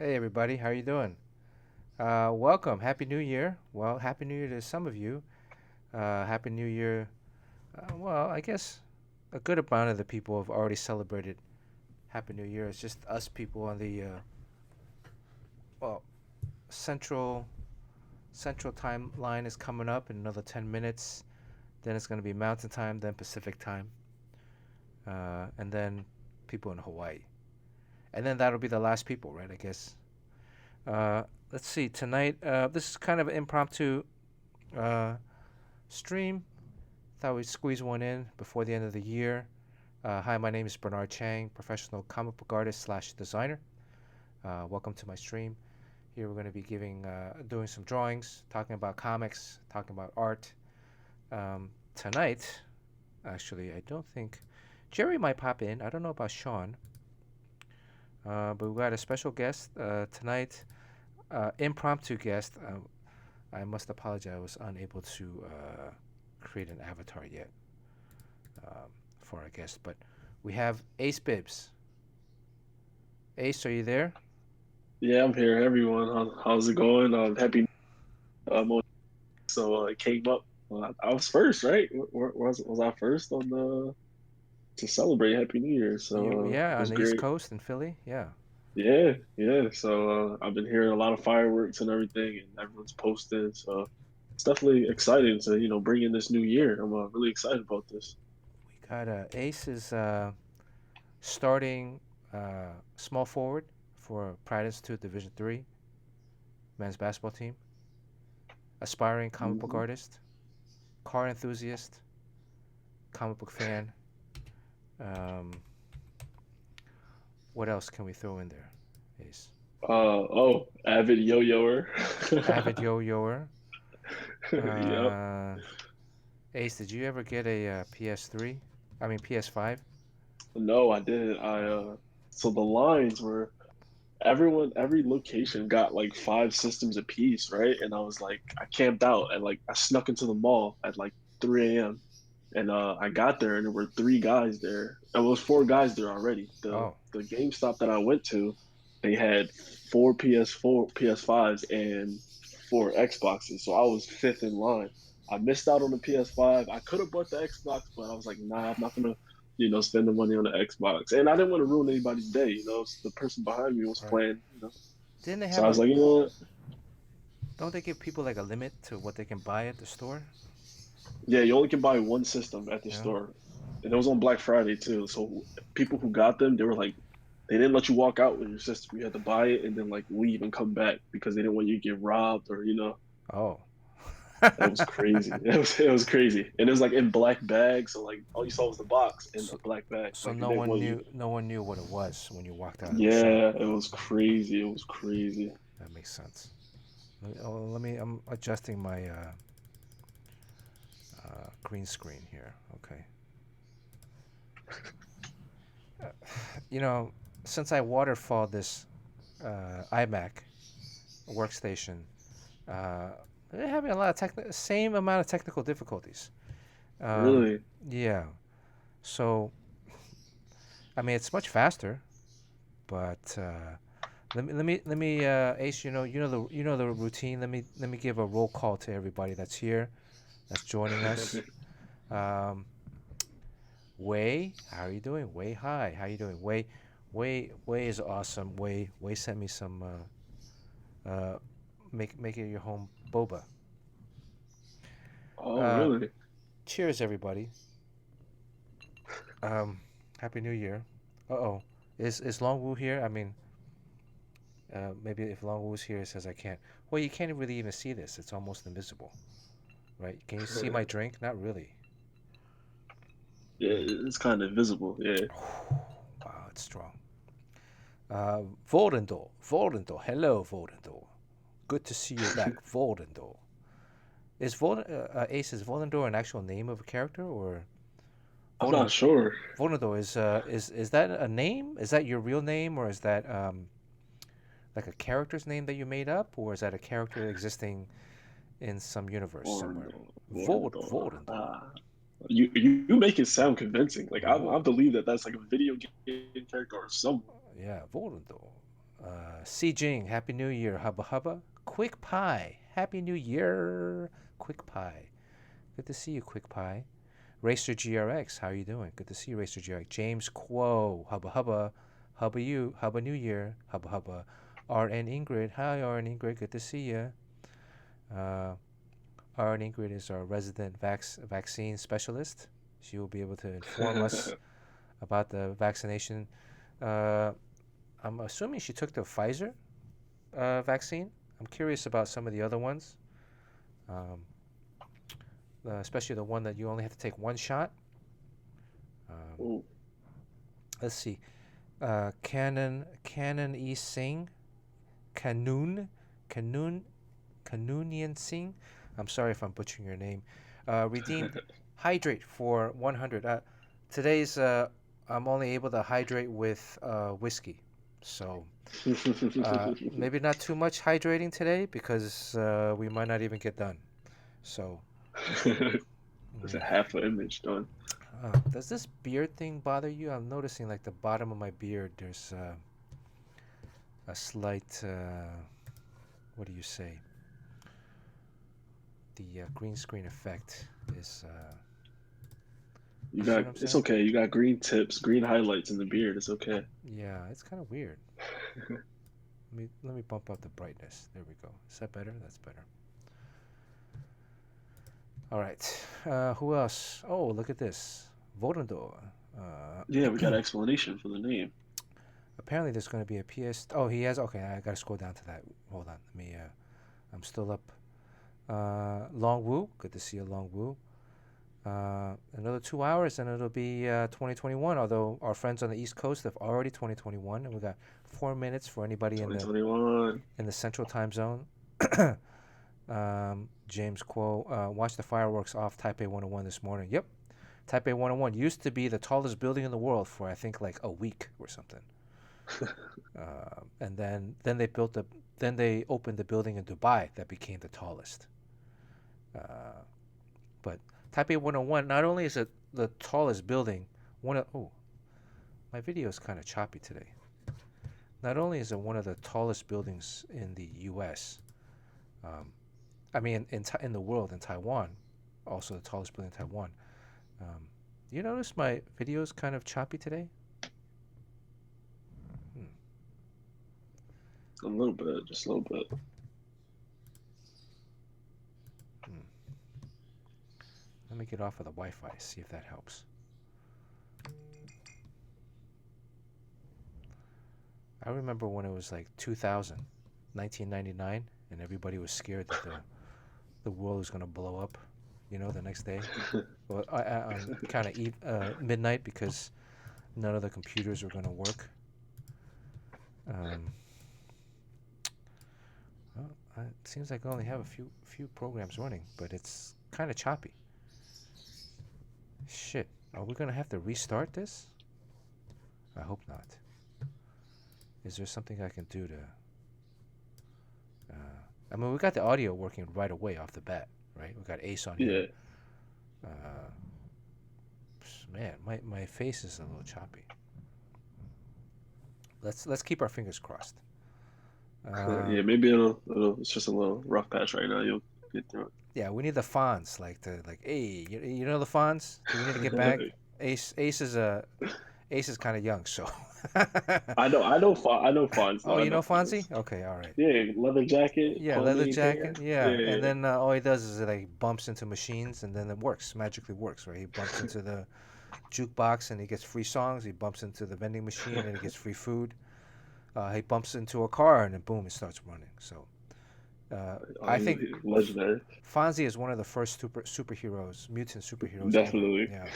Hey everybody, how you doing? Welcome. Happy New Year. Well, Happy New Year to some of you. Happy New Year. Well, I guess a good amount of the people have already celebrated Happy New Year. It's just us people on the well central central timeline is coming up in another 10 minutes. Then it's going to be Mountain Time, then Pacific Time, and then people in Hawaii, and then that'll be the last people, right? I guess. Uh, let's see. Tonight, this is kind of an impromptu uh, stream. Thought we'd squeeze one in before the end of the year. Hi, my name is Bernard Chang, professional comic book artist slash designer. Welcome to my stream. Here we're going to be doing some drawings, talking about comics, talking about art. Tonight, actually, I don't think Jerry might pop in. I don't know about Sean, but we got a special guest tonight, impromptu guest. I must apologize. I was unable to create an avatar yet for our guest, but we have Ace Bibbs. Ace, are you there? Yeah, I'm here, everyone. How's it going? Happy Mo- so it came up. I was first, right? Was I first on the to celebrate Happy New Year? You, So it yeah, on was the East great. Coast in Philly. Yeah. Yeah, yeah. So I've been hearing a lot of fireworks and everything, and everyone's posting. So it's definitely exciting to bring in this new year. I'm really excited about this. We got Ace is starting small forward for Pride Institute Division Three men's basketball team. Aspiring comic book Hmm. artist, car enthusiast, comic book fan. Um, what else can we throw in there, Ace? Avid yo-yoer. Avid yo-yoer. Yep. Uh, Ace, did you ever get a PS3? I mean PS5? No, I didn't. So the lines were every location got like five systems apiece, right? And I was like, I camped out and like I snuck into the mall at like 3 a.m. And I got there and there were three guys there. And it was four guys there already. The Oh, the GameStop that I went to, they had four PS4, PS5s, and four Xboxes. So I was fifth in line. I missed out on the PS5. I could have bought the Xbox, but I was like, nah, I'm not gonna, spend the money on the Xbox. And I didn't want to ruin anybody's day. The person behind me was right. playing. Didn't they So have I a? was like, you know what? Don't they give people like a limit to what they can buy at the store? Yeah, you only can buy one system at the You know? store. And it was on Black Friday too. So people who got them, they were like, they didn't let you walk out with your system. You had to buy it and then like leave and come back because they didn't want you to get robbed or. Oh. It was crazy. It was crazy. And it was like in black bags, so like all you saw was the box in so, a black bag. so Like they no didn't one want you. knew. No one knew what it was when you walked out of the shop. Yeah, it was crazy. It was crazy. That makes sense. Let me. I'm adjusting my green screen here. Okay. Uh, you know, since I waterfalled this iMac workstation, uh, they're having a lot of same amount of technical difficulties. Um, Really. yeah. So, I mean, it's much faster, but Ace. You know the routine. Let me give a roll call to everybody that's here, that's joining us. Um, Wei, how are you doing? Wei, hi. How you doing? Wei is awesome. Wei sent me some make it your home boba. Oh, Uh, really? cheers, everybody. Um, Happy New Year. Uh-oh. Is Long Wu here? I mean, maybe if Long Wu's here, it says I can't. Well, you can't really even see this. It's almost invisible, right? Can you see my drink? Not really. Yeah, it's kind of invisible. Yeah. Wow, it's strong. Voldendor. Hello, Voldendor. Good to see you back, Voldendor. Ace, is Voldendor an actual name of a character, or I'm not Voldendor? sure. Voldendor is that a name? Is that your real name, or is that like a character's name that you made up, or is that a character existing in some universe somewhere? Warrendor. Voldendor. You make it sound convincing. Like I Vold. believe that that's like a video game character or someone. Yeah, Voldendor. Si Jing, Happy New Year. Hubba hubba. Quick Pie, Happy New Year. Quick Pie. Good to see you, Quick Pie. Racer GRX, how are you doing? Good to see you, Racer GRX. James Quo, Hubba hubba. Hubba you, Hubba New Year. Hubba hubba. RN Ingrid, hi RN Ingrid, good to see you. Uh, RN Ingrid is our resident vaccine specialist. She will be able to inform us about the vaccination. Uh, I'm assuming she took the Pfizer vaccine. I'm curious about some of the other ones, um, especially the one that you only have to take one shot. Um, Ooh. let's see. Canon E Singh, Kanun, Kanun, Kanunian Singh. I'm sorry if I'm butchering your name. Redeemed hydrate for 100. Today's I'm only able to hydrate with whiskey, so maybe not too much hydrating today because we might not even get done. So, There's a mm, half an image done. does this beard thing bother you? I'm noticing like the bottom of my beard, there's a slight, what do you say? The green screen effect is, You you see got what I'm it's saying? okay. You got green tips, green highlights in the beard. It's okay. Yeah, it's kind of weird. Let me bump up the brightness. There we go. Is that better? That's better. All right. Who else? Oh, look at this. Vorondor. Yeah, we got an explanation for the name. Apparently, there's going to be a PS. Oh, he has. Okay, I gotta scroll down to that. Hold on. Let me. I'm still up. Long Wu. Good to see you, Long Wu. Another 2 hours and it'll be 2021. Although our friends on the East Coast have already 2021, and we got 4 minutes for anybody in the 2021. Central Time Zone. James Quo, watched the fireworks off Taipei 101 this morning. Yep, Taipei 101 used to be the tallest building in the world for I think like a week or something. And then they opened the building in Dubai that became the tallest. But Taipei 101 not only is it the tallest building, my video is kind of choppy today. Not only is it one of the tallest buildings in the U.S., um, I mean in the world, in Taiwan, also the tallest building in Taiwan. Um, you notice my video is kind of choppy today? Hmm. A little bit, just a little bit. Hmm. Let me get off of the Wi-Fi, see if that helps. I remember when it was like 2000, 1999, and everybody was scared that the world was going to blow up, the next day. Well, on kind of midnight because none of the computers were going to work. Um, well, it seems like I only have a few programs running, but it's kind of choppy. Shit, are we going to have to restart this? I hope not. Is there something I can do to? I mean, we got the audio working right away off the bat, right? We got Ace on Yeah. here. Uh, Man, my face is a little choppy. Let's keep our fingers crossed. Yeah, maybe it's just a little rough patch right now. You'll get through Yeah, we need the Fonz hey, you know the Fonz? Do we need to get back? it. Ace is kind of young, so. I know Fonz. Oh, I you know know Fonzie? Fonz. Okay, all right. Yeah, leather jacket, Yeah, leather pony jacket. hair. Yeah, and Yeah, then all he does is like bumps into machines, and then it works magically works, right? He bumps into the jukebox and he gets free songs. He bumps into the vending machine and he gets free food. He bumps into a car and then boom, it starts running. So oh, I think he's legendary. Fonzie is one of the first superheroes, mutant superheroes ever. Definitely. Yeah.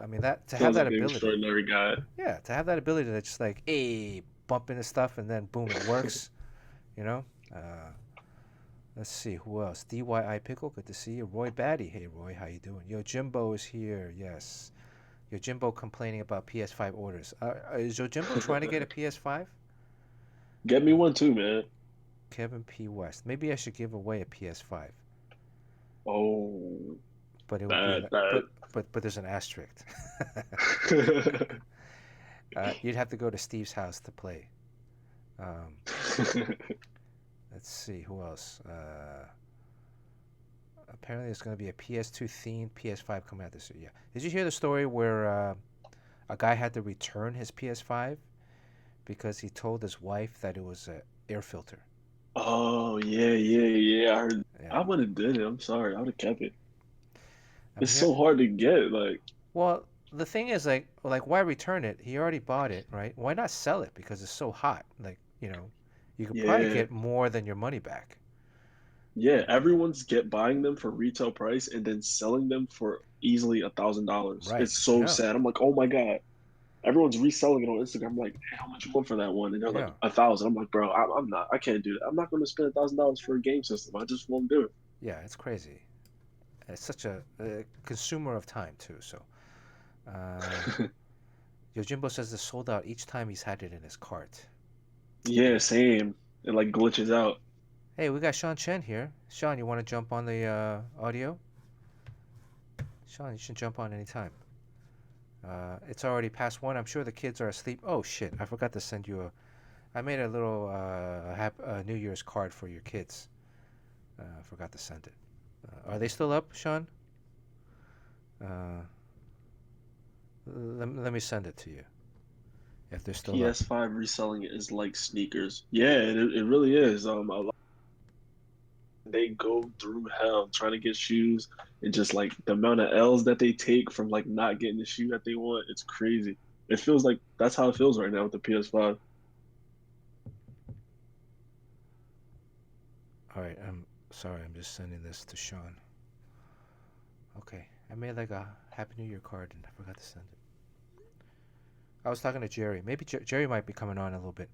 I mean that to have Sounds that like an ability. extraordinary guy. Yeah, to have that ability to just like, hey, bump into stuff and then boom, it works. You know. Uh, let's see who else. DYI Pickle, good to see you. Roy Batty, hey Roy, how you doing? Yo, Jimbo is here. Yes. Yo, Jimbo complaining about PS5 orders. Is Yo Jimbo trying to get a PS5? Get me one too, man. Kevin P. West. Maybe I should give away a PS5, Oh, but it would be bad, like, bad. but there's an asterisk. You'd have to go to Steve's house to play. Um, let's see who else. Apparently, there's going to be a PS2 themed PS5 coming out this year. Yeah. Did you hear the story where a guy had to return his PS5 because he told his wife that it was a air filter? Oh yeah, yeah, yeah. Yeah. I would have did it. I'm sorry. I would have kept it. I It's mean, here, so hard to get. Like, well, the thing is, like, why return it? He already bought it, right? Why not sell it because it's so hot? Like, you could probably yeah, get more than your money back. yeah. Everyone's get buying them for retail price and then selling them for easily $1,000. Right. It's so Yeah. sad. I'm like, oh my God. Everyone's reselling it on Instagram. I'm like, hey, how much you want for that one? And they're like Yeah. 1,000. I'm like, bro, I'm not. I can't do that. I'm not going to spend $1,000 for a game system. I just won't do it. Yeah. It's crazy. It's such a consumer of time too. So, uh, Yojimbo says it's sold out each time he's had it in his cart. Yeah, Yeah. same. It like glitches out. Hey, we got Sean Chen here. Sean, you want to jump on the audio? Sean, you should jump on anytime. It's already past 1. I'm sure the kids are asleep. Oh shit! I forgot to send you a. I made a little New Year's card for your kids. I forgot to send it. Are they still up, Sean? Uh, let me send it to you if they're still up. PS5 reselling it is like sneakers. Yeah, it really is. They go through hell trying to get shoes, and just like the amount of L's that they take from like not getting the shoe that they want, it's crazy. It feels like that's how it feels right now with the PS5. All right. I'm sorry. I'm just sending this to Sean. Okay. I made like a Happy New Year card and I forgot to send it. I was talking to Jerry. Maybe Jerry might be coming on in a little bit.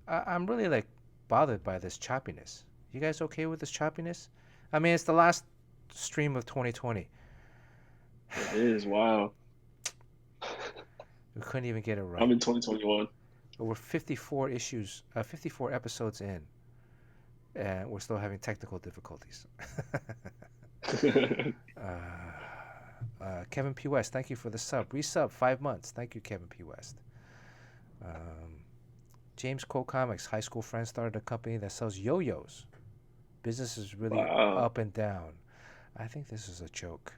I'm really like bothered by this choppiness. You guys okay with this choppiness? I mean, it's the last stream of 2020. It is wow. We couldn't even get it I'm right. in 2021. But we're 54 episodes in, and we're still having technical difficulties. Kevin P. West, thank you for the sub. Resub 5 months. Thank you, Kevin P. West. Um, James Cole Comics, high school friend started a company that sells yo-yos. Business is really Wow. up and down. I think this is a joke.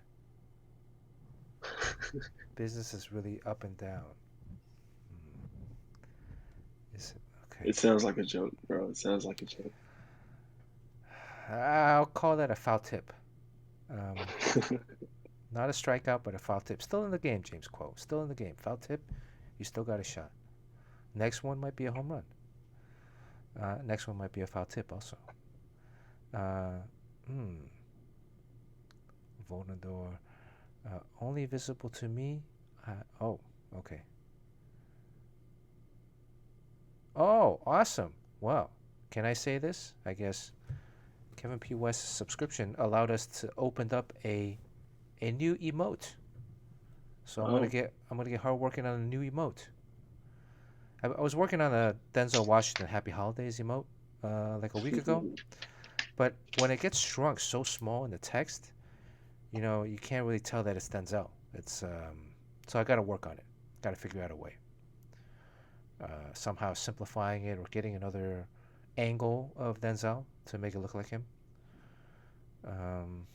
Business is really up and down. Hmm. Is it okay? It sounds like a joke, bro. It sounds like a joke. I'll call that a foul tip. Um, Not a strikeout, but a foul tip. Still in the game, James Quo. Still in the game. Foul tip, you still got a shot. Next one might be a home run. Next one might be a foul tip also. Uh, hmm. Volnador. Only visible to me. Oh, okay. Oh, awesome. Wow. Can I say this? I guess Kevin P. West's subscription allowed us to open up a new emote. So Oh. I'm gonna get hard working on a new emote. I was working on a Denzel Washington Happy Holidays emote like a week ago, but when it gets shrunk so small in the text, you can't really tell that it's Denzel. It's so I got to work on it. Got to figure out a way. Somehow simplifying it or getting another angle of Denzel to make it look like him. Um,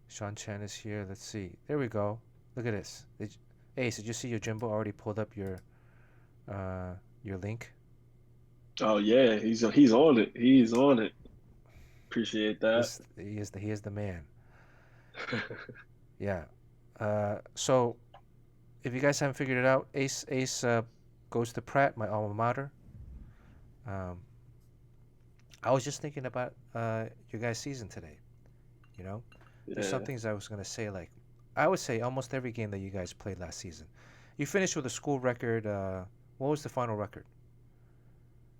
Sean Chen is here. Let's see. There we go. Look at this. Ace, did you see your Jimbo already pulled up uh, your link? Oh yeah, he's on it. He's on it. Appreciate that. This he is the man. Yeah. So if you guys haven't figured it out, Ace goes to Pratt, my alma mater. Um, I was just thinking about your guys' season today. You know, there's some Yeah. things I was gonna say. Like, I would say almost every game that you guys played last season, you finished with a school record. What was the final record?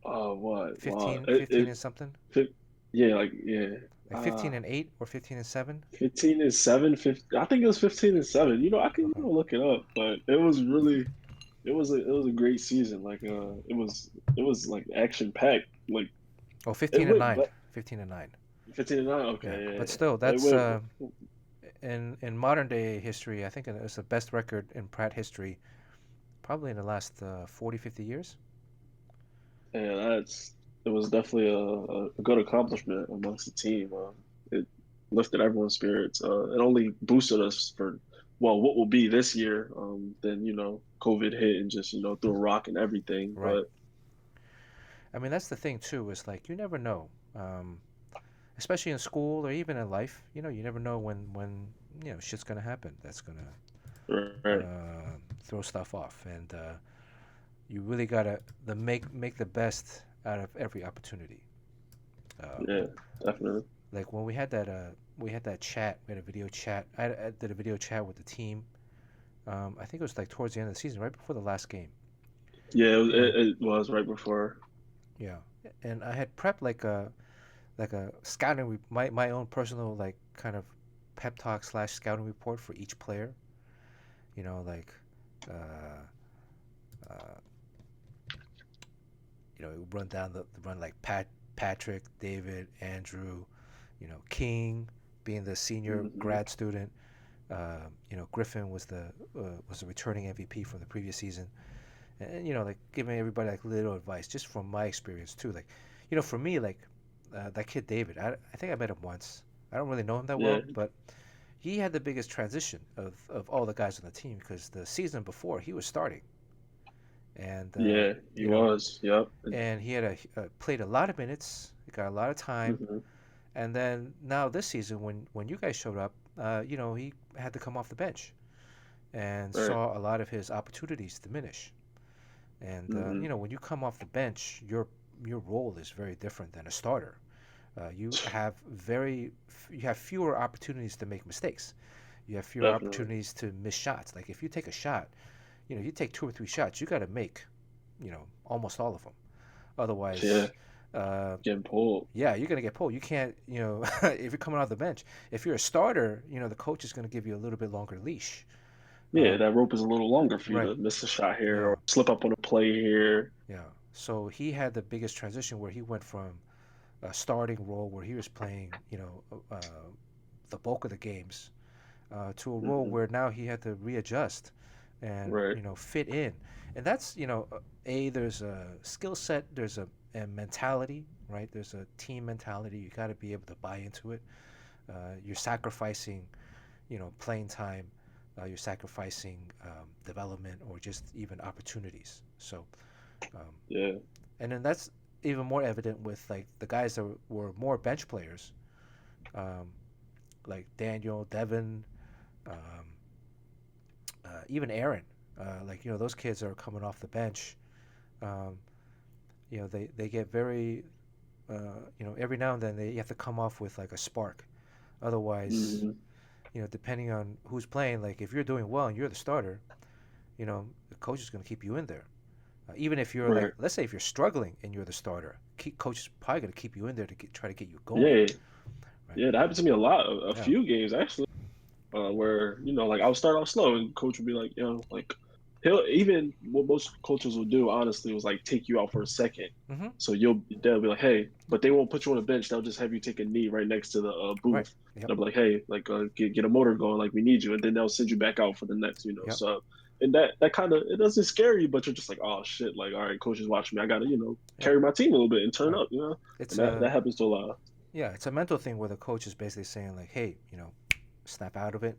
What? Wow. 15, 15 and something? Fit- yeah, like yeah. Like 15 and 8 or 15 and 7? 15 and 7, 15, I think it was 15 and 7. I can Okay. look it up, but it was really it was a great season. Like it was like action packed. Like Oh, it 15 and went 9. but 15 and 9. 15 and 9. Yeah, Okay, but yeah, still, yeah. It that's went in modern day history. I think it's the best record in Pratt history, probably in the last 40, 50 years. And it was definitely a good accomplishment amongst the team. It lifted everyone's spirits. It only boosted us for what will be this year. Then COVID hit and just threw a rock and everything. Right. But I mean, that's the thing too. Is like you never know, especially in school or even in life. You never know when shit's gonna happen. That's gonna right, throw stuff off, and you really gotta make the best out of every opportunity. Um, yeah, definitely. like when we had that chat, we had a video chat. I did a video chat with the team. I think it was like towards the end of the season, right before the last game, Yeah, and it was right before. yeah, and I had prepped like a scouting my own personal like kind of pep talk slash scouting report for each player. Like uh, uh, run down run like Patrick, David, Andrew, King being the senior Hmm. grad student. Griffin was the returning MVP from the previous season, and like giving everybody like little advice just from my experience too. Like, for me, like that kid David, I think I met him once. I don't really know him that Yeah, well, but he had the biggest transition of all the guys on the team because the season before he was starting, and yeah, he was. Yep. and he had played a lot of minutes, he got a lot of time, Hmm. and then now this season when you guys showed up, he had to come off the bench and Right. saw a lot of his opportunities diminish. And Hmm. when you come off the bench, your role is very different than a starter. You have fewer opportunities to make mistakes. You have fewer Definitely. opportunities to miss shots. Like if you take a shot, you take two or three shots, you got to make, almost all of them. Yeah, Otherwise, uh, getting pulled. yeah, you're gonna get pulled. You can't, if you're coming off the bench. If you're a starter, the coach is gonna give you a little bit longer leash. Yeah, Um, that rope is a little longer for you right. to miss a shot here Yeah. or slip up on a play here. Yeah. So he had the biggest transition where he went from a starting role where he was playing, the bulk of the games, to a role Hmm. where now he had to readjust and Right. fit in. And that's there's a skill set, there's a mentality, right? There's a team mentality. You got to be able to buy into it. You're sacrificing playing time. You're sacrificing development or just even opportunities. So um, Yeah. and then that's even more evident with like the guys that were more bench players, um, like Daniel, Devin, um, even Aaron. Like those kids are coming off the bench. Um, they get very every now and then they have to come off with like a spark. Otherwise, Hmm. depending on who's playing, like if you're doing well and you're the starter, the coach is going to keep you in there. Even if you're like, Right. let's say if you're struggling and you're the starter, coach is probably going to keep you in there to try to get you going, Yeah. right? Yeah, that happened to me a lot, a Yeah. few games actually, where like I would start off slow and coach would be like, like he'll even what most coaches will do, honestly, was like take you out for a second. Mm-hmm. So they'll be like, hey, but they won't put you on a bench. They'll just have you take a knee right next to the Right. booth. Yep. They'll be like, hey, like get a motor going, like we need you, and then they'll send you back out for the next, Yep. So and that kind of it doesn't scare you, but you're just like, oh shit, like all right, coach is watching me. I gotta Yeah. carry my team a little bit and turn Right. up, It's and that a happens to a lot. Yeah. It's a mental thing where the coach is basically saying like, hey, snap out of it,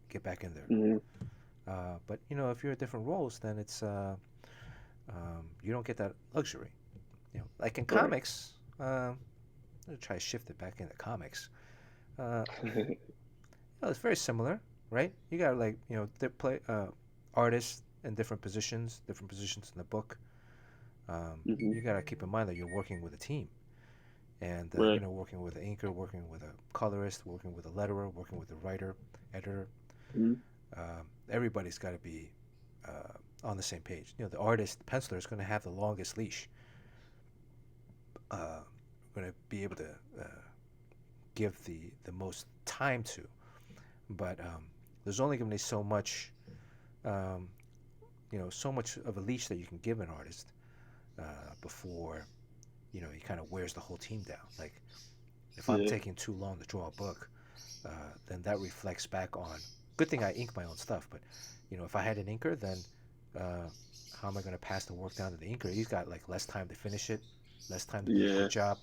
get back in there. Hmm. But if you're at different roles, then it's you don't get that luxury. Like in Right. comics, I'm gonna try to shift it back into comics. Uh, it's very similar, right? You got like they play artists in different positions in the book. Hmm. You got to keep in mind that you're working with a team, and Right. working with an inker, working with a colorist, working with a letterer, working with a writer, editor. Hmm. Everybody's got to be on the same page. The artist, the penciler is going to have the longest leash. Uh, going to be able to uh, give the most time to, but there's only going to be so much, um, so much of a leash that you can give an artist before he kind of wears the whole team down. Like if I'm Yeah. taking too long to draw a book, then that reflects back on. Good thing I ink my own stuff, but if I had an inker, then uh, how am I going to pass the work down to the inker? He's got like less time to finish it, less time to do a good Yeah. job.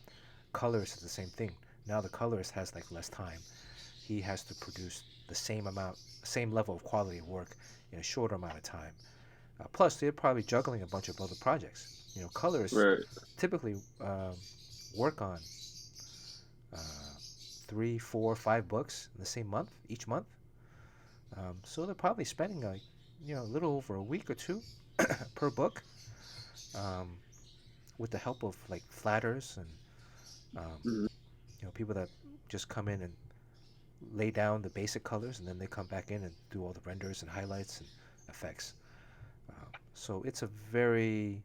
Colorist is the same thing. Now the colorist has like less time. He has to produce the same amount, same level of quality of work in a shorter amount of time. Plus, they're probably juggling a bunch of other projects. Colorists Right. typically work on uh, 3, 4, 5 books in the same month, each month. So they're probably spending like, a little over a week or two per book, um, with the help of like flatters and um, Mhm. people that just come in and lay down the basic colors, and then they come back in and do all the renders and highlights and effects. So it's a very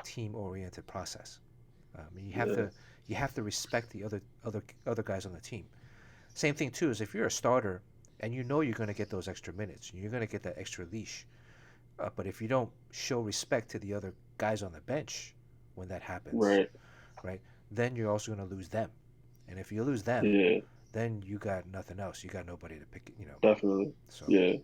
team-oriented process. You have Yeah. to respect the other guys on the team. Same thing too is if you're a starter and you know you're going to get those extra minutes, you're going to get that extra leash. But if you don't show respect to the other guys on the bench when that happens, Right. right, then you're also going to lose them. And if you lose them, Yeah. then you got nothing else. You got nobody to pick. Definitely. So, Yeah.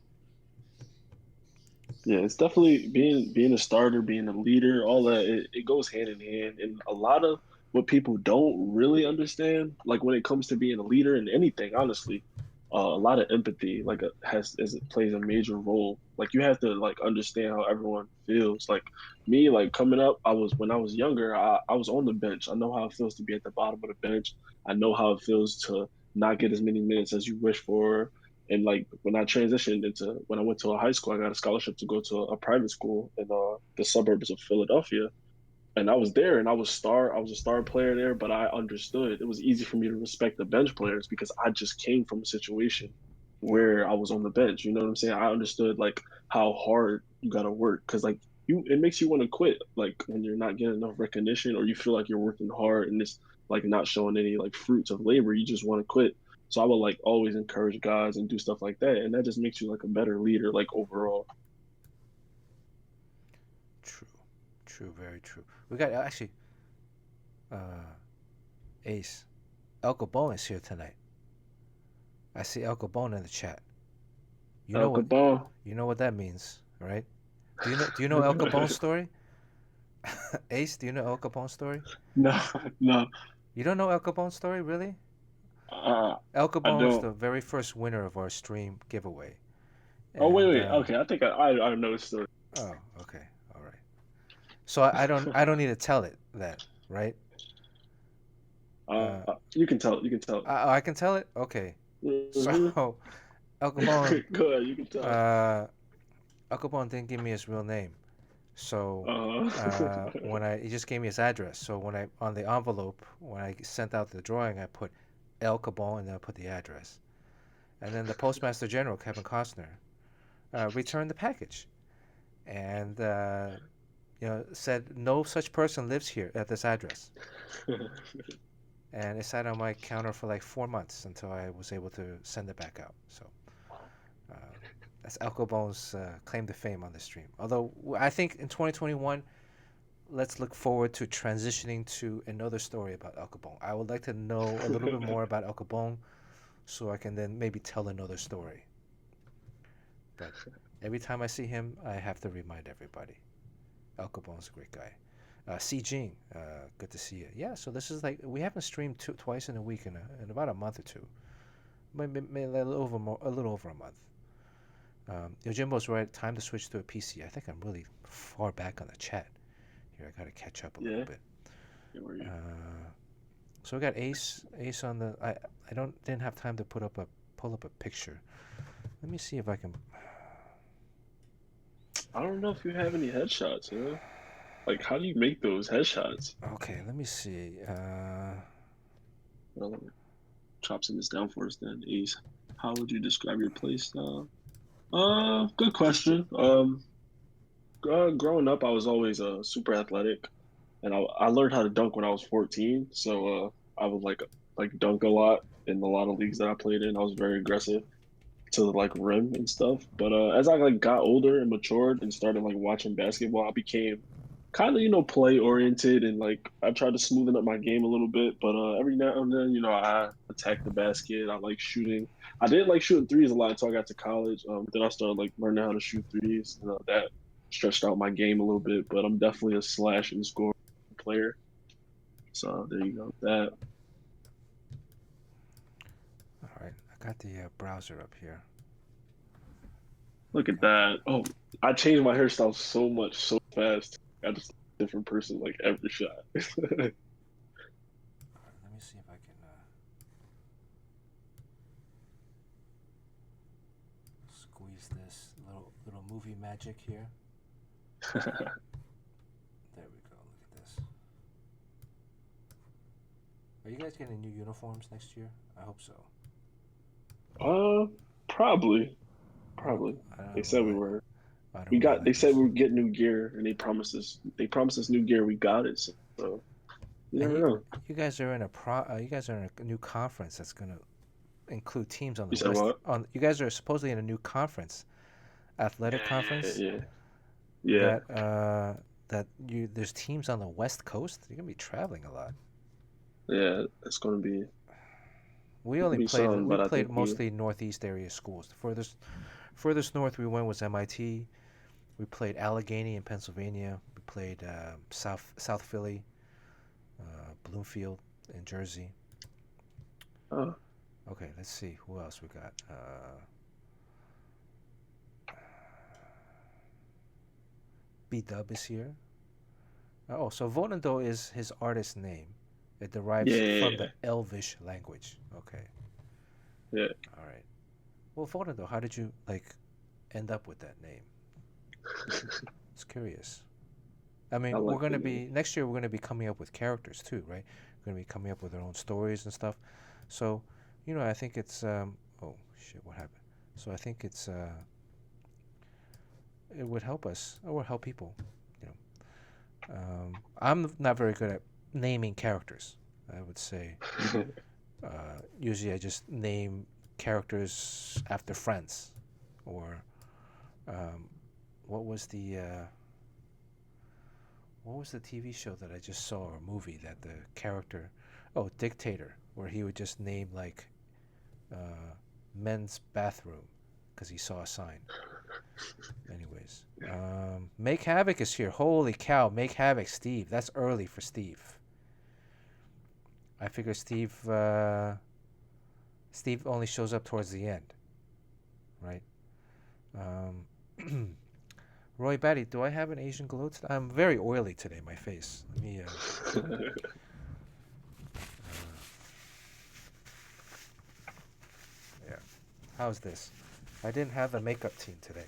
Yeah, it's definitely being a starter, being a leader, all that it goes hand in hand. And a lot of what people don't really understand, like when it comes to being a leader in anything, honestly, a lot of empathy has it plays a major role. Like you have to like understand how everyone feels. Like me, like coming up, when I was younger, I was on the bench. I know how it feels to be at the bottom of the bench. I know how it feels to not get as many minutes as you wish for, and like when I transitioned into when I went to a high school, I got a scholarship to go to a private school in the suburbs of Philadelphia. And I was there and I was a star player there, but I understood it was easy for me to respect the bench players because I just came from a situation yeah, where I was on the bench. You know what I'm saying? I understood like how hard you gotta work because like it makes you want to quit like when you're not getting enough recognition or you feel like you're working hard and it's like not showing any like fruits of labor, you just want to quit. So I would like always encourage guys and do stuff like that, and that just makes you like a better leader like overall. true, true, very true. We got actually uh, Ace. El Capone is here tonight. I see El Capone in the chat. You know El what Capone. that means, right? Do you know El Capone's story? Ace, do you know El Capone's story? No, no, You don't know El Capone's story, really? uh, El I Capone was don't. the very first winner of our stream giveaway. Oh wait, And wait. Okay, I think I know the story. oh, okay. All right. So I don't need to tell it that, right? uh, Uh you can tell. You can tell. I can tell it? Okay. So Hmm. El Capone Go ahead. You can tell. uh Al Capone didn't give me his real name. So Uh, he just gave me his address. So when I on the envelope when I sent out the drawing, I put El Capone and then I put the address. And then the Postmaster General Kevin Costner returned the package and said no such person lives here at this address. And it sat on my counter for like 4 months until I was able to send it back out. So uh, that's Al Capone's claim to fame on the stream. Although I think in 2021 let's look forward to transitioning to another story about Al Capone. I would like to know a little bit more about Al Capone so I can then maybe tell another story. But every time I see him, I have to remind everybody Al Capone's a great guy. C. Jing, good to see you. Yeah, so this is like we haven't streamed twice in a week in about a month or two, maybe a little over a month. Yojimbo's right. Time to switch to a PC. I think I'm really far back on the chat here. I gotta catch up a little yeah. bit. Where are you? So we got Ace on the. I don't didn't have time to pull up a picture. Let me see if I can. I don't know if you have any headshots. Like how do you make those headshots? Okay, let me see. Well, let me chop some of this down for us then. Ace, how would you describe your play style? Good question. Growing up, I was always super athletic, and I learned how to dunk when I was 14. So I would like dunk a lot in a lot of leagues that I played in. I was very aggressive to the like rim and stuff. But as I like got older and matured and started like watching basketball, I became kind of play oriented, and like I try to smoothen up my game a little bit, but every now and then I attack the basket. I like shooting. I didn't like shooting threes a lot until I got to college. Then I started like learning how to shoot threes. That stretched out my game a little bit, but I'm definitely a slash and score player. So there you go. That All right, I got the browser up here. Look at Got the. that. Oh, I changed my hairstyle so much so fast. I just a different person like every shot. All right, let me see if I can squeeze this little movie magic here. There we go. Look at this. Are you guys getting new uniforms next year? I hope so. uh, probably, I don't. probably. I They don't said we really. were. I don't We really got. They like said this. we would get new gear, and they promised us new gear. We got it. So you And never know. you guys are in a you guys are in a new conference that's gonna include teams on You the said west. what? On you guys are supposedly in a new conference, athletic Yeah, yeah, conference yeah, yeah, that that you there's teams on the west coast. You're gonna be traveling a lot. yeah. It's We gonna only be played something, we but I played think we. mostly northeast area schools. The furthest north we went was MIT. We played Allegheny in Pennsylvania. We played South Philly, Bloomfield in Jersey. Uh, Okay, let's see who else we got. B Dub is here. Oh, so Vonando is his artist name. It yeah, derives yeah, from the Elvish language. Okay, yeah. all right. Well, Vonando, how did you like end up with that name? It's curious. I I mean, we're like the gonna name. be next year. We're gonna be coming up with characters too, right? We're gonna be coming up with our own stories and stuff. So, I think it's oh shit, what happened? So I think it would help us or help people. You I'm not very good at naming characters. I would say usually I just name characters after friends, or um, what was the what was the TV show that I just saw or movie that the character, oh, Dictator, where he would just name like uh, men's bathroom because he saw a sign. Anyways, Make Havoc is here. Holy cow, Make Havoc, Steve. That's early for Steve. I figure Steve only shows up towards the end, right? Um, Roy Batty, do I have an Asian glow today? I'm very oily today, my face. Let me, yeah. How's this? I didn't have a makeup team today.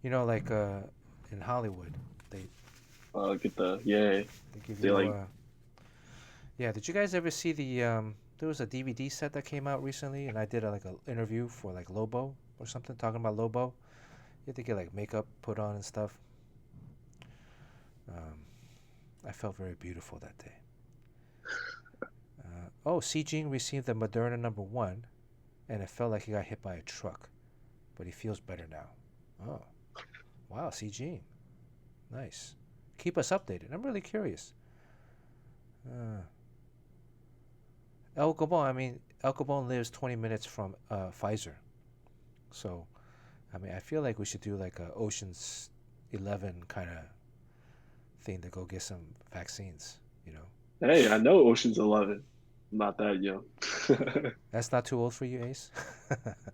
Like in Hollywood, they Get the yeah. they give They you like yeah. Did you guys ever see there was a DVD set that came out recently, and I did like a interview for like Lobo or something talking about Lobo. You had to get like makeup put on and stuff. Um, I felt very beautiful that day. Oh, C. Jing received the Moderna #1, and it felt like he got hit by a truck, but he feels better now. Oh, wow, C. Jing, nice. Keep us updated. I'm really curious. Uh, El Gabon, I mean, El Gabon lives 20 minutes from Pfizer, so I mean, I feel like we should do like a Ocean's 11 kind of thing to go get some vaccines. You know, hey, I know Ocean's 11. I'm not that young. that's not too old for you, Ace.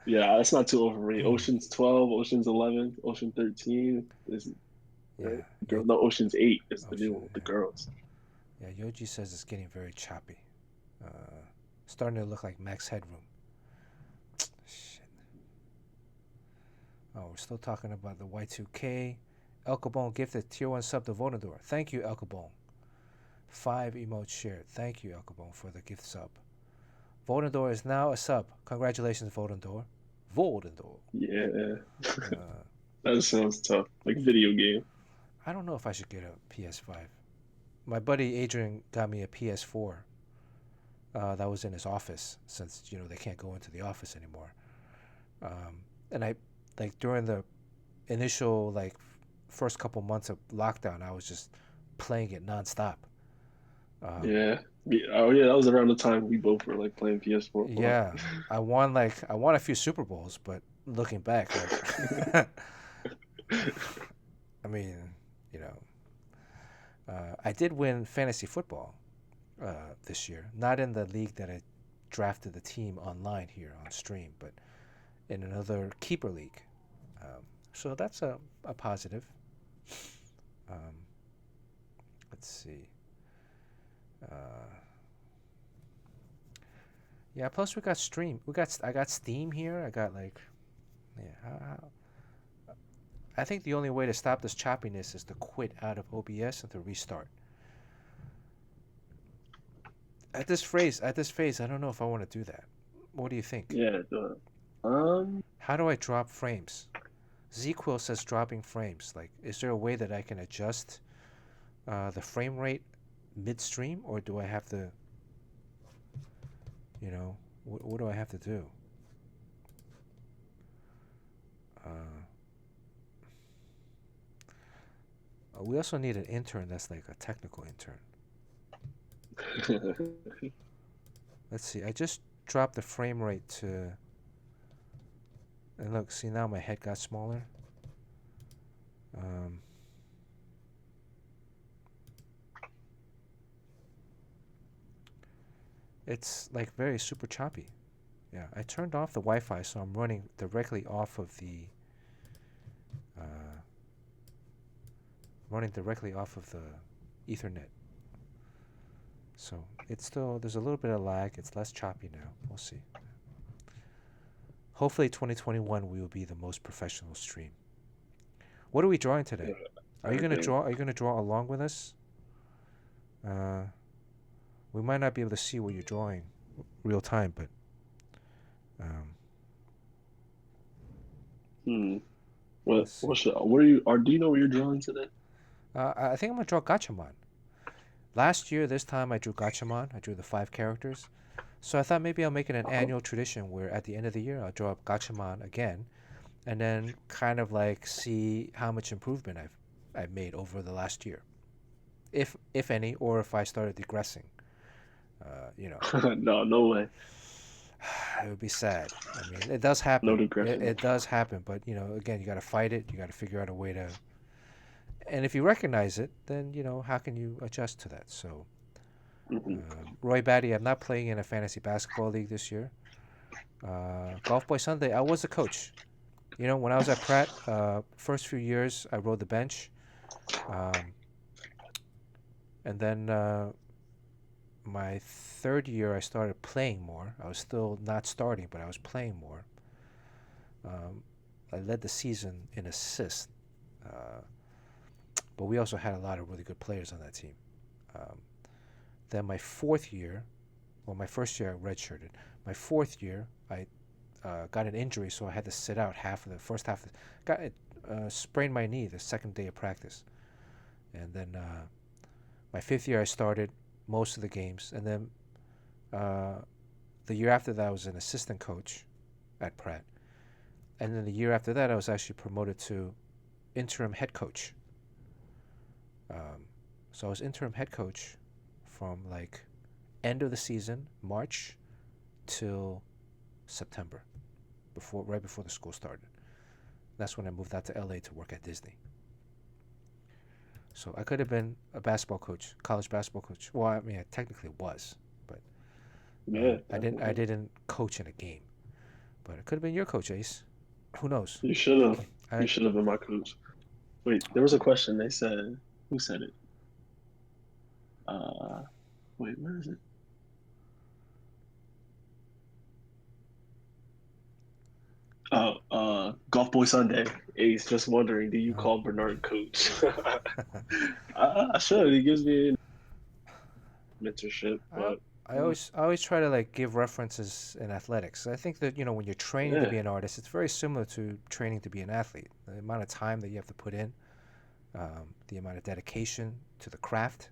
Yeah, that's not too old for me. Ocean's 12, Ocean's 11, Ocean 13 is right. Yeah, Girl, no, Ocean's 8 is the new Ocean. one with the girls. Yeah, Yoji says it's getting very choppy. Uh, Starting to look like Max Headroom. Shit. Oh, we're still talking about the Y2K. El Capone gifted tier 1 sub to Vonador. Thank you, El Capone. 5 emotes shared. Thank you, El Capone, for the gift sub. Vonador is now a sub. Congratulations, Vonador. Vonador. Yeah, Uh, that sounds tough. Like video game. I don't know if I should get a PS5. My buddy Adrian got me a PS4 that was in his office since they can't go into the office anymore. And I like during the initial like first couple months of lockdown, I was just playing it nonstop. Um, Yeah. Oh yeah, that was around the time we both were like playing PS4 a lot. yeah, I won a few Super Bowls, but looking back, like, I mean, you know, I did win fantasy football this year, not in the league that I drafted the team online here on stream, but in another keeper league. Um, so that's a positive. Um, let's see. Uh, yeah. Plus, we got stream. I got Steam here. I got like yeah. I think the only way to stop this choppiness is to quit out of OBS and to restart. At this phase, I don't know if I want to do that. What do you think? Yeah. Um. How do I drop frames? ZQuil says dropping frames. Like, is there a way that I can adjust the frame rate midstream, or do I have to, what do I have to do? Uh, we also need an intern that's like a technical intern. Let's see. I just dropped the frame rate to, and look, see now my head got smaller. Um, it's like very super choppy. Yeah, I turned off the Wi-Fi, so I'm running directly off of the uh, Ethernet. So it's still there's a little bit of lag. It's less choppy now. We'll see. Hopefully, 2021 we will be the most professional stream. What are we drawing today? Are you gonna Everything. draw? Are you gonna draw along with us? Uh, we might not be able to see what you're drawing real time, but um, Hmm. What? let's see. What should? What are you? Or do you know what you're drawing today? I think I'm gonna draw Gotchaman. Last year, this time I drew Gatchaman. I drew the 5 characters. So I thought maybe I'll make it an Uh-huh. annual tradition where at the end of the year I'll draw up Gatchaman again, and then kind of like see how much improvement I've made over the last year, if any, or if I started digressing. Uh, you know, No, no way. it would be sad. I mean, it does happen. No It, digression. it does happen, but again, you got to fight it. You got to figure out a way to. And if you recognize it, then how can you adjust to that? So Hmm. Roy Batty, I'm not playing in a fantasy basketball league this year. Golf Boy Sunday, I was a coach. When I was at Pratt, first few years I rode the bench, um, and then my third year I started playing more. I was still not starting, but I was playing more. Um, I led the season in assists, uh, but we also had a lot of really good players on that team. Um, then my fourth year, well, my first year I redshirted. My fourth year, I got an injury, so I had to sit out half of the first half. Got sprained my knee the second day of practice, and then my fifth year I started most of the games, and then uh, the year after that I was an assistant coach at Pratt, and then the year after that I was actually promoted to interim head coach. Um, so I was interim head coach from like end of the season, March, till September, right before the school started. That's when I moved out to LA to work at Disney. So I could have been a basketball coach, college basketball coach. Well, I mean, I technically was, but Yeah, I didn't. I definitely. didn't coach in a game. But it could have been your coach, Ace. Who knows? You should have. You I should have been my coach. Wait, there was a question. They said, who said it? Uh, wait, where is it? Oh, Golf Boy Sunday. Ace, just wondering, do you uh, call Bernard coach? I should. He gives me mentorship, I but mm, I always try to like give references in athletics. I think that when you're training to yeah, be an artist, it's very similar to training to be an athlete. The amount of time that you have to put in, the amount of dedication to the craft.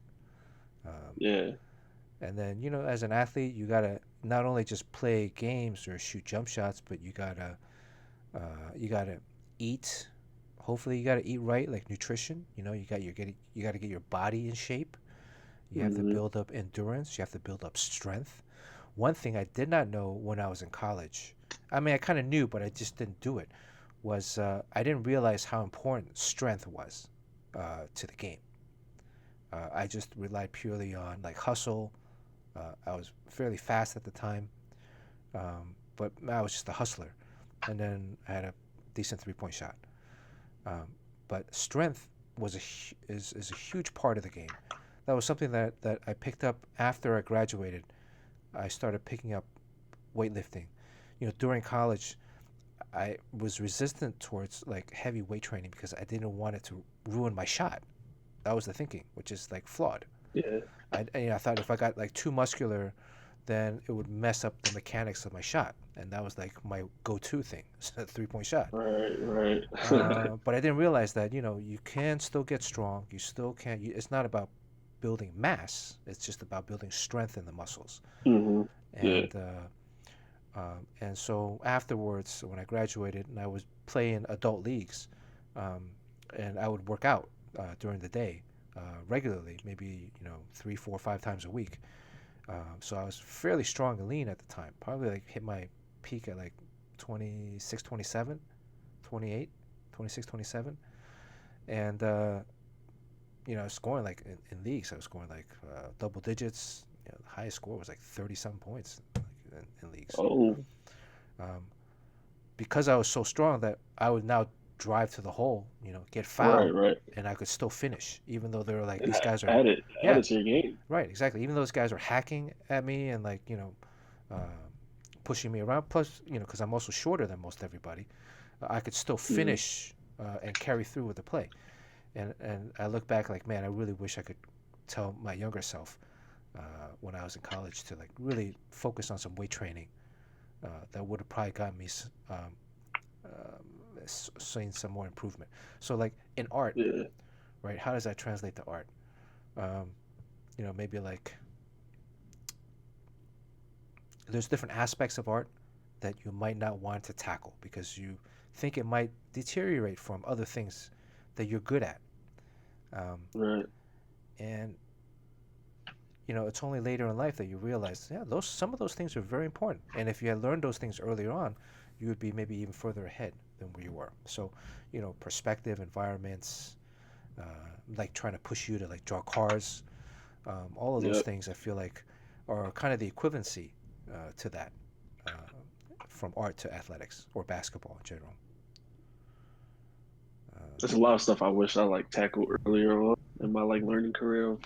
Um, yeah, And then, as an athlete, you gotta not only just play games or shoot jump shots, but you gotta eat, Hopefully, you got to eat right, like nutrition. You got to get your body in shape. You have to Hmm. build up endurance. You have to build up strength. One thing I did not know when I was in college, I mean, I kind of knew, but I just didn't do it, was I didn't realize how important strength was to the game. I just relied purely on like hustle. I was fairly fast at the time, but I was just a hustler. And then I had a decent 3-point shot. Um, but strength is a huge part of the game. That was something that I picked up after I graduated. I started picking up weightlifting. During college, I was resistant towards like heavy weight training because I didn't want it to ruin my shot. That was the thinking, which is like flawed. Yeah. I thought if I got like too muscular, then it would mess up the mechanics of my shot, and that was like my go-to thing, 3-point shot. Right. Right. But I didn't realize that you can still get strong. You still can. It's not about building mass. It's just about building strength in the muscles. Hmm. Yeah. And so afterwards, when I graduated and I was playing adult leagues, um, and I would work out during the day regularly, maybe 3, 4, 5 times a week. So I was fairly strong and lean at the time. Probably like hit my peak at like 26, 27, 28, 26, 27. And scoring like in leagues, I was scoring like double digits. The highest score was like 30 some points like, in leagues. Oh. Um, because I was so strong that I would now drive to the hole, get Right. fouled, Right. and I could still finish, even though they were like And these guys are, add it. Add yeah, it to your game. right, exactly. Even though those guys are hacking at me and like uh, pushing me around. Plus, because I'm also shorter than most everybody, I could still Hmm. finish and carry through with the play. And I look back like, man, I really wish I could tell my younger self when I was in college to like really focus on some weight training. That would have probably gotten me seeing some more improvement. So like in art, Yeah. right? How does that translate to art? Um, maybe like there's different aspects of art that you might not want to tackle because you think it might deteriorate from other things that you're good at. Um, Right. and it's only later in life that you realize, yeah, those some of those things are very important. And if you had learned those things earlier on, you would be maybe even further ahead than where you were. So, perspective, environments, uh, like trying to push you to like draw cars, all of those Yep. things I feel like are kind of the equivalency to that uh, from art to athletics or basketball in general. Uh, There's a lot of stuff I wish I like tackled earlier on in my like learning career of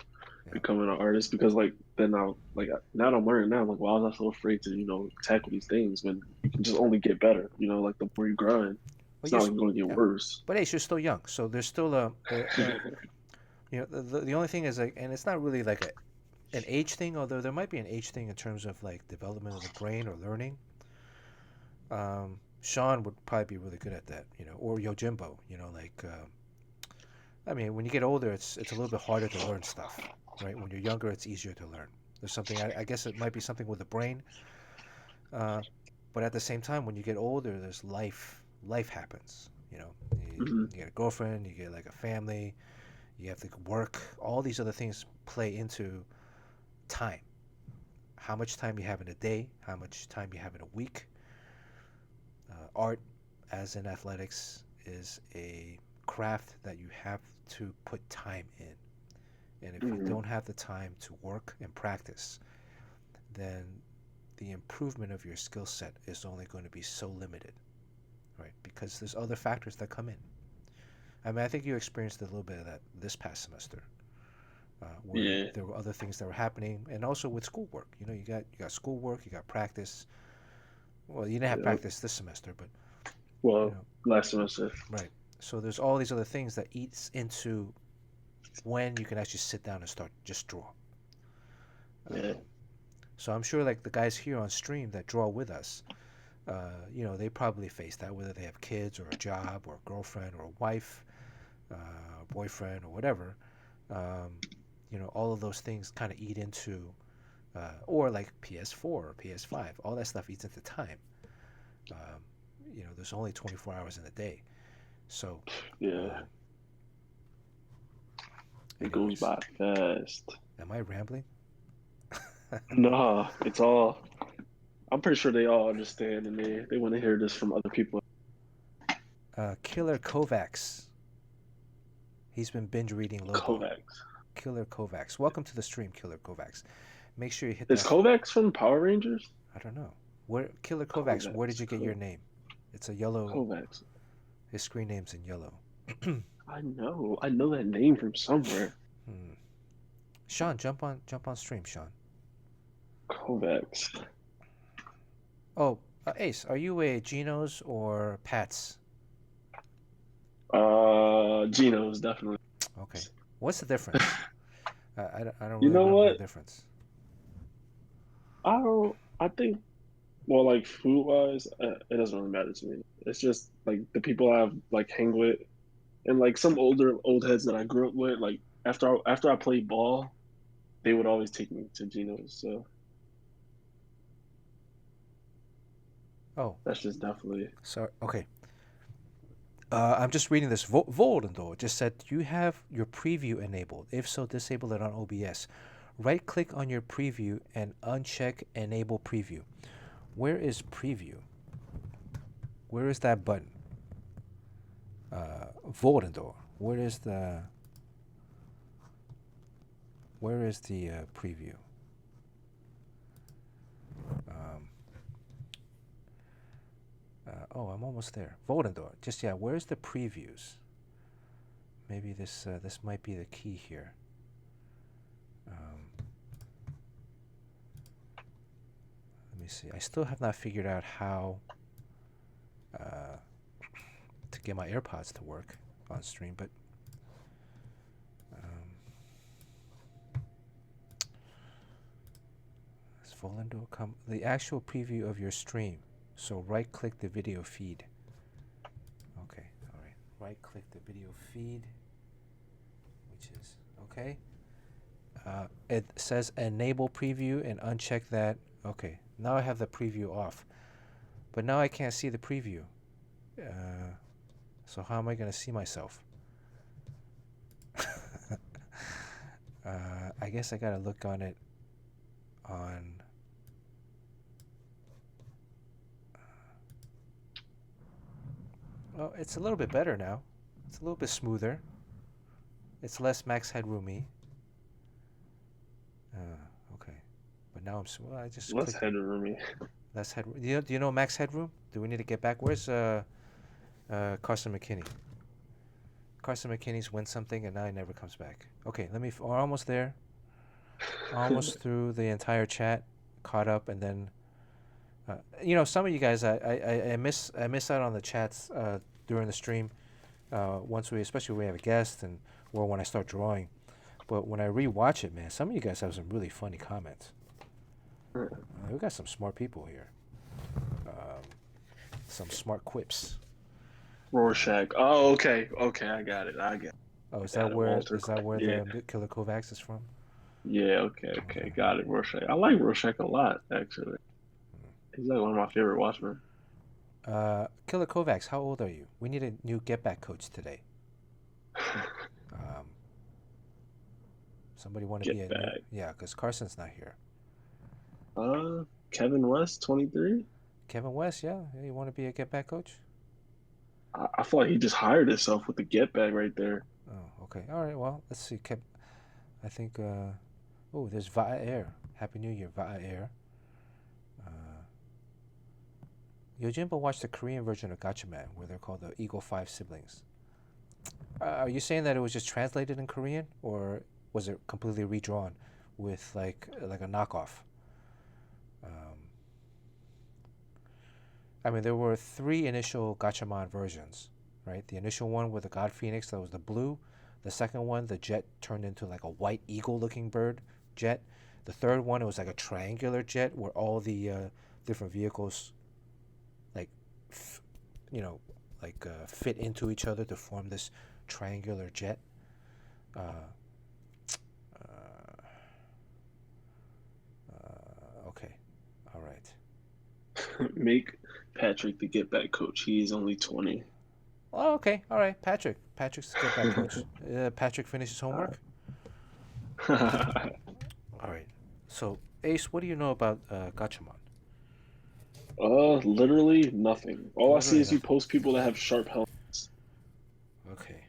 yeah. becoming an artist because like then I like now that I'm learning now I'm like why was I so afraid to tackle these things when you can just only get better, like the more you grind Well, it's not you're, like you're going to get yeah. worse. But hey, you're still young, so there's still the only thing is like, and it's not really like an age thing, although there might be an age thing in terms of like development of the brain or learning. Sean would probably be really good at that, or Yojimbo, like I mean, when you get older, it's a little bit harder to learn stuff, right? When you're younger, it's easier to learn. There's something I guess it might be something with the brain, uh, but at the same time, when you get older, there's life. Life happens, Hmm. you get a girlfriend, you get like a family, you have to work. All these other things play into time. How much time you have in a day, how much time you have in a week. Art, as in athletics, is a craft that you have to put time in. And if you Hmm. don't have the time to work and practice, then the improvement of your skill set is only going to be so limited, right? Because there's other factors that come in. I mean, I think you experienced a little bit of that this past semester, where Yeah. there were other things that were happening, and also with schoolwork. You got schoolwork, you got practice. Well, you didn't have Yep. practice this semester, but you Well, know, last semester. right. So there's all these other things that eats into when you can actually sit down and start just draw. Yeah. Um, so I'm sure like the guys here on stream that draw with us, they probably face that whether they have kids or a job or a girlfriend or a wife, boyfriend or whatever. Um, all of those things kind of eat into, or like PS4 or PS5, all that stuff eats into time. Um, there's only 24 hours in a day. So, Yeah, it goes anyways, by fast. am I rambling? Nah, it's all. I'm pretty sure they all understand, and they want to hear this from other people. Killer Kovacs. He's been binge reading Lobo. Kovacs. Killer Kovacs. Welcome to the stream, Killer Kovacs. Make sure you hit Is that. Kovacs from Power Rangers? I don't know. Where Killer Kovacs? Where did Kovacs. you get your name? It's a yellow. Kovacs. His screen name's in yellow. I know. I know that name from somewhere. Hmm. Sean, jump on stream, Sean. Kovacs. Oh, Ace, are you a Geno's or Pat's? Geno's definitely. Okay. What's the difference? I don't You really know remember the what? difference. I don't. I think. Well, like food wise, it doesn't really matter to me. It's just like the people I've like hang with, and like some older old heads that I grew up with. Like after I played ball, they would always take me to Geno's. So Oh, that's just definitely. sorry. Okay. I'm just reading this. Voldendor just said you have your preview enabled. If so, disable it on OBS. Right click on your preview and uncheck enable preview. Where is preview? Where is that button? Voldendor. Where is the preview? Um, oh, I'm almost there. Voldendor. Just yeah. Where's the previews? Maybe this might be the key here. Let me see. I still have not figured out how to get my AirPods to work on stream, but does Volendor come? The actual preview of your stream. So right-click the video feed. Okay, all right. Right-click the video feed, which is okay. It says enable preview and uncheck that. Okay, now I have the preview off, but now I can't see the preview. So how am I going to see myself? I guess I got to look on it on... Oh, it's a little bit better now. It's a little bit smoother. It's less max headroomy. Okay. But now well, I just Less clicked it. headroomy. Less headroom. Do you know max headroom? Do we need to get back? Where's Carson McKinney? Carson McKinney's win something and now he never comes back. Okay, we're almost there. Almost through the entire chat, caught up, and then some of you guys I miss out on the chats during the stream. Especially when we have a guest or when I start drawing. But when I rewatch it, man, some of you guys have some really funny comments. We got some smart people here. Some smart quips. Rorschach. Oh, okay. Okay, I got it. Oh, is Got that it. where Walter. Yeah. the Killer Kovacs is from? Yeah. Okay. Okay. Okay. Got it. Rorschach. I like Rorschach a lot, actually. He's like one of my favorite Watchmen. Killer Kovacs, how old are you? We need a new get back coach today. Um, somebody want to be Get a new... back. Yeah, because Carson's not here. Kevin West, 23. Kevin West, yeah? You want to be a get back coach? I feel like he just hired himself with the get back right there. Oh, okay. All right, well, let's see. I think... oh, there's Va Air. Happy New Year, Va Air. Yojimbo watched the Korean version of Gatchaman, where they're called the Eagle 5 siblings. Are you saying that it was just translated in Korean, or was it completely redrawn with like a knockoff? I mean, there were 3 initial Gatchaman versions, right? The initial one with the God Phoenix, that was the blue. The second one, the jet turned into like a white eagle-looking bird jet. The third one, it was like a triangular jet where all the different vehicles, like, fit into each other to form this triangular jet. Okay, all right. Make Patrick the get back coach. He is only 20. Oh, okay. All right. Patrick. Patrick's get back, coach. Patrick finished his homework. All right. So, Ace, what do you know about Gachamon? Literally nothing. All I see Literally is you nothing. post people that have sharp helmets. Okay.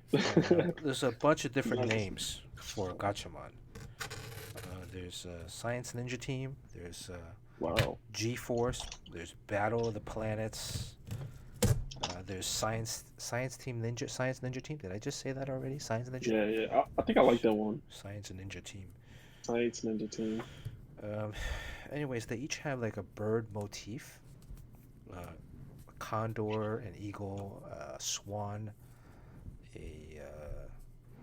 There's a bunch of different That's- names for Gachamon. There's Science Ninja Team. There's wow. G-Force. There's Battle of the Planets. There's Science Team Ninja Science Ninja Team. Did I just say that already? Science Ninja. Yeah, yeah. I think I like that one. Science Ninja Team. Science Ninja Team. Um, anyways, they each have like a bird motif. A condor, an eagle, a swan, a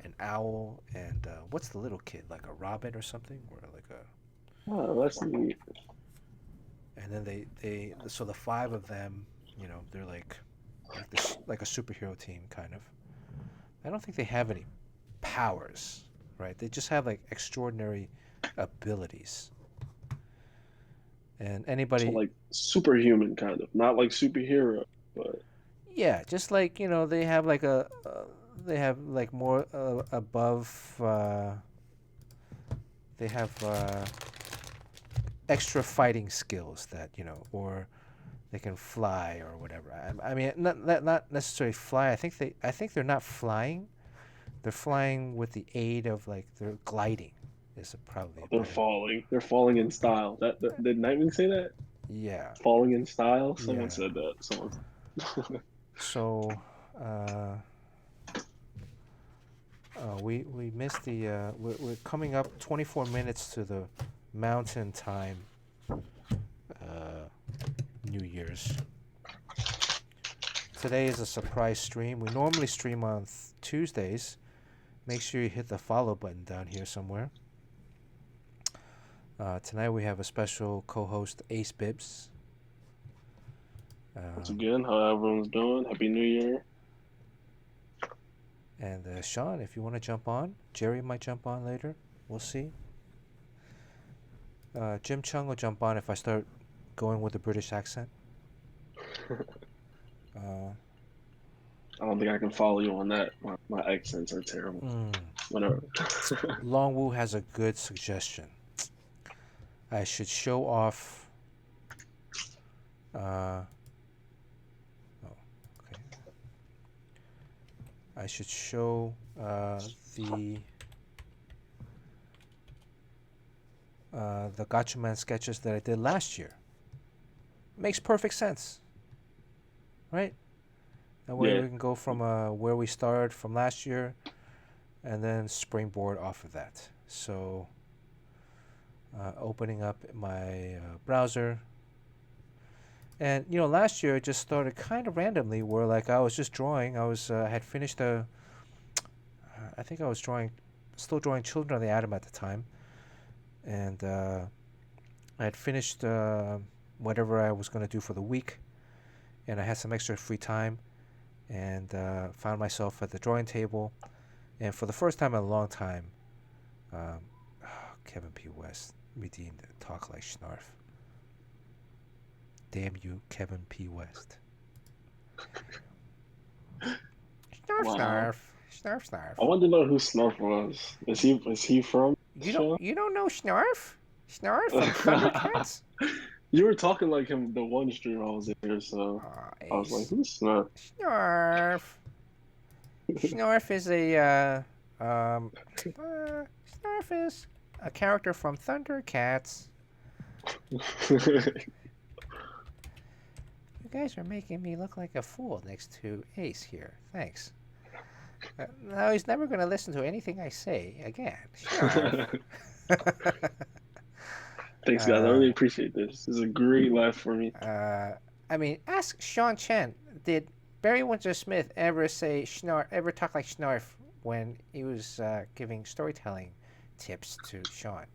an owl, and what's the little kid? Like a robin or something, or like a. Oh, that's neat. And then they so the five of them, they're like this like a superhero team kind of. I don't think they have any powers, right? They just have like extraordinary abilities. And So anybody, like superhuman kind of, not like superhero, but yeah, just like they have like they have like more above. They have extra fighting skills that or they can fly or whatever. I mean, not necessarily fly. I think they're not flying. They're flying with the aid of like they're gliding. Is probably a they're better. falling. They're falling in style. Did Nightwing say that? Yeah, Falling in style. Someone yeah. said that. Someone. So, uh, we missed the. We're coming up 24 minutes to the Mountain Time. Uh, New Year's. Today is a surprise stream. We normally stream on Tuesdays. Make sure you hit the follow button down here somewhere. Tonight we have a special co-host, Ace Bibbs. Once Um, again, how everyone's doing? Happy New Year. and Sean, if you want to jump on. Jerry might jump on later. We'll see. Jim Chung will jump on if I start going with the British accent. Uh, I don't think I can follow you on that. My accents are terrible. mm, Whatever. Longwoo has a good suggestion. I should show off. Oh, okay. I should show the Gotchaman sketches that I did last year. Makes perfect sense, right? That way Yeah. we can go from where we started from last year, and then springboard off of that. So, opening up my browser, and last year it just started kind of randomly, where like I was just drawing. I had finished I think I was still drawing Children of the Atom at the time, and I had finished whatever I was going to do for the week, and I had some extra free time, and found myself at the drawing table, and for the first time in a long time, um, Kevin P. West redeemed it. Talk like Schnarf. Damn you, Kevin P. West. Snarf, Wow. snarf, snarf, snarf. I wanted to know who Snarf was. Is he from the You don't show? you don't know Snarf? Snarf from Thundercats? You were talking like him the one stream I was in here, so Aw, I was like, Ace. who's Snarf? Snarf. Snarf is Snarf is a character from Thundercats. You guys are making me look like a fool next to Ace here. Thanks. Now he's never going to listen to anything I say again. Snarf. Thanks, guys. I uh, really appreciate this. This is a great laugh for me. I mean, ask Sean Chen. Did Barry Windsor Smith ever ever talk like Snarf when he was giving storytelling tips to Sean?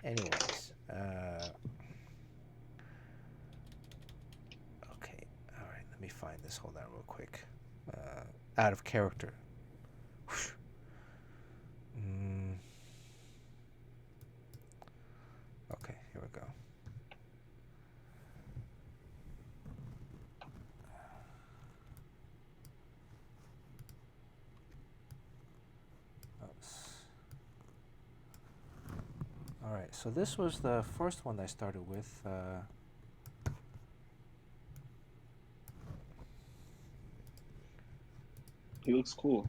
Anyways, okay, all right. Let me find this. Hold on, real quick. Out of character. Mm, okay, here we go. right, so this was the first one I started with. He looks cool.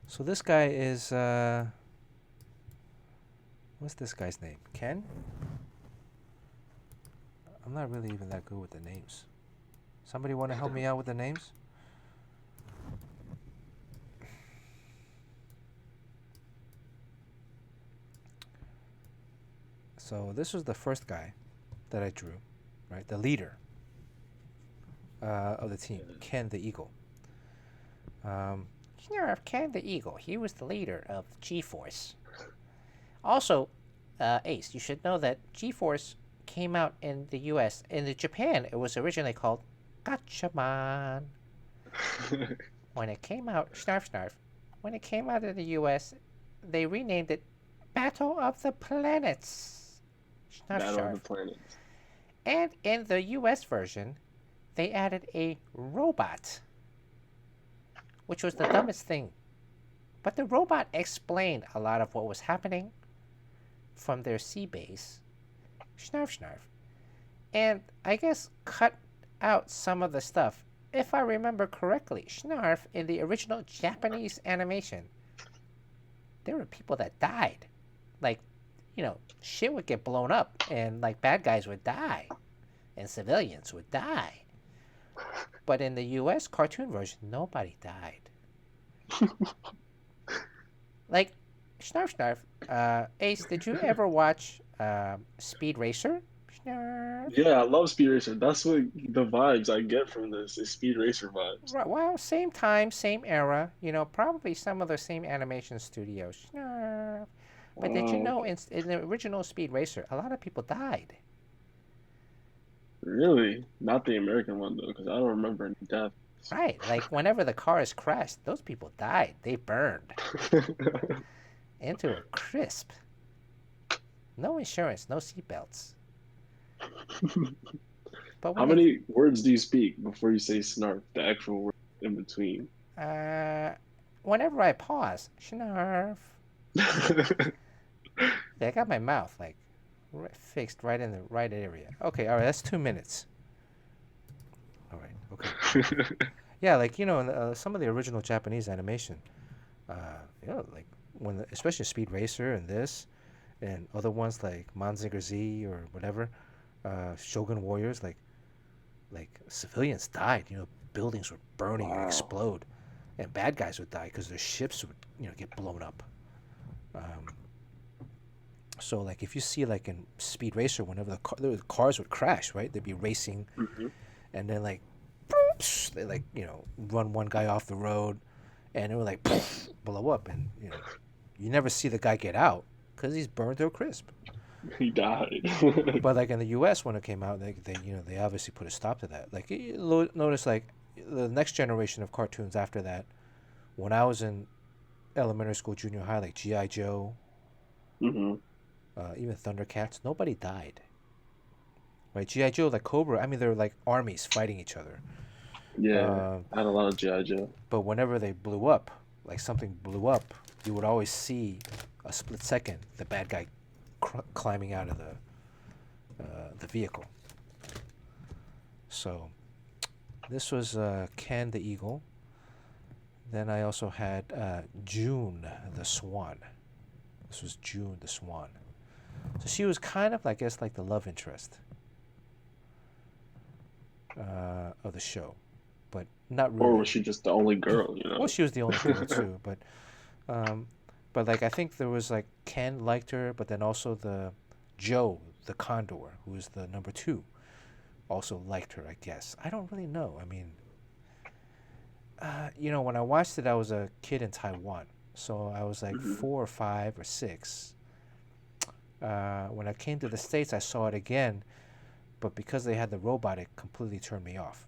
So this guy is what's this guy's name? Ken? I'm not really even that good with the names. Somebody want to help me out with the names? So this was the first guy that I drew, right? The leader of the team, Ken the Eagle. Sheriff Ken the Eagle. He was the leader of G-Force. Also, Ace, you should know that G-Force came out in the U.S. In Japan, it was originally called GATCHAMAN. When it came out, snarf snarf. When it came out in the U.S., they renamed it Battle of the Planets. Snarf Battle of the snarf. Planets. And in the U.S. version, they added a robot, which was the dumbest thing. But the robot explained a lot of what was happening from their sea base, snarf snarf, and I guess cut out some of the stuff. If I remember correctly, snarf in the original Japanese animation, there were people that died. Like, shit would get blown up, and like bad guys would die, and civilians would die. But in the U.S. cartoon version, nobody died. Like, snarf snarf. Ace, did you ever watch Speed Racer? Snarf. Yeah, I love Speed Racer. That's what the vibes I get from this is Speed Racer vibes. Right. Well, same time, same era. Probably some of the same animation studios. Snarf. But did you Oh, know okay. in the original Speed Racer, a lot of people died? Really? Not the American one though, because I don't remember any deaths. Right. Like whenever the cars crashed, those people died. They burned into a crisp. No insurance, no seatbelts. But How when they, many words do you speak before you say snarf, the actual word in between? uh, whenever I pause, snarf. I got my mouth like fixed right in the right area. Okay, all right, that's 2 minutes. All right, okay. Yeah, like in some of the original Japanese animation, like especially Speed Racer and this, and other ones like Manzinger Z or whatever, Shogun Warriors, like civilians died. Buildings would burning and Wow. explode, and bad guys would die because their ships would get blown up. Um, so like if you see like in Speed Racer, whenever the cars would crash, right? They'd be racing, Hmm. and then like they like run one guy off the road, and it would like blow up, and you never see the guy get out because he's burned to a crisp. He died. But like in the U.S. when it came out, they obviously put a stop to that. Like notice like the next generation of cartoons after that. When I was in elementary school, junior high, like GI Joe, Hmm. even Thundercats, nobody died. Right? GI Joe, like Cobra. I mean, they're like armies fighting each other. Yeah, Uh, I had a lot of G.I. Joe. but whenever they blew up, like something blew up, you would always see a split second the bad guy climbing out of the vehicle. So this was Ken the Eagle. Then I also had June the Swan. This was June the Swan. So she was kind of, I guess, like the love interest of the show, but not Or was really. she just the only girl, Well, she was the only girl too, um, but like I think there was like Ken liked her, but then also the Joe, the Condor, who was the number two, also liked her. I guess I don't really know. I mean, when I watched it, I was a kid in Taiwan, so I was like Hmm. 4 or 5 or 6. When I came to the States, I saw it again, but because they had the robot, it completely turned me off.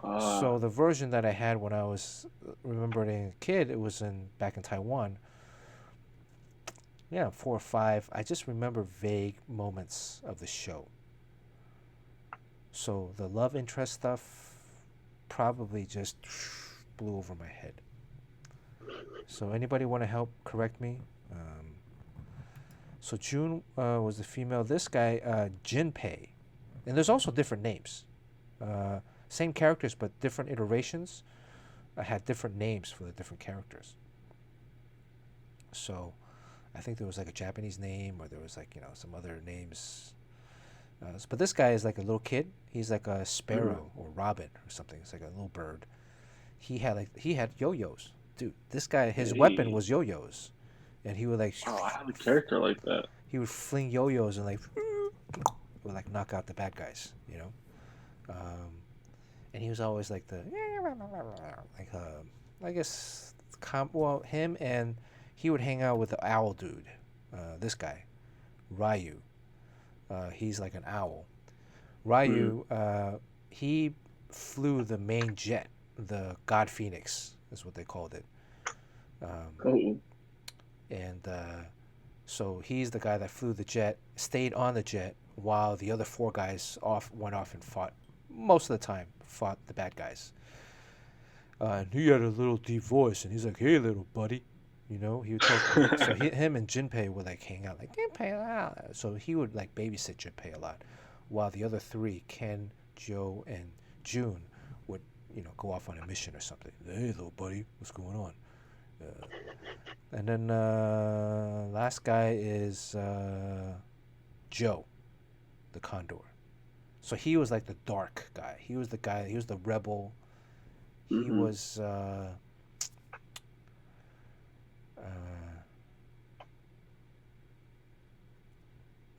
So Ah, the version that I had when I was remembering a kid, it was back in Taiwan. Yeah, 4 or 5. I just remember vague moments of the show. So the love interest stuff probably just blew over my head. So anybody want to help correct me? So June was the female. This guy, Jinpei, and there's also different names. Uh, Same characters, but different iterations had different names for the different characters. So I think there was like a Japanese name, or there was like some other names. But this guy is like a little kid. He's like a Mm. sparrow or robin or something. It's like a little bird. He had yo-yos, dude. This guy, his weapon Hey, was yo-yos, and he would like wow, I have a character like that. he would fling yo-yos and like would like knock out the bad guys, Um, and he was always like the like I guess well, him, and he would hang out with the owl dude. This guy, Ryu. He's like an owl. Mm. Ryu, he flew the main jet, the God Phoenix is what they called it. Um, Oh, and So he's the guy that flew the jet, stayed on the jet while the other four guys went off and fought. Most of the time, fought the bad guys. And he had a little deep voice, and he's like, "Hey, little buddy," He would talk. So him and Jinpei would like hang out, like Jinpei. Ah. So he would like babysit Jinpei a lot, while the other three, Ken, Joe, and June, would go off on a mission or something. Hey, little buddy, what's going on? Uh, and then last guy is Joe, the Condor. So he was like the dark guy. He was the guy. He was the rebel. He hmm. was uh,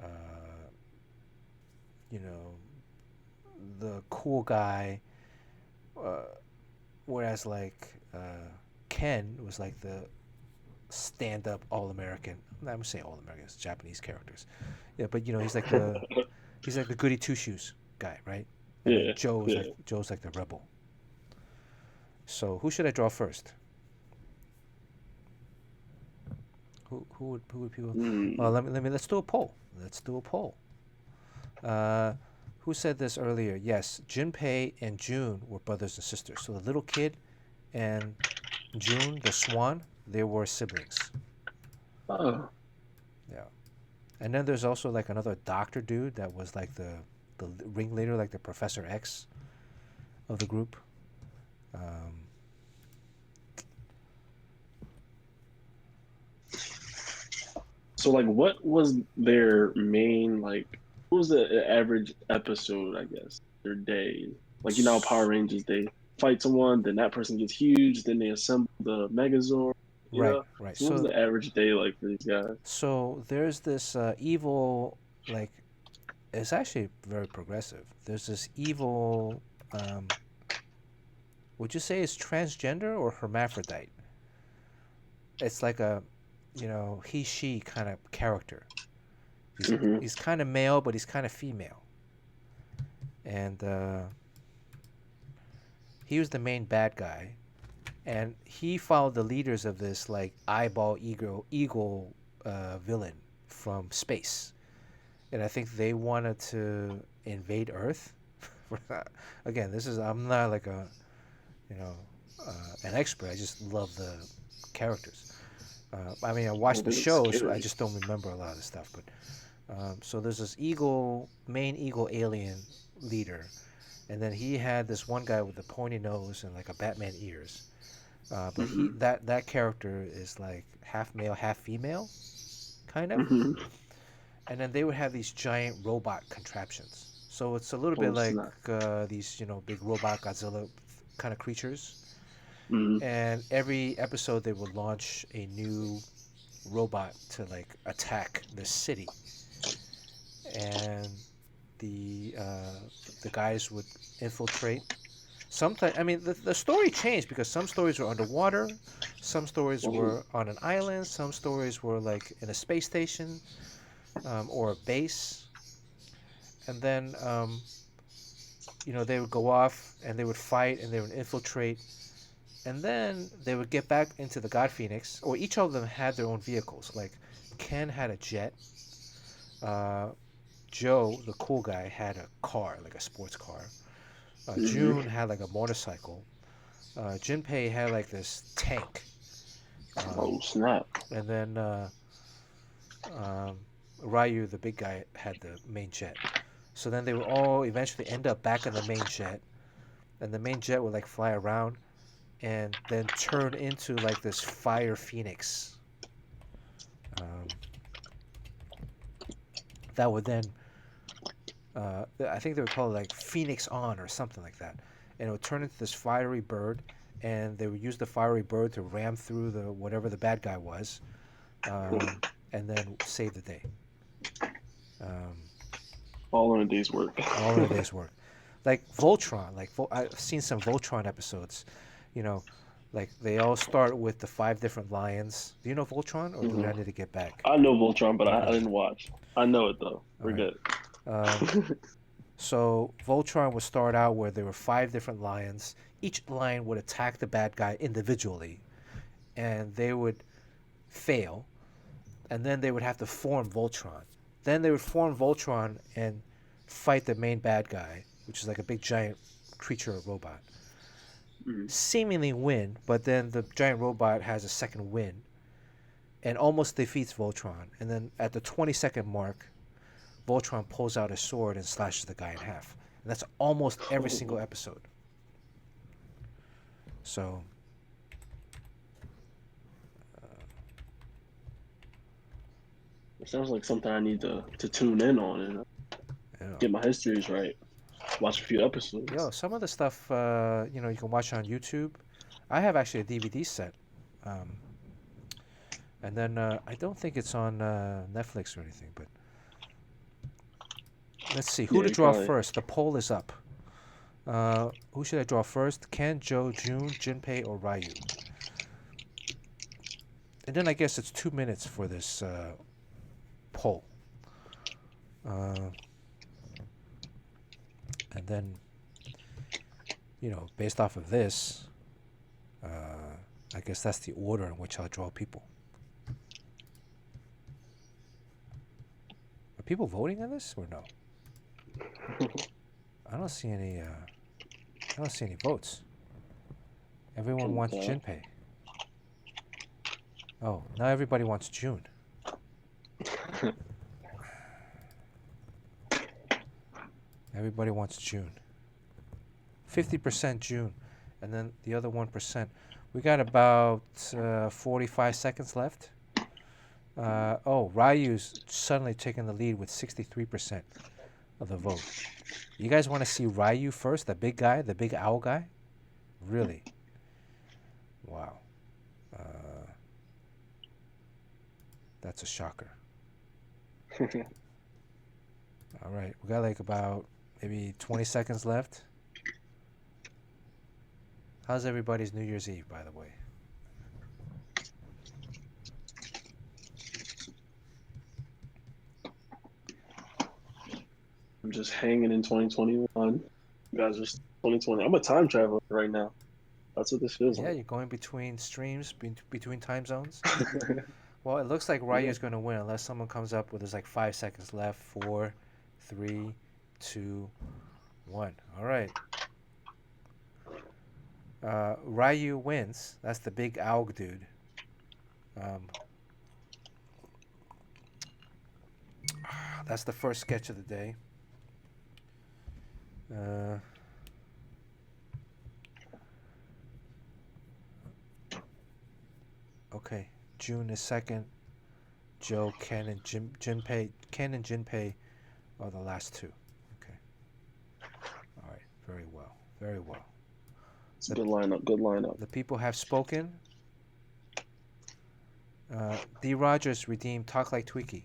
uh, you know, the cool guy. Uh, Whereas like Ken was like the stand-up all-American. I'm gonna say all-Americans, Japanese characters. Yeah, but he's like the goody two-shoes guy, right? And then Yeah, yeah. Joe's like the rebel. So who should I draw first? Who would people? Well, Mm. let's do a poll. Let's do a poll. Uh, who said this earlier? Yes, Junpei and June were brothers and sisters. So the little kid and June, the swan, they were siblings. Oh, Yeah. And then there's also like another doctor dude that was like the ringleader, like the Professor X of the group. Um, so like, what was their main like? What was the average episode? I guess their day. Like how Power Rangers, they fight someone, then that person gets huge, then they assemble the Megazord. You right, know. right. So what was the average day like for these guys? So there's this evil, like, it's actually very progressive. There's this evil, would you say it's transgender or hermaphrodite? It's like a, he she kind of character. He's Hmm. he's kind of male, but he's kind of female, and he was the main bad guy, and he followed the leaders of this like eyeball eagle villain from space, and I think they wanted to invade Earth. Again, I'm not like a you know an expert. I just love the characters. I mean, I Oh, watched the they look shows. I scary. just don't remember a lot of the stuff. But so there's this main eagle alien leader, and then he had this one guy with the pointy nose and like a Batman ears. But he Hmm. that character is like half male, half female, kind of. Hmm. And then they would have these giant robot contraptions. So it's a little bit Oh like snap. these big robot Godzilla kind of creatures. Hmm. And every episode they would launch a new robot to like attack the city, and the uh, the guys would infiltrate. Sometimes, I mean, the story changed because some stories were underwater, some stories Oh. were on an island, some stories were like in a space station, or a base, and then they would go off and they would fight and they would infiltrate, and then they would get back into the God Phoenix, or each of them had their own vehicles. Like Ken had a jet. Uh, Joe, the cool guy, had a car, like a sports car. Hmm. June had like a motorcycle. Jinpei had like this tank. Oh Um, snap. and then Ryu, the big guy, had the main jet. So then they would all eventually end up back in the main jet, and the main jet would like fly around and then turn into like this fire phoenix. Um, that would then, I think they would call it like Phoenix On or something like that, and it would turn into this fiery bird, and they would use the fiery bird to ram through the whatever the bad guy was, um, and then save the day. Um, All in a day's work. all in a day's work. Like Voltron, I've seen some Voltron episodes. You know, like they all start with the five different lions. Do you know Voltron, or do Hmm. I need to get back? I know Voltron, but I Okay, didn't watch. I know it though. all We're right. good. Um, so Voltron would start out where there were five different lions. Each lion would attack the bad guy individually, and they would fail, and then they would have to form Voltron. Then they would form Voltron and fight the main bad guy, which is like a big giant creature or robot. Mhm. Seemingly win, but then the giant robot has a second win and almost defeats Voltron. And then at the 20-second mark, Voltron pulls out his sword and slashes the guy in half. And that's almost every single episode. So, It sounds like something I need to tune in on and you know, get my histories right. Watch a few episodes. some of the stuff, you can watch on YouTube. I have actually a DVD set. Um, and then I don't think it's on Netflix or anything, but let's see. Who Yeah, to you draw probably. first? The poll is up. Who should I draw first? Ken, Joe, June, Jinpei, or Ryu? And then I guess it's 2 minutes for this poll. Uh, and then, based off of this, uh, I guess that's the order in which I'll draw people. Are people voting on this or no? I don't see any. I don't see any votes. Everyone Can wants Jinpei. Oh, now everybody wants June. Everybody wants June. 50% June, and then the other 1%. We got about 45 seconds left. Ryu's suddenly taking the lead with 63% of the vote. You guys want to see Ryu first, the big guy, the big owl guy? Really? Wow. That's a shocker. All right, we got like about maybe 20 seconds left. How's everybody's New Year's Eve, by the way? I'm just hanging in 2021. You guys are 2020. I'm a time traveler right now. That's what this feels Yeah, like. you're going between streams, between time zones. Well, it looks like Yeah. Ryu's going to win unless someone comes up with there's like 5 seconds left. 4, 3, 2, 1. All right. Ryu wins. That's the big owl dude. That's the first sketch of the day. Okay. June is second. Joe, Ken, and Jinpei. Ken and Jinpei are the last two. Okay. All right. Very well. Very well. It's a good lineup. Good lineup. The people have spoken. D. Rogers redeemed Talk Like Tweaky.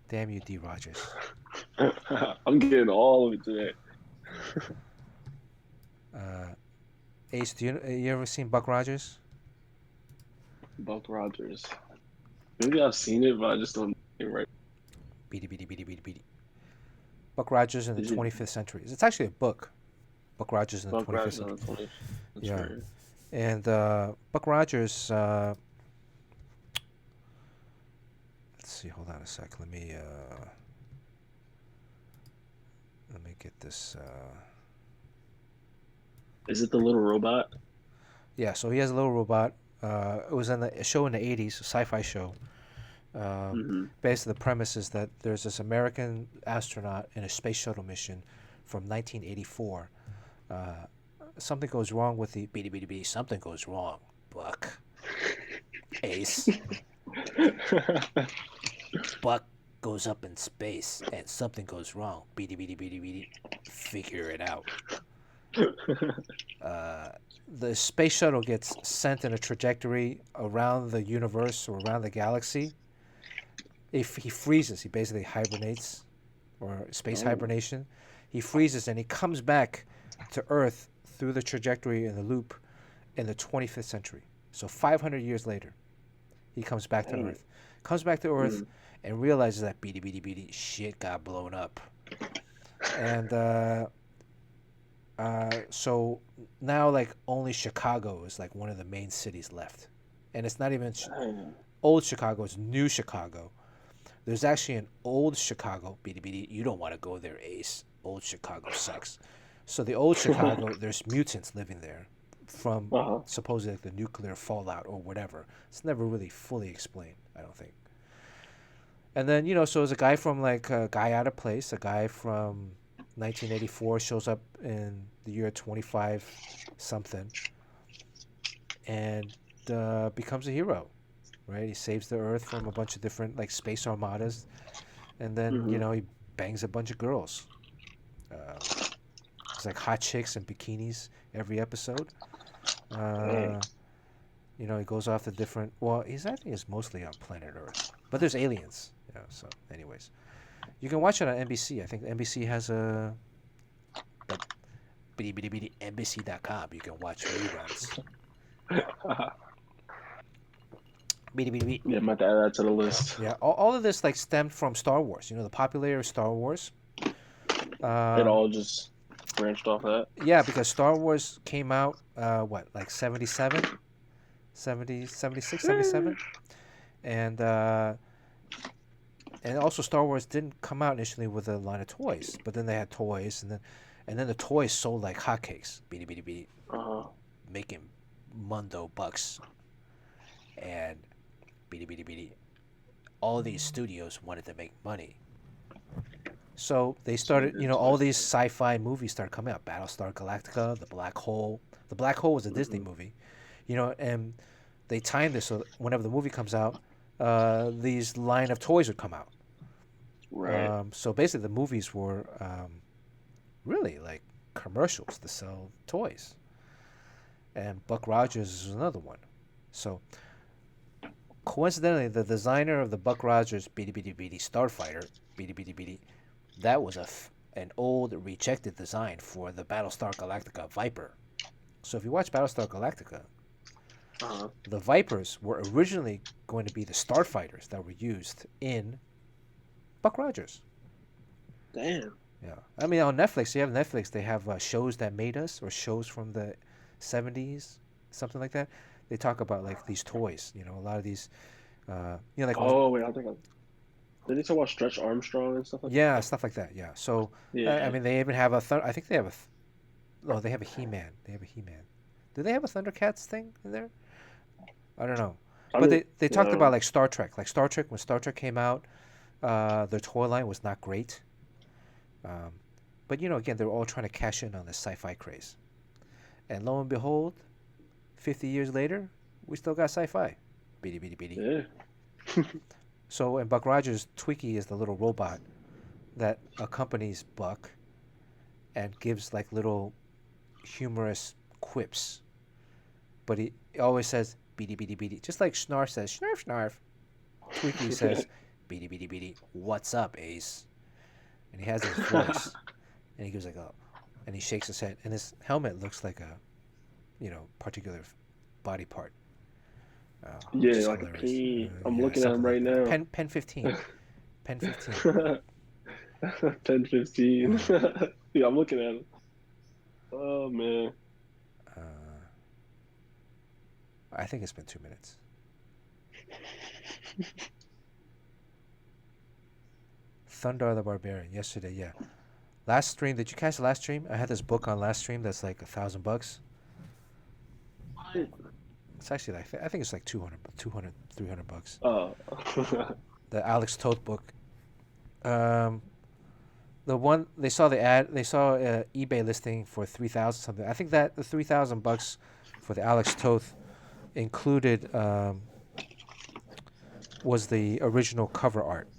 Damn you, D. Rogers. I'm getting all of it today. Ace, you ever seen Buck Rogers? Buck Rogers. Maybe I've seen it, but I just don't know it right. Beady, beady, beady, beady, beady. Buck Rogers in the Is it 25th century. It's actually a book. Buck Rogers in the Buck 25th Rogers on century. the 20th? That's Yeah. right. And Buck Rogers, let's see, hold on a sec. Let me get this. Is it the little robot? Yeah, so he has a little robot. It was in a show in the 80s, a sci-fi show. Mhm. Basically, the premise is that there's this American astronaut in a space shuttle mission from 1984. Uh, Something goes wrong with the beady beady beady. Something goes wrong. Buck, Ace, Buck goes up in space and something goes wrong. Beady beady beady beady. Figure it out. Uh, the space shuttle gets sent in a trajectory around the universe or around the galaxy. If he freezes, he basically hibernates or space Oh, hibernation. He freezes and he comes back to Earth through the trajectory in the loop in the 25th century. So 500 years later, he comes back to dang. Earth. Comes back to Earth Mhm. and realizes that beady beady beady shit got blown up. And so now, like, only Chicago is like one of the main cities left. And it's not even Dang. old Chicago, it's new Chicago. There's actually an old Chicago, beady beady. You don't want to go there, Ace. Old Chicago sucks. So the old Chicago, there's mutants living there from Uh-huh. supposedly like the nuclear fallout or whatever. It's never really fully explained, I don't think. And then, so there's a guy from like a guy out of place, a guy from 1984 shows up in the year 25 something and becomes a hero, right? He saves the Earth from a bunch of different like space armadas, and then Mhm. he bangs a bunch of girls. It's like hot chicks in bikinis every episode. Dang. Uh, he goes off to different. Well, I think he's mostly on planet Earth, but there's aliens. So, anyways, you can watch it on NBC. I think NBC has a bitty bitty bitty NBC.com. You can watch reruns. Bitty bitty bitty. Yeah, I might add that to the list. Yeah, all of this like stemmed from Star Wars. The popularity of Star Wars. It Um, all just branched off that. yeah, because Star Wars came out what, like 77, 70, 76, 77, and also Star Wars didn't come out initially with a line of toys, but then they had toys, and then the toys sold like hotcakes, beady beady beady, Uh-huh. making mundo bucks, and beady beady beady. All these studios wanted to make money, so they So they started. did Toy All these Story. sci-fi movies started coming out. Battlestar Galactica, The Black Hole. The Black Hole was a Disney Mhm. movie, and they timed this so that whenever the movie comes out, these line of toys would come out. Right. So basically, the movies were really like commercials to sell toys, and Buck Rogers is another one. So coincidentally, the designer of the Buck Rogers Beady Beady Beady Starfighter, Beady Beady Beady, that was an old rejected design for the Battlestar Galactica Viper. So if you watch Battlestar Galactica, Uh-huh. the Vipers were originally going to be the starfighters that were used in Buck Rogers. Damn. Yeah, I mean on Netflix, you have Netflix. They have shows that made us, or shows from the '70s, something like that. They talk about like these toys. A lot of these. Like Oh wait, I think I did. You talk about Stretch Armstrong and stuff like that? yeah, stuff like that. Yeah. So I Yeah. mean, they even have a. I think they have oh, they have a He-Man. They have a He-Man. Do they have a Thundercats thing in there? I don't know. I But mean, they you talked about know, like Star Trek. Like Star Trek, when Star Trek came out, their toy line was not great. Um, but again, they're all trying to cash in on this sci-fi craze. And lo and behold, 50 years later, we still got sci-fi. Beady beady beady. yeah. So in Buck Rogers, Twiki is the little robot that accompanies Buck and gives like little humorous quips. But he always says beady beady beady. Just like Snarf says snarf snarf. Twiki says beady beady beady. What's up, Ace? And he has his voice. And he goes like, oh. And he shakes his head. And his helmet looks like a, particular body part. Which Yeah, is like a hilarious. P. I'm Yeah, looking at him something like right that. now. Pen 15. Pen 15. 10-15. Uh, Yeah, I'm looking at him. Oh man. uh, I think it's been 2 minutes. Thundar the Barbarian. Yesterday, yeah. Last stream. Did you catch the last stream? I had this book on last stream that's like $1,000. It's actually like I think it's like 300 bucks. Uh, The Alex Toth book. Um, the one they saw the ad, they saw eBay listing for 3,000 something. I think that the 3,000 bucks for the Alex Toth included was the original cover art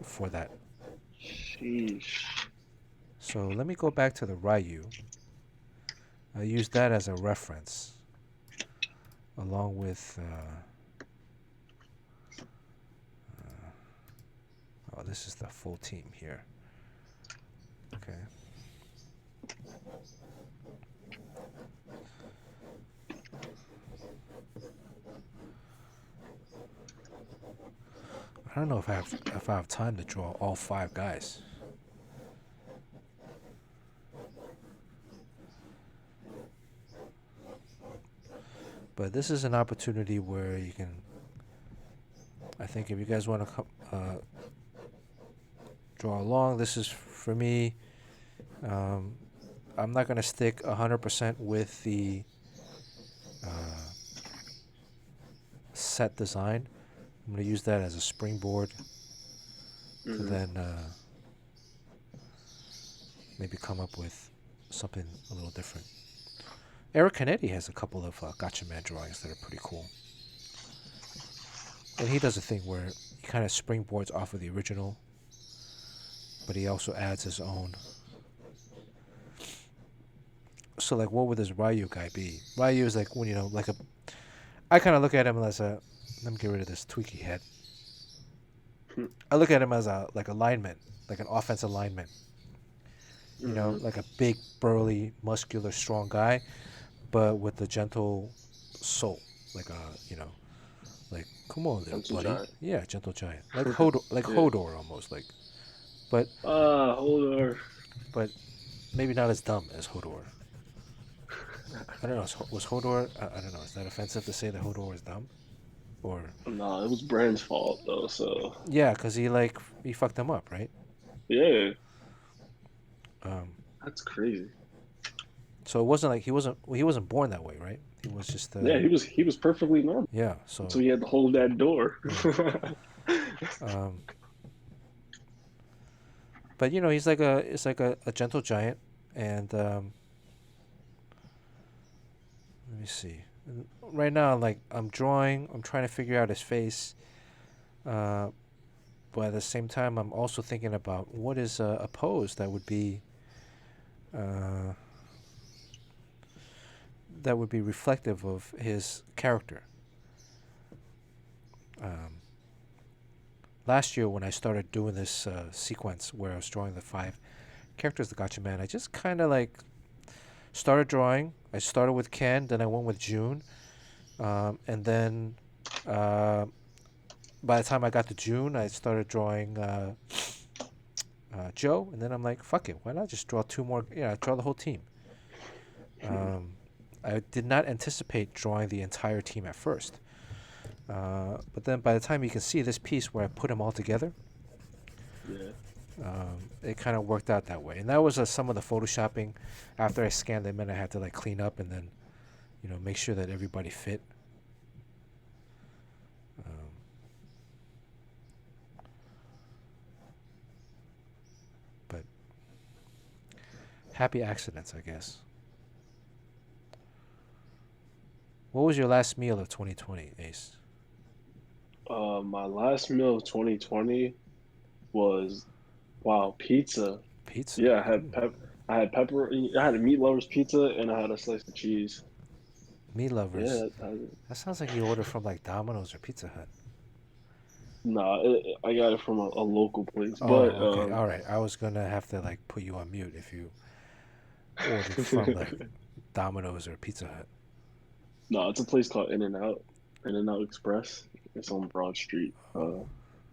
for that. sheesh. So let me go back to the Ryu. I use that as a reference, along with. Oh, this is the full team here. Okay. I don't know if I have time to draw all 5 guys. But this is an opportunity where you can. I think if you guys want to draw along, this is for me. I'm not gonna stick 100% with the set design. I'm gonna use that as a springboard to then maybe come up with something a little different. Eric Canetti has a couple of GATCHAMAN drawings that are pretty cool. And he does a thing where he kind of springboards off of the original, but he also adds his own. So, like, what would this Ryu guy be? Ryu is like, when you know, like a. I kind of look at him as a. Let me get rid of this tweaky head. I look at him as a lineman, like an offensive lineman. You know, like a big, burly, muscular, strong guy, but with a gentle soul, like a like come on, little Gentle buddy. giant. Yeah, gentle giant, like Hodor, like Yeah. Hodor almost, like, but Hodor. but maybe not as dumb as Hodor. I don't know. Was Hodor? I don't know. Is that offensive to say that Hodor is dumb? Or Nah, it was Brand's fault though. So yeah, because he fucked him up, right? yeah, Um, that's crazy. so it wasn't like he wasn't born that way, right? He was just Yeah, he was perfectly normal. yeah. So So he had to hold that door. um, but you know, he's like a gentle giant, and let me see. Right now, like I'm trying to figure out his face, but at the same time, I'm also thinking about what is a pose that would be reflective of his character. Last year, when I started doing this sequence where I was drawing the 5 characters of the GATCHAMAN, I just kind of like started drawing. I started with Ken, then I went with June, and then by the time I got to June, I started drawing Joe, and then I'm like, fuck it, why not just draw 2 more? Yeah, draw the whole team. I did not anticipate drawing the entire team at first, but then by the time you can see this piece where I put them all together, it kind of worked out that way. And that was some of the photoshopping. After I scanned them in, I had to like clean up and then, make sure that everybody fit. But happy accidents, I guess. What was your last meal of 2020, Ace? My last meal of 2020 was pizza. Pizza. Yeah, I had pepperoni. I had a meat lover's pizza and I had a slice of cheese. Meat lovers. Yeah, That sounds like you ordered from like Domino's or Pizza Hut. nah, I got it from a local place, Oh, but okay. All right. I was gonna have to like put you on mute if you ordered from like Domino's or Pizza Hut. no, it's a place called In and Out Express. It's on Broad Street.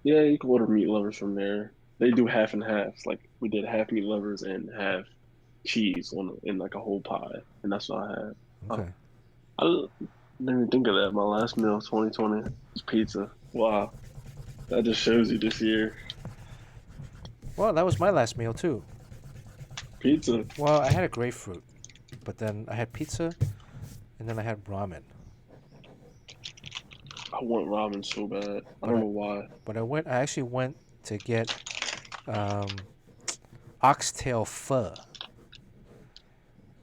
Yeah, you can order meat lovers from there. They do half and half. Like we did half meat lovers and half cheese in like a whole pie, and that's what I had. Okay. I didn't even think of that. My last meal, 2020, was pizza. Wow, that just shows you this year. Well, that was my last meal too. Pizza. Well, I had a grapefruit, but then I had pizza, and then I had ramen. I want ramen so bad. I But don't I know why. I actually went to get um, oxtail pho.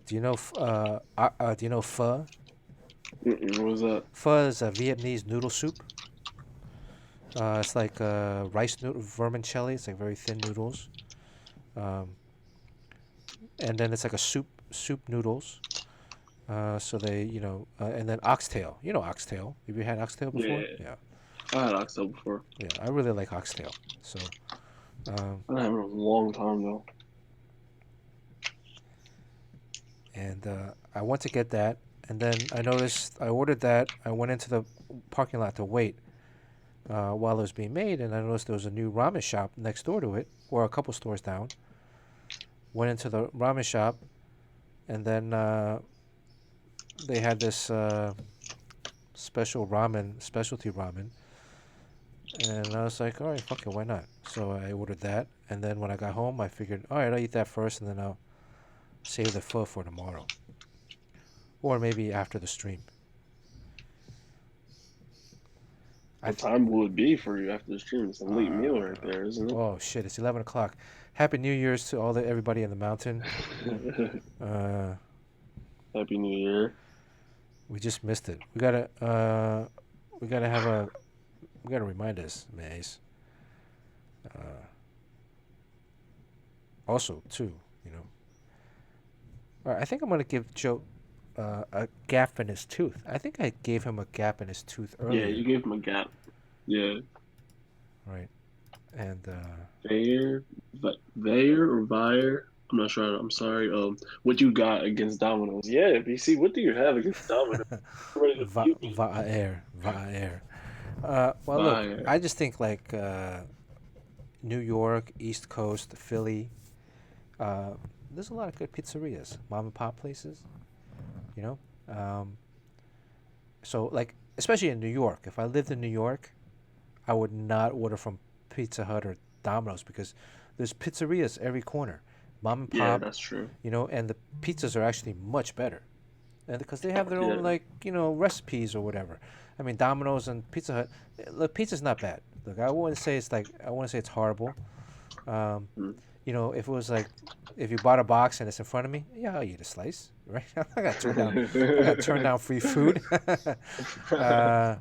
Do you know pho? What was that? Pho is a Vietnamese noodle soup. It's like rice noodle vermicelli. It's like very thin noodles, um, and then it's like a soup noodles. So they, and then oxtail. You know oxtail. Have you had oxtail before? Yeah, Yeah, I had oxtail before. yeah. I really like oxtail. So, um, I haven't had it in a long time though. and I went to get that, and then I noticed I ordered that. I went into the parking lot to wait while it was being made, and I noticed there was a new ramen shop next door to it, or a couple stores down. Went into the ramen shop, and then they had this specialty ramen, and I was like, all right, fuck it, why not? So I ordered that, and then when I got home, I figured, all right, I'll eat that first, and then I'll save the pho for tomorrow, or maybe after the stream. I What th- time will it be for you after the stream? It's a late meal right uh, there, isn't oh shit, it's 11 o'clock. Happy New Year's to everybody in the mountain. it? Uh, Happy New Year. we just missed it. We gotta have a we gotta remind us, Maze. Uh, Also, too, you know. All right, I think I'm gonna give Joe a gap in his tooth. I think I gave him a gap in his tooth Yeah, earlier, you gave him a gap. Yeah. right? And Vayer, Vayer or Vire? I'm not sure. I'm sorry. What you got against Domino's? Yeah, BC. What do you have against Domino's? You ready to mute me? va air. Well, look, Vire. I just think like New York, East Coast, Philly. Uh, there's a lot of good pizzerias, mom and pop places. You know, um, so like especially in New York. If I lived in New York, I would not order from Pizza Hut or Domino's because there's pizzerias every corner, mom and Yeah, pop, that's true. and the pizzas are actually much better, and because they have their own Yeah. like recipes or whatever. I mean, Domino's and Pizza Hut, look, pizza's not bad. Look, I wouldn't say it's horrible. Um, Mm. if it was like if you bought a box and it's in front of me, yeah, I'll eat a slice, right? I got to turn down free food. uh,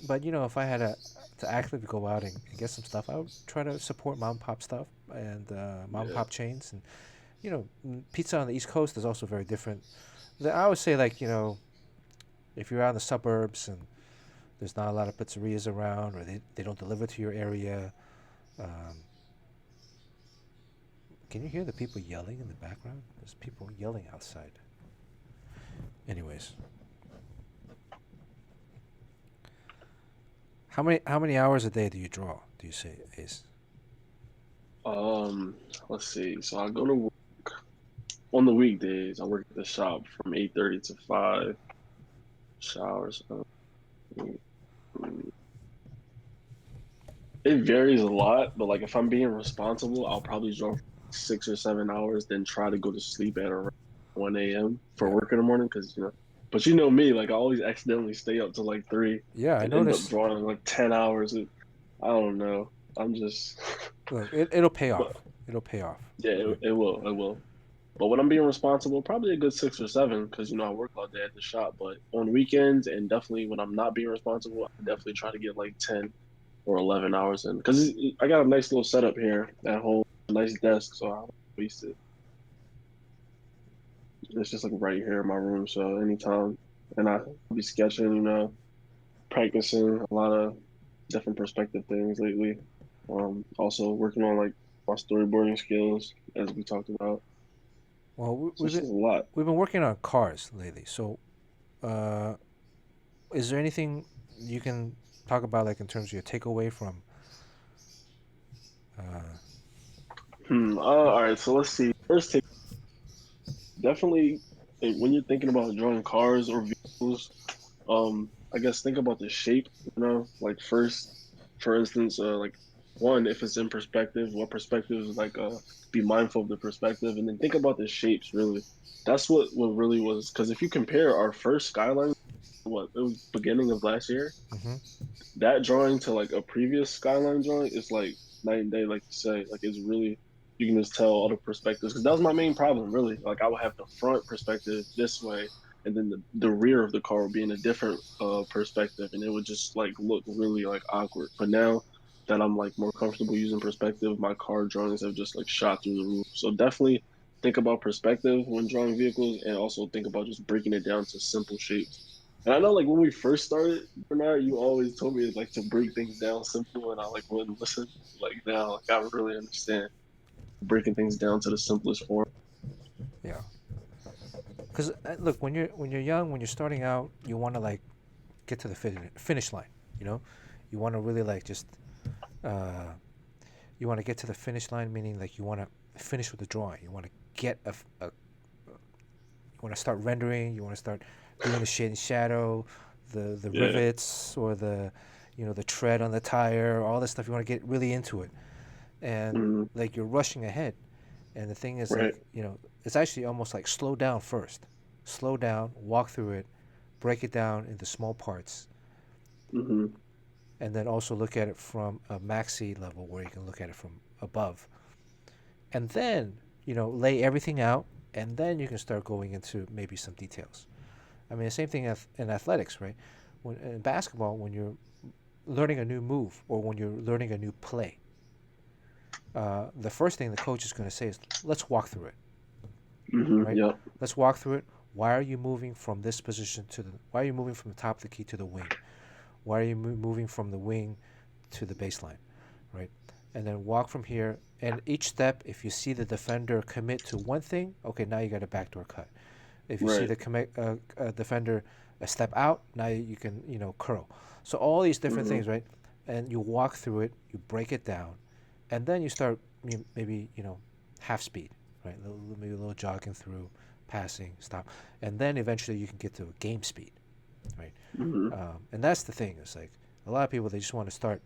but if I had to actively go out and get some stuff, I would try to support mom and pop stuff and mom and Yeah. pop chains. And pizza on the East Coast is also very different. I would say like if you're out in the suburbs and there's not a lot of pizzerias around, or they don't deliver to your area. Um, can you hear the people yelling in the background? There's people yelling outside. Anyways, how many hours a day do you draw? Do you say, Ace? Let's see. So I go to work on the weekdays. I work at the shop from 8:30 to 5. Showers. It varies a lot, but like if I'm being responsible, I'll probably draw for 6 or 7 hours, then try to go to sleep at around 1 a.m. for Yeah. work in the morning. Because but you know me, like I always accidentally stay up to like 3 Yeah, I and end up noticed. drawing like 10 hours. I don't know. I'm just, Look, it'll pay but off. It'll pay off. yeah, Right? it will, it will. But when I'm being responsible, probably a good 6 or 7 because I work all day at the shop. But on weekends and definitely when I'm not being responsible, I definitely try to get like 10 or 11 hours in because I got a nice little setup here at home, a nice desk, so I don't waste it. It's just like right here in my room, so anytime, and I'll be sketching, practicing a lot of different perspective things lately. Also working on like my storyboarding skills as we talked about. Well, So it's just a lot. we've been working on cars lately. So, uh, is there anything you can talk about, like in terms of your takeaway from? Uh, All right. So let's see. First, definitely when you're thinking about drawing cars or vehicles, I guess think about the shape. Like first, for instance, like one, if it's in perspective, what perspective is like? Be mindful of the perspective, and then think about the shapes. Really, that's what really was. Because if you compare our first skyline, what it was beginning of last year. Mm-hmm. That drawing to like a previous skyline drawing is like night and day, like you say. Like it's really you can just tell all the perspectives because that was my main problem, really. Like I would have the front perspective this way, and then the rear of the car would be in a different perspective, and it would just like look really like awkward. But now that I'm like more comfortable using perspective, my car drawings have just like shot through the roof. So definitely think about perspective when drawing vehicles, and also think about just breaking it down to simple shapes. And I know, like when we first started, Bernard, you always told me like to break things down simple, and I like wouldn't listen. Like now, like I really understand breaking things down to the simplest form. Yeah. Because look, when you're young, when you're starting out, you want to like get to the finish line. You know, you want to really like just uh, you want to get to the finish line, meaning like you want to finish with the drawing. You want to get you want to start rendering. You want to start doing the shade and shadow, the Yeah. rivets or the the tread on the tire, all this stuff. You want to get really into it, and Hmm. like you're rushing ahead. And the thing is, Right. like, it's actually almost like slow down first. Slow down, walk through it, break it down into small parts, Hmm. and then also look at it from a maxi level where you can look at it from above. And then, lay everything out, and then you can start going into maybe some details. I mean, the same thing in athletics, right? In basketball, when you're learning a new move or when you're learning a new play, the first thing the coach is going to say is, let's walk through it, Hmm. right? Yep. Let's walk through it. Why are you moving from this position why are you moving from the top of the key to the wing? Why are you moving from the wing to the baseline, right? And then walk from here. And each step, if you see the defender commit to one thing, okay, now you got a backdoor cut. If you see Right. the defender a step out, now you can, curl. So all these different Hmm. things, right? And you walk through it, you break it down, and then you start maybe, half speed, right? Maybe a little jogging through, passing, stop, and then eventually you can get to a game speed, right? Hmm. And that's the thing. It's like a lot of people they just want to start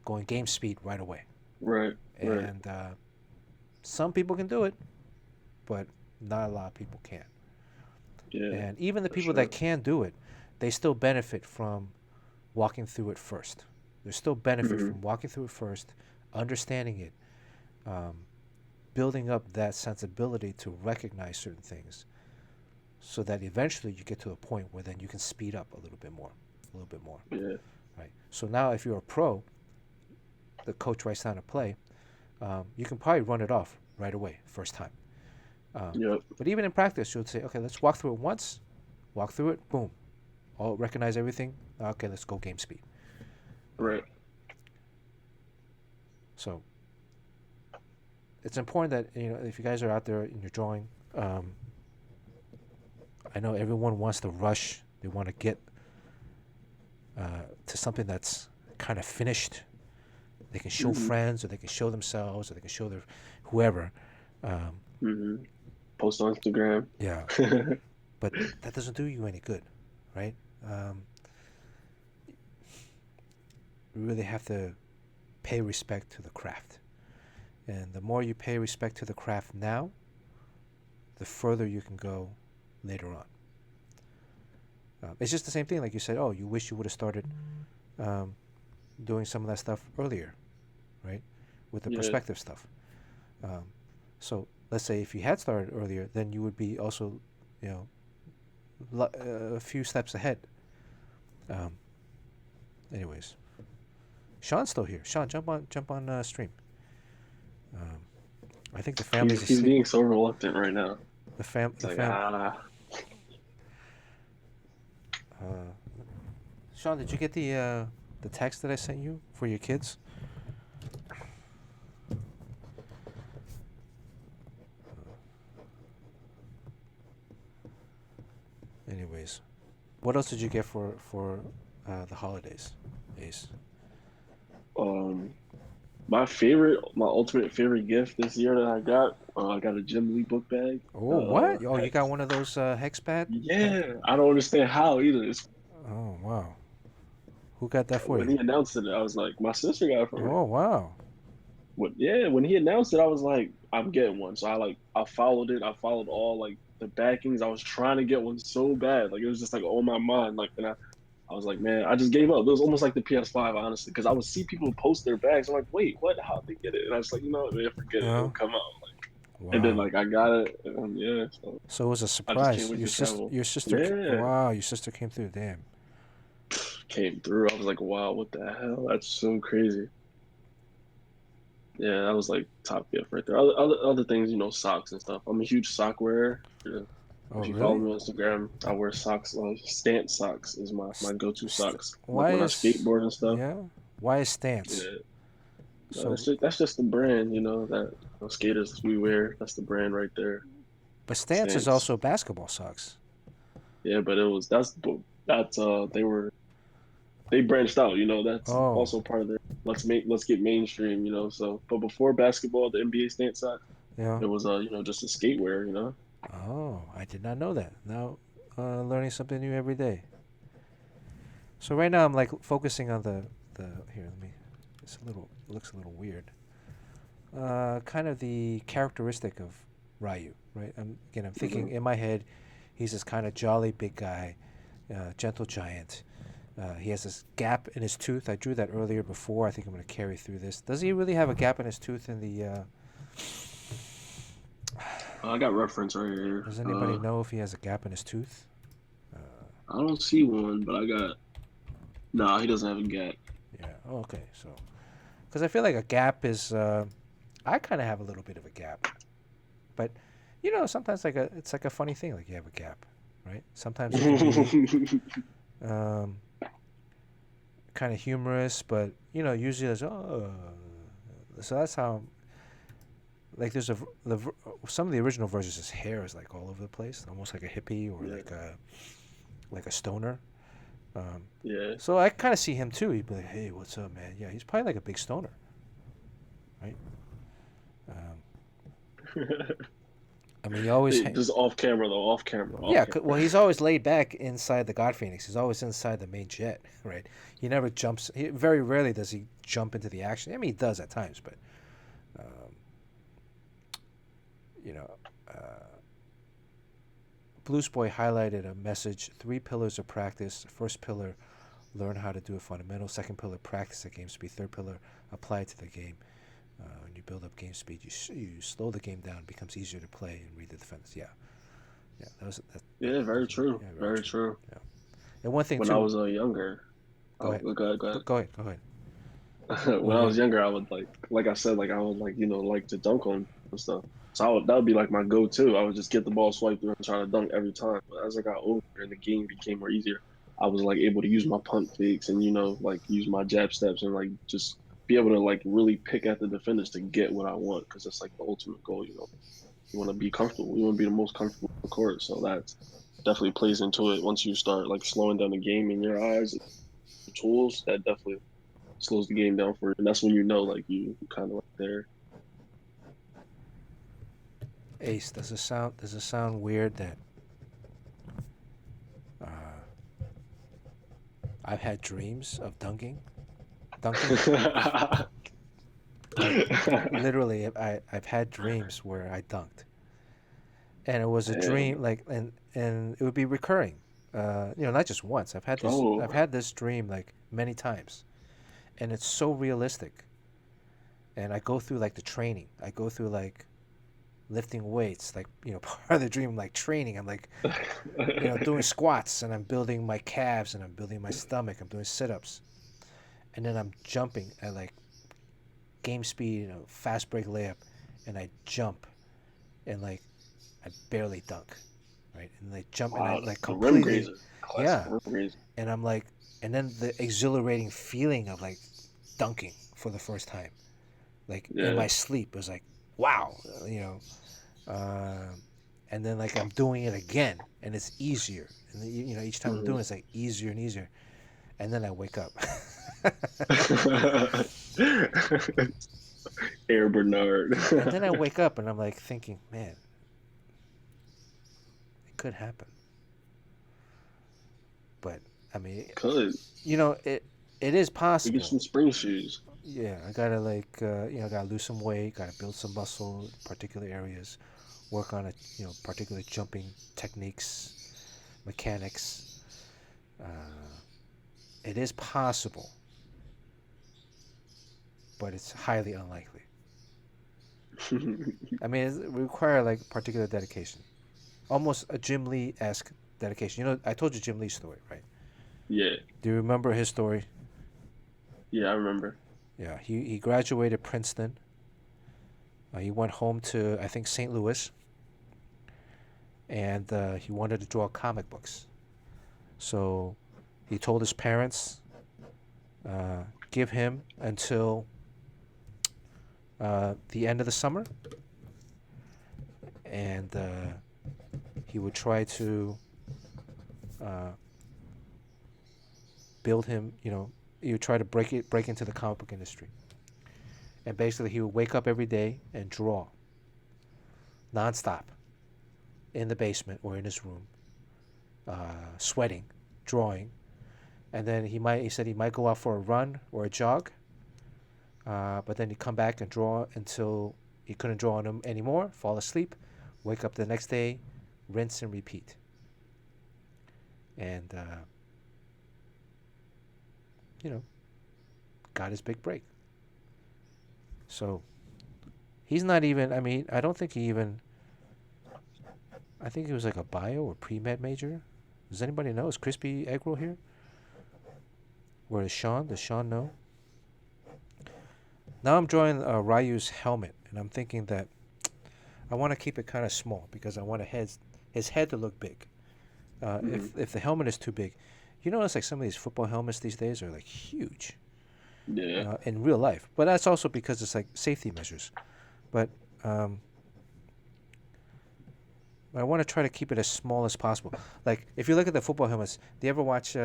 going game speed right away, Right. Right. and some people can do it, but not a lot of people can. Yeah. And even the For people that sure. can do it, they still benefit from walking through it first. There's still benefit Hmm. from walking through it first, understanding it, um, building up that sensibility to recognize certain things, so that eventually you get to a point where then you can speed up a little bit more, Yeah. right? So now, if you're a pro, the coach writes down a play, you can probably run it off right away, first time. Um, Yep. but even in practice, you'll say, okay, let's walk through it once, walk through it, boom, all recognize everything. Okay, let's go game speed. Right. So it's important that if you guys are out there and you're drawing, I know everyone wants to rush. They want to get to something that's kind of finished. They can show Hmm. friends, or they can show themselves, or they can show their whoever. Um, Hmm. Post on Instagram. yeah, but that doesn't do you any good, right? Um, we really have to pay respect to the craft, and the more you pay respect to the craft now, the further you can go later on. It's just the same thing, like you said. Oh, you wish you would have started um, doing some of that stuff earlier, right? With the Yeah. perspective stuff. Um, so let's say if you had started earlier, then you would be also, you know, a few steps ahead. Um, anyways, Sean's still here. Sean, jump on stream. Um, I think the family's He's asleep. being so reluctant right now. It's The like fam. Uh, Sean, did you get the text that I sent you for your kids? Anyways, what else did you get for the holidays, Ace? um my ultimate favorite gift this year that I got a Jim Lee book bag. Oh, what? Oh, you got one of those hex pad? Yeah, I don't understand how either. It's Oh, wow. Who got that for when you? he announced it, I was like, my sister got it for me. Oh, wow. Yeah, when he announced it, I was like, I'm getting one. So I followed it. I followed all like the backings. I was trying to get one so bad, like it was just like on my mind. Like, and I was like, man, I just gave up. It was almost like the PS5, honestly, because I would see people post their bags. I'm like, wait, what? How'd they get it? And I was like, you know what, man, forget it. Uh, It'll come out. And then wow. like I got it, and yeah. So So it was a I just can't surprise. wait to travel. Your sister, Yeah, wow, your sister came through. Damn. came through. I was like, wow, what the hell? That's so crazy. Yeah, that was like top gift right there. Other things, socks and stuff. I'm a huge sock wearer. Yeah. Oh, If you follow really? me on Instagram, I wear socks. Stance socks is my go-to socks. Like Why when I is, skateboard and stuff. yeah? Why is stance? Yeah, no, So, that's just the brand, that skaters we wear. That's the brand right there. but stance is Stance. also basketball socks. Yeah, but that's they branched out. That's Oh, also part of their let's get mainstream. So but before basketball, the NBA stance socks, yeah. it was just a skatewear. Oh, I did not know that. Now, learning something new every day. So right now I'm like focusing on the here. Let me. It looks a little weird. Kind of the characteristic of Ryu, right? I'm thinking Hmm. in my head, he's this kind of jolly big guy, gentle giant. He has this gap in his tooth. I drew that earlier before. I think I'm going to carry through this. Does he really have a gap in his tooth in the? I got reference right here. Does anybody know if he has a gap in his tooth? Uh, I don't see one, but I got. Nah, he doesn't have a gap. yeah. Oh, okay. So, because I feel like a gap is, I kind of have a little bit of a gap, but sometimes it's like a funny thing. Like you have a gap, right? Sometimes it can be um, kind of humorous, but usually it's so that's how. Like there's some of the original versions, his hair is like all over the place, almost like a hippie or Yeah, like a stoner. Um, yeah. so I kind of see him too. He'd be like, "Hey, what's up, man?" Yeah, he's probably like a big stoner, right? Um, I mean, he always Just off camera though. Off camera. Off yeah. camera. Well, he's always laid back inside the God Phoenix. He's always inside the main jet, right? He never jumps. Very rarely does he jump into the action. I mean, he does at times, but um, you know. Blues Boy highlighted a message: 3 pillars of practice. First pillar, learn how to do a fundamental. Second pillar, practice at game speed. Third pillar, apply it to the game. When you build up game speed, you slow the game down. It becomes easier to play and read the defense. Yeah, yeah, Yeah, that very was true. yeah, very Very true. true. Yeah, and one thing When I too. was younger, Go ahead. go ahead, go ahead. Go ahead. Go ahead. When I Yeah. was younger, I would like I said, like I would like to dunk on and stuff. So that would be like my go-to. I would just get the ball, swipe through, and try to dunk every time. But as I got older and the game became more easier, I was like able to use my pump fakes and like use my jab steps and like just be able to like really pick at the defenders to get what I want because that's like the ultimate goal. You want to be comfortable. You want to be the most comfortable on the court. So that definitely plays into it. Once you start like slowing down the game in your eyes, the tools that definitely slows the game down for you. And that's when like you kind of like there. Ace, does it sound weird that uh, I've had dreams of dunking? Like literally, I've had dreams where I dunked, and it was a Damn. dream like and it would be recurring. Not just once. I've Oh, had this dream like many times, and it's so realistic. And I go through like the training. I go through like lifting weights, like part of the dream, like training. I'm like doing squats, and I'm building my calves, and I'm building my stomach. I'm doing sit-ups, and then I'm jumping at like game speed, fast break layup, and I jump, and like I barely dunk, right? And I jump, and I wow. like The rim completely, grazer. Classic yeah. rim grazer. And I'm like, and then the exhilarating feeling of like dunking for the first time, like in Yeah. my sleep, was like, wow, Uh, and then like I'm doing it again, and it's easier. And then, each time I'm doing Mhm. it, it's like easier and easier. And then I wake up. Air Bernard. And then I wake up, and I'm like thinking, man, it could happen. But I mean, Could it is we get possible. some spring shoes? Yeah, I gotta like gotta lose some weight, gotta build some muscle in particular areas, work on particular jumping techniques, mechanics. Uh, It is possible, but it's highly unlikely. I mean, it require like particular dedication, almost a Jim Lee-esque dedication. You know, I told you Jim Lee's story, right? Yeah, Do you remember his story? yeah, I remember. Yeah, he graduated Princeton. He went home to I think St. Louis, and he wanted to draw comic books. So he told his parents, give him until the end of the summer, and he would try to uh, build him. You know, he would try to break into the comic book industry. And basically, he would wake up every day and draw nonstop in the basement or in his room, sweating, drawing, and then he said he might go out for a run or a jog, but then he'd come back and draw until he couldn't draw on him anymore, fall asleep, wake up the next day, rinse and repeat. And you know, got his big break. So he's not even. I mean, I don't think he even. I think he was like a bio or pre-med major. Does anybody know? Is Crispy Egg Roll here? Where is Sean? Does Sean know? Now I'm drawing Ryu's helmet, and I'm thinking that I want to keep it kind of small because I want his head to look big. If the helmet is too big, you notice like some of these football helmets these days are like huge. Yeah. In real life, but that's also because it's like safety measures. But I want to try to keep it as small as possible. Like if you look at the football helmets, do you ever watch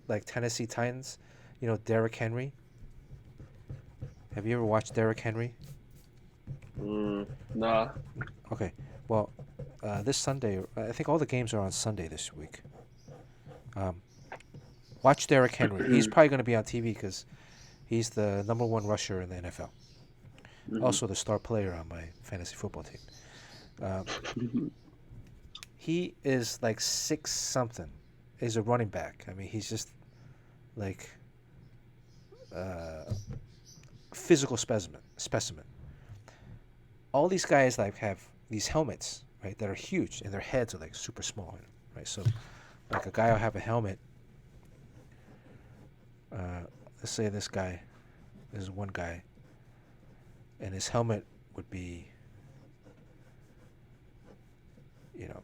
like Tennessee Titans? You know, Derrick Henry. Have you ever watched Derrick Henry? Nah. Okay. Well, this Sunday, I think all the games are on Sunday this week. Watch Derrick Henry. He's probably going to be on TV because he's the #1 rusher in the NFL. Also the star player on my fantasy football team. He is like 6 something. He's a running back. I mean, he's just like physical specimen. All these guys like have these helmets, right, that are huge, and their heads are like super small, right? So, like a guy will have a helmet. Let's say this guy, this is one guy, and his helmet would be, you know,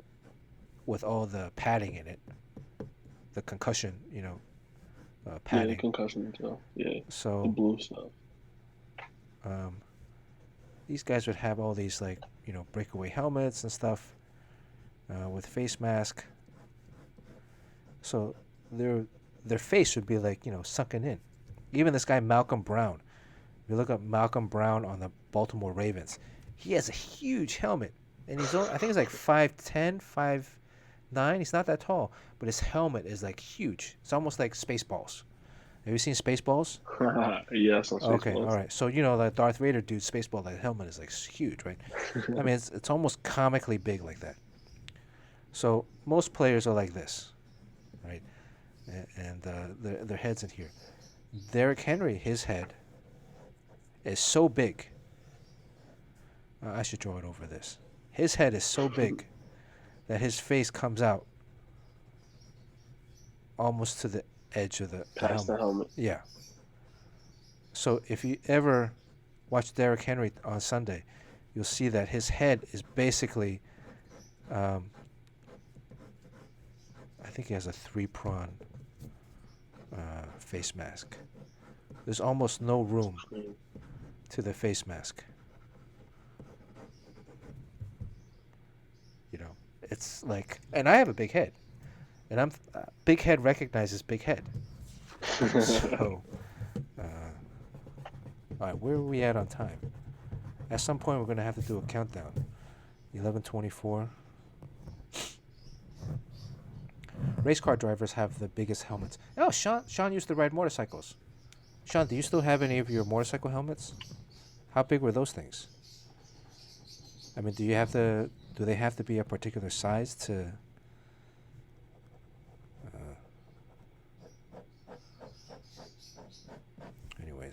with all the padding in it, the concussion, padding. Yeah, the concussion stuff. Yeah. So the blue stuff. These guys would have all these like breakaway helmets and stuff with face mask. So their face would be like sunken in. Even this guy Malcolm Brown. If you look up Malcolm Brown on the Baltimore Ravens, he has a huge helmet, and I think he's like 5'10", 5'9". He's not that tall, but his helmet is like huge. It's almost like Spaceballs. Have you seen Spaceballs? Yes, on Spaceballs. Okay, all right. So that Darth Vader dude, Spaceball, that helmet is like huge, right? I mean, it's almost comically big like that. So most players are like this, right? And their heads in here. Derrick Henry, his head is so big. I should draw it over this. His head is so big that his face comes out almost to the edge of the Past the helmet. Yeah. So if you ever watch Derrick Henry on Sunday, you'll see that his head is basically, I think he has a 3-prong face mask. There's almost no room to the face mask. It's like, and I have a big head, and big head recognizes big head. So, all right, where are we at on time? At some point, we're gonna have to do a countdown. 11:24. Race car drivers have the biggest helmets. Oh, Sean used to ride motorcycles. Sean, do you still have any of your motorcycle helmets? How big were those things? I mean, do they have to be a particular size to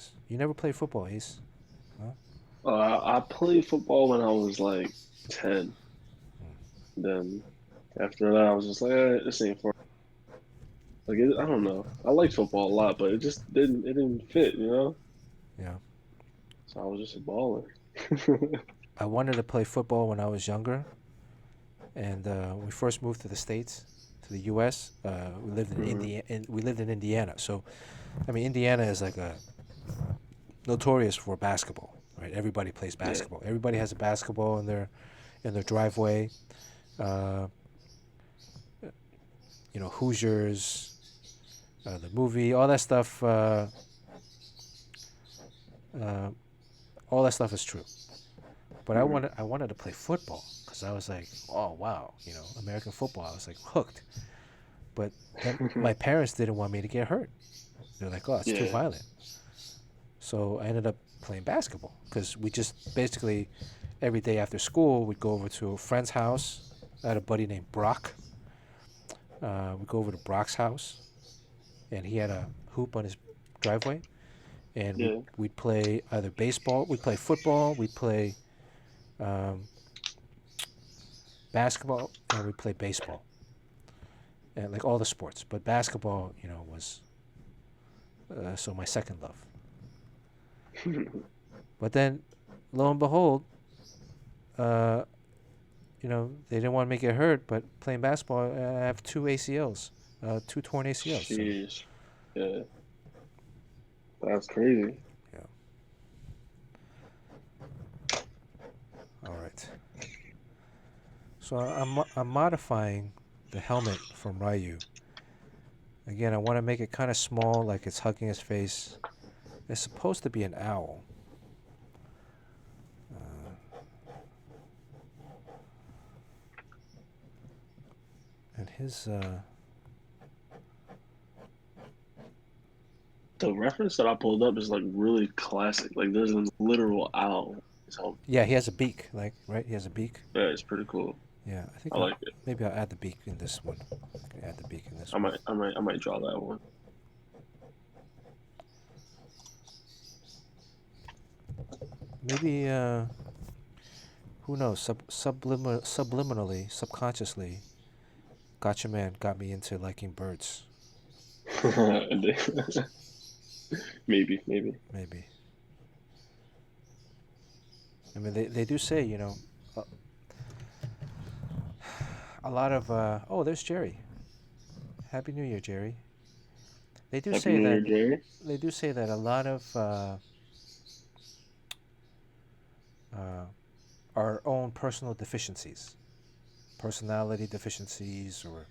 is. You never played football, Ace? Huh? I played football when I was like 10. Then after that, I was just like, this ain't for like I don't know. I like football a lot, but it just didn't fit, you know. Yeah. So I was just a baller. I wanted to play football when I was younger, and we first moved to the States, to the U.S. We lived in Hmm. India, and we lived in Indiana. So, I mean, Indiana is like a notorious for basketball, right? Everybody plays Yeah, basketball. Everybody has a basketball in their driveway. Uh, Hoosiers, the movie, uh, all that stuff is true. But hmm. I wanted to play football because I was like, oh wow, American football. I was like hooked. But then my parents didn't want me to get hurt. They're like, oh, it's too Yeah, violent. So I ended up playing basketball because we just basically every day after school we'd go over to a friend's house. I had a buddy named Brock. We'd go over to Brock's house, and he had a hoop on his driveway, and yeah. we'd play either baseball, we'd play football, we'd play um, basketball, and we'd play baseball, and like all the sports. But basketball, was so my second love. But then, lo and behold, uh, they didn't want to make it hurt, but playing basketball, I have two ACLs, two torn ACLs. So, Sheesh. Yeah, that's crazy. yeah. All right. So I'm modifying the helmet from Ryu. Again, I want to make it kind of small, like it's hugging his face. It's supposed to be an owl. Uh, and his, The reference that I pulled up is like really classic. Like there's a literal owl. So yeah, he has a beak, like, right? He has a beak. yeah, it's pretty cool. Yeah, I think I like it. maybe I'll add the beak in this one. I can add the beak in this I one. might, I might, I might draw that one. Maybe, who knows? Subliminally, subconsciously, GATCHAMAN got me into liking birds. Maybe, maybe. Maybe. I mean, they do say, a, a lot of, oh, there's Jerry. Happy New Year, Jerry. They do Happy say New that Year, Jerry. they do say that a lot of uh, our own personal deficiencies, personality deficiencies, or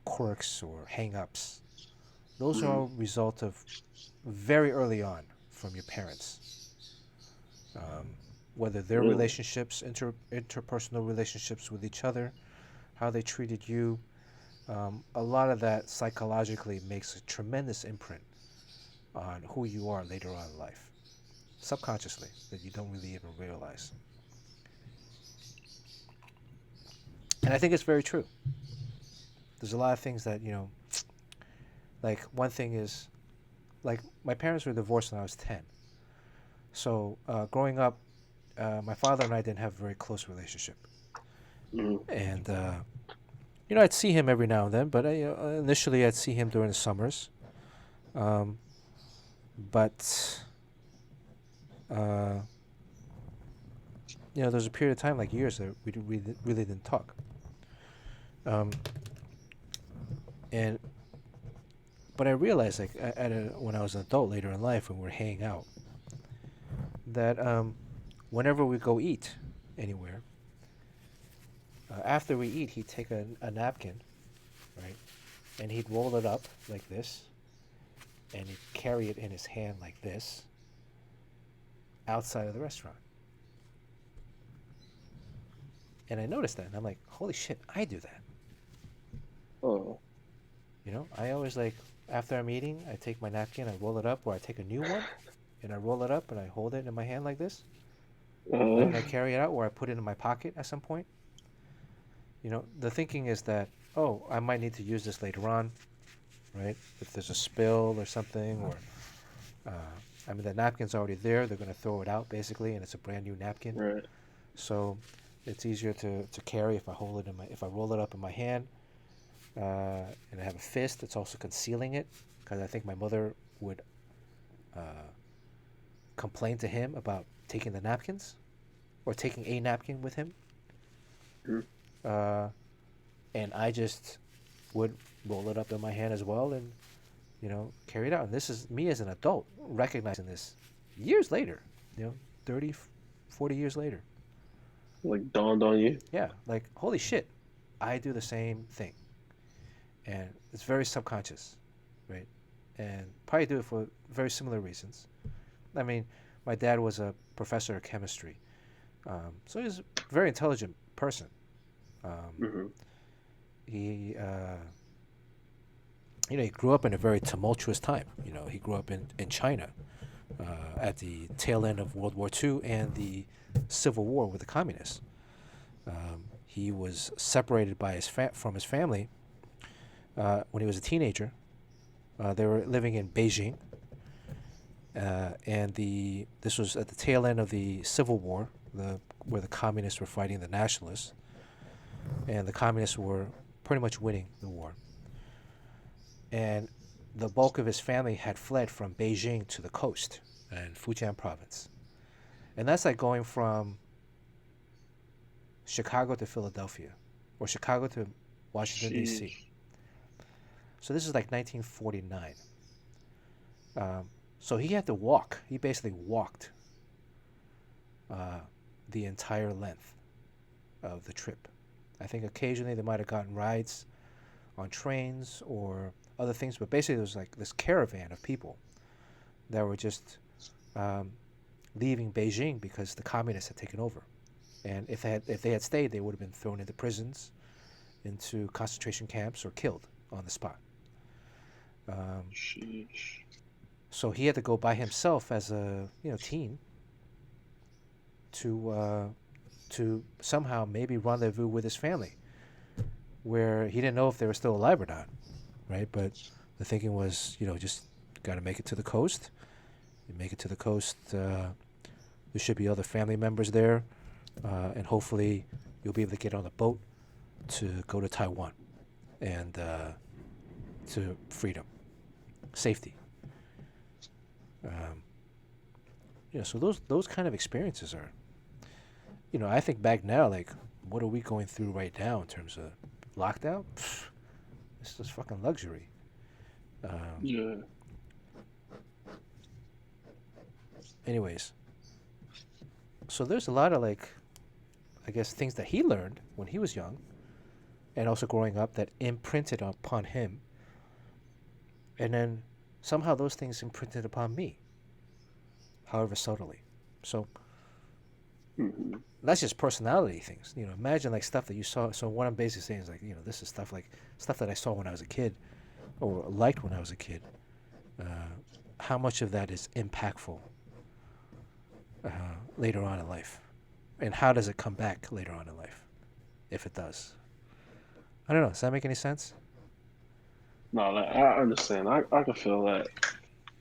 quirks or hang-ups, those are Mm, a result of very early on from your parents. Um, Whether their really? relationships, interpersonal relationships with each other, how they treated you, a lot of that psychologically makes a tremendous imprint on who you are later on in life, subconsciously, that you don't really even realize. And I think it's very true. There's a lot of things that, like one thing is, like my parents were divorced when I was 10. So growing up, my father and I didn't have a very close relationship. Mm, And, I'd see him every now and then, but initially I'd see him during the summers. Um, but, uh, there was a period of time, like years, that we really didn't talk. Um, and But I realized, like, when I was an adult later in life, when we were hanging out, that whenever we go eat anywhere, after we eat, he'd take a napkin, right, and he'd roll it up like this, and he'd carry it in his hand like this, outside of the restaurant. And I noticed that, and I'm like, holy shit, I do that. oh. I always like, after I'm eating, I take my napkin, I roll it up, or I take a new one, and I roll it up, and I hold it in my hand like this, right, Uh, and I carry it out, or I put it in my pocket at some point. The thinking is that, oh, I might need to use this later on, right? If there's a spill or something, or I mean, the napkin's already there. They're going to throw it out basically, and it's a brand new napkin. Right. So it's easier to carry if I hold it in my if I roll it up in my hand, and I have a fist. It's also concealing it because I think my mother would uh, complain to him about taking the napkins or taking a napkin with him, Mhm. uh, and I just would roll it up in my hand as well and carry it out. And this is me as an adult recognizing this years later, 30, 40 years later. Like dawned on you. Yeah, like holy shit, I do the same thing, and it's very subconscious, right? And probably do it for very similar reasons. I mean, my dad was a professor of chemistry, so he's a very intelligent person. Um, Hmm. he, he grew up in a very tumultuous time. He grew up in China at the tail end of World War II and the Civil War with the communists. He was separated by from his family when he was a teenager. They were living in Beijing, and this was at the tail end of the Civil War, where the communists were fighting the nationalists, and the communists were pretty much winning the war. And the bulk of his family had fled from Beijing to the coast in Fujian province, and that's like going from Chicago to Philadelphia, or Chicago to Washington D.C. Sheesh. So this is like 1949. Um, so he had to walk. He basically walked uh, the entire length of the trip. I think occasionally they might have gotten rides on trains or other things, but basically there was like this caravan of people that were just um, leaving Beijing because the communists had taken over. And if they had stayed, they would have been thrown into prisons, into concentration camps, or killed on the spot. Um, Sheesh. so he had to go by himself as a teen to somehow maybe rendezvous with his family, where he didn't know if they were still alive or not, right? But the thinking was, just got to make it to the coast. You make it to the coast, there should be other family members there, and hopefully you'll be able to get on a boat to go to Taiwan and to freedom, safety. Um, so those kind of experiences are, I think back now, like, what are we going through right now in terms of lockdown? Pfft, it's just fucking luxury. Um, Yeah. anyways, so there's a lot of like, I guess, things that he learned when he was young, and also growing up that imprinted upon him, and then somehow those things imprinted upon me, however subtly. So Hmm. that's just personality things. Imagine like stuff that you saw. So what I'm basically saying is like, this is stuff that I saw when I was a kid, or liked when I was a kid. Uh, how much of that is impactful uh, later on in life, and how does it come back later on in life, if it does? I don't know. Does that make any sense? No, like, I understand. I can feel that.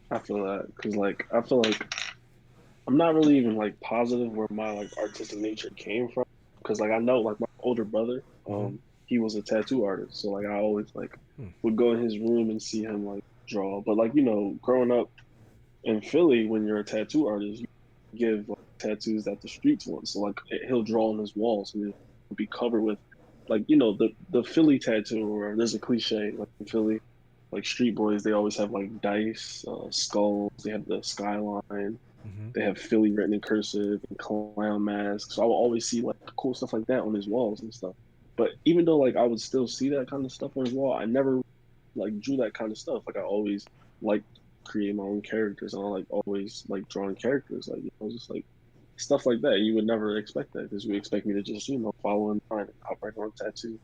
I feel that because like I feel like I'm not really even like positive where my like artistic nature came from because like I know like my older brother, Mm-hmm. he was a tattoo artist, so like I always like Hmm. would go in his room and see him like draw. But like growing up in Philly, when you're a tattoo artist, you give like, tattoos that the streets want. So like he'll draw on his walls and it'll be covered with like the Philly tattoo, or there's a cliche like in Philly, like street boys they always have like dice, skulls. They have the skyline. Mm-hmm. They have Philly written in cursive and clown masks. So I will always see like cool stuff like that on his walls and stuff. But even though like I would still see that kind of stuff on his wall, I never like drew that kind of stuff. Like I always like create my own characters, and I like always like drawing characters. Like just like stuff like that. You would never expect that because we expect me to just follow in line and hop right on tattoo,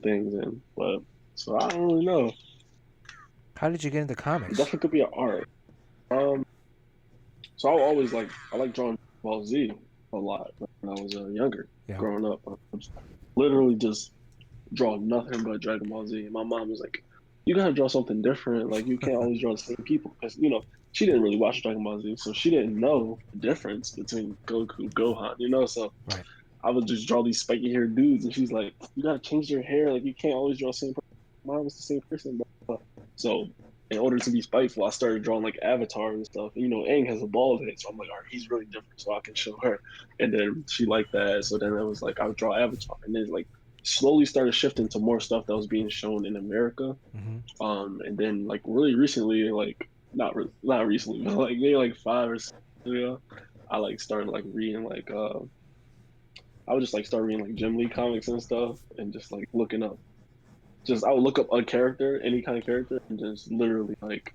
things. And but so I don't really know. How did you get into It comics? definitely could be an art. So I like drawing Ball Z a lot when I was younger, Yeah. growing up. I was literally just draw nothing but Dragon Ball Z. And my mom was like, you gotta draw something different. Like you can't always draw the same people because she didn't really watch Dragon Ball Z, so she didn't know the difference between Goku, Gohan. So Right. I would just draw these spiky haired dudes, and she's like, "You gotta change your hair. Like you can't always draw the same person." Mine was the same person, bro. So in order to be spiteful, I started drawing like Avatar and stuff. And, Aang has a bald head, so I'm like, all right, he's really different, so I can show her. And then she liked that, so then it was like I would draw Avatar, and then like slowly started shifting to more stuff that was being shown in America. Mm-hmm. And then like really recently, like not recently, but like maybe like 5 or 6 years ago, I like started like reading like I would just like start reading like Jim Lee comics and stuff, and just like looking up. Just I would look up a character, any kind of character, and just literally like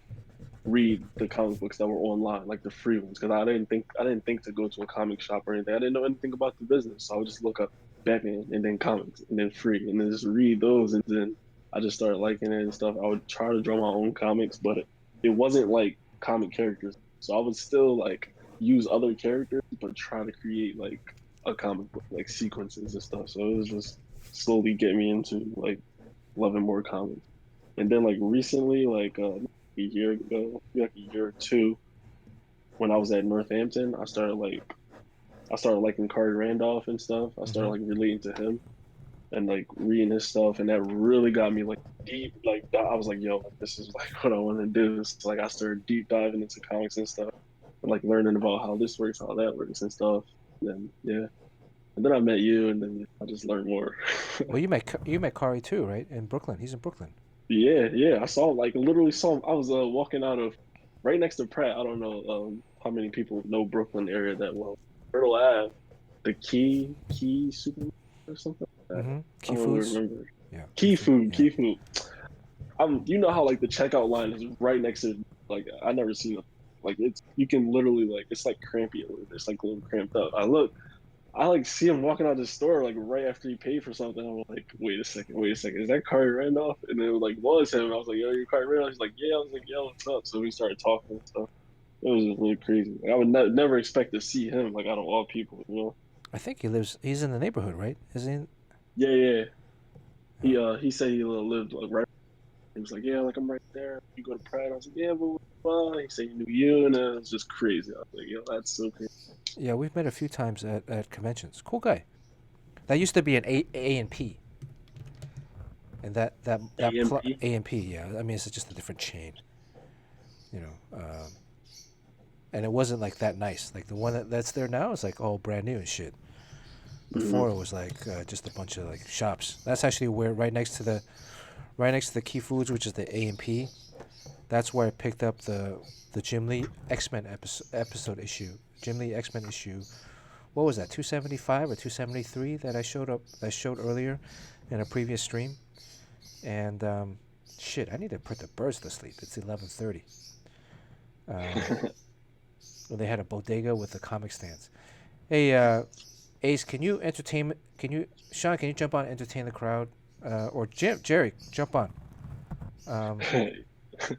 read the comic books that were online, like the free ones, because I didn't think to go to a comic shop or anything. I didn't know anything about the business, so I would just look up Batman and then comics and then free, and then just read those, and then I just started liking it and stuff. I would try to draw my own comics, but it wasn't like comic characters, so I would still like use other characters, but try to create like a comic book, like sequences and stuff. So it was just slowly get me into like loving more comics. And then like recently, like a year ago, maybe like a year or two, when I was at Northampton, I started liking Carter Randolph and stuff. I started Mm-hmm. like relating to him and like reading his stuff, and that really got me like deep. Like I was like, yo, like, this is like what I want to do. So like I started deep diving into comics and stuff, and like learning about how this works, how that works, and stuff. And yeah, and then I met you, and then I just learned more. Well, you met Kari too, right? In Brooklyn. He's in Brooklyn. Yeah, yeah. I saw like literally saw him. I was walking out of right next to Pratt. I don't know how many people know Brooklyn area that well. Myrtle Ave, the Key Super or something like that. Mm-hmm. I Key don't really Foods. remember. Yeah. Key Key Food. Food, Yeah. Key Food. How like the checkout line is right next to like I never seen it. Like it's you can literally like it's like crampy a little bit. It's like a little cramped up. I like see him walking out the store like right after he paid for something. I'm like, wait a second, is that Carter Randolph? And it was him. I was like, yo, you're Carter Randolph. He's like, yeah. I was like, yo, what's up? So we started talking and stuff. It was just really crazy. Like, I would never expect to see him like out of all people. I think he's in the neighborhood, right? Is he in? Yeah, yeah. Oh. He said he lived like right. He was like, yeah, like I'm right there. You go to Pratt. I was like, yeah, but he said he knew you, and it was just crazy. I was like, yo, that's so crazy. Yeah, we've met a few times at conventions. Cool guy. That used to be an A and P, and AMP. A and P. Yeah, I mean it's just a different chain, you know. And it wasn't like that nice. Like the one that's there now is like all brand new and shit. Mm-hmm. Before it was like just a bunch of like shops. That's actually where right next to the Key Foods, which is the A and P. That's where I picked up the Jim Lee X-Men episode issue. Jim Lee X-Men issue. What was that? 275 or 273 that I showed earlier in a previous stream. And shit, I need to put the birds to sleep. It's 11:30. Um, well, they had a bodega with the comic stands. Hey, Ace, can you entertain? Can you, Sean? Can you jump on and entertain the crowd? Or Jerry, jump on. Um,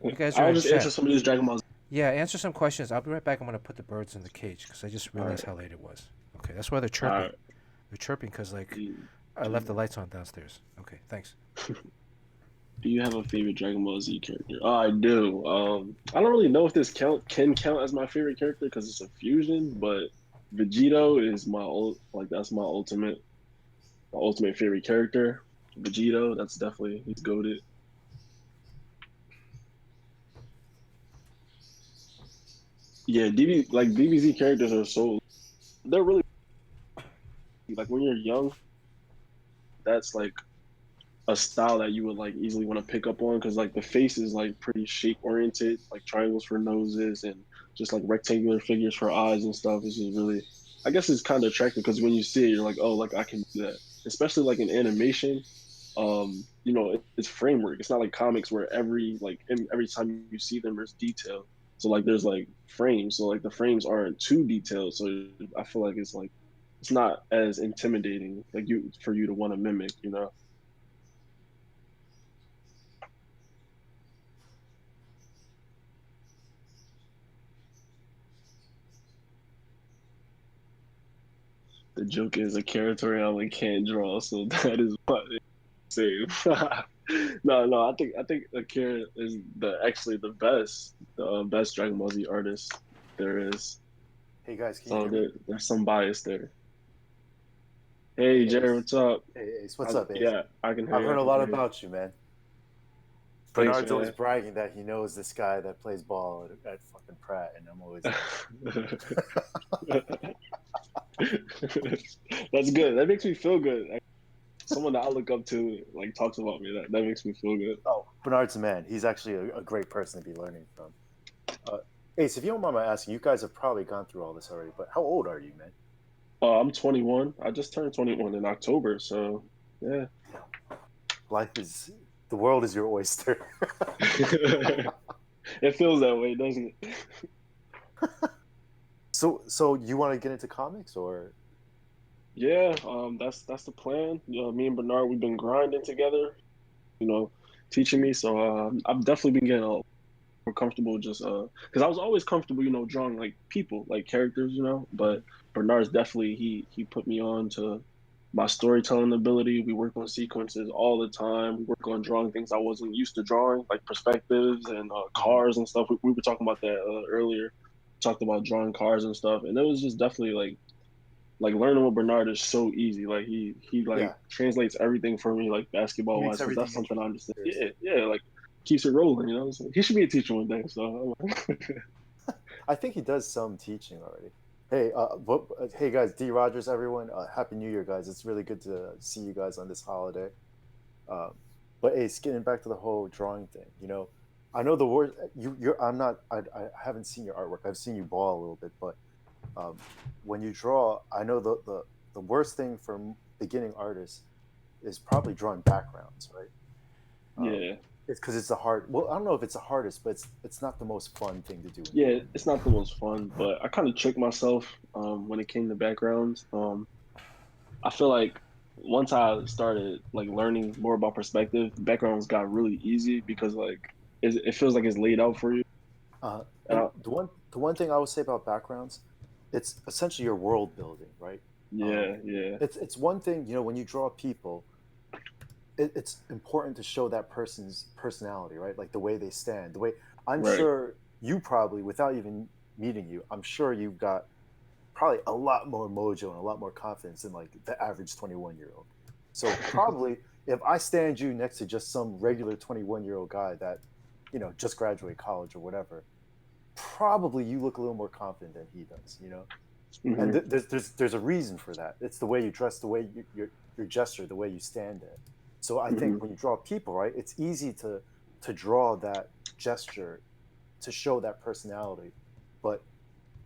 you guys are I'll in just answer chat. some of these Dragon Balls. Yeah, answer some questions. I'll be right back. I'm gonna put the birds in the cage because I just All realized right, how late it was. Okay, that's why they're all chirping. right. They're chirping because like Do I left the lights on downstairs. Okay, thanks. you have a favorite Dragon Ball Z character? Oh, I do. I don't really know if this can count as my favorite character because it's a fusion, but Vegito is like that's my ultimate favorite character. Vegito, that's definitely he's goated. Yeah, DBZ characters are they're really like when you're young, that's like a style that you would like easily want to pick up on because like the face is like pretty shape oriented, like triangles for noses and just like rectangular figures for eyes and stuff. It's just really, I guess it's kind of attractive because when you see it, you're like, oh, like I can do that. Especially like in animation, it's framework. It's not like comics where every time you see them, there's detail. So like there's like frames. So like the frames aren't too detailed. So I feel like it's not as intimidating like you for you to want to mimic. The joke is a character I only can't draw, so that is what they say. No. I think Akira is the actually the best Dragon Ball Z artist there is. Hey guys, can you So hear me? there's some bias there. Hey Hey Jared, Ace. what's up? Hey Ace, what's up, Ace? Yeah, I can hear I've you. heard I a can lot hear you. about you, man. Thanks, Bernard's always man. bragging that he knows this guy that plays ball at fucking Pratt, and I'm always like, That's good. That makes me feel good. Someone that I look up to like talks about me. That makes me feel good. oh, Bernard's a man. He's actually a great person to be learning from. Uh, Ace, if you don't mind my asking, you guys have probably gone through all this already, but how old are you, man? I'm 21. I just turned 21 in October, so yeah. Life is the world is your oyster. It feels that way, doesn't it? So you want to get into comics or? Yeah, that's the plan. Me and Bernard, we've been grinding together, you know, teaching me. So I've definitely been getting more comfortable just because I was always comfortable, drawing like people, like characters, Mhm. But Bernard's definitely he put me on to my storytelling ability. We work on sequences all the time. We work on drawing things I wasn't used to drawing, like perspectives and Mhm. cars and stuff. We were talking about that earlier. Talked about drawing cars and stuff, and it was just definitely like learning with Bernard is so easy. Like he like Yeah, translates everything for me, like he basketball makes wise, because that's everything something I interesting. understand. Seriously. Yeah, like keeps it rolling. So he should be a teacher one day. So I think he does some teaching already. Hey, hey guys, D. Rogers, everyone, Happy New Year, guys! It's really good to see you guys on this holiday. Um, but hey, getting back to the whole drawing thing, I know the word you're. I'm not. I haven't seen your artwork. I've seen you ball a little bit, but um, when you draw, I know the worst thing for beginning artists is probably drawing backgrounds, right? Um, yeah, it's because it's the hard. Well, I don't know if it's the hardest, but it's not the most fun thing to do in yeah, drawing. it's not the most fun, but I kind of tricked myself when it came to backgrounds. I feel like once I started like learning more about perspective, backgrounds got really easy because like it feels like it's laid out for you. And And the one thing I would say about backgrounds, it's essentially your world building, right? Um, yeah, it's one thing, when you draw people, it's important to show that person's personality, right? Like the way they stand, the way I'm right. sure you probably, without even meeting you, I'm sure you've got probably a lot more mojo and a lot more confidence than like the average 21-year-old. So probably if I stand you next to just some regular 21-year-old guy that, just graduated college or whatever, probably you look a little more confident than he does. And hmm there's a reason for that. It's the way you dress, the way your gesture, the way you stand there. So I think hmm when you draw people, right, it's easy to draw that gesture to show that personality. But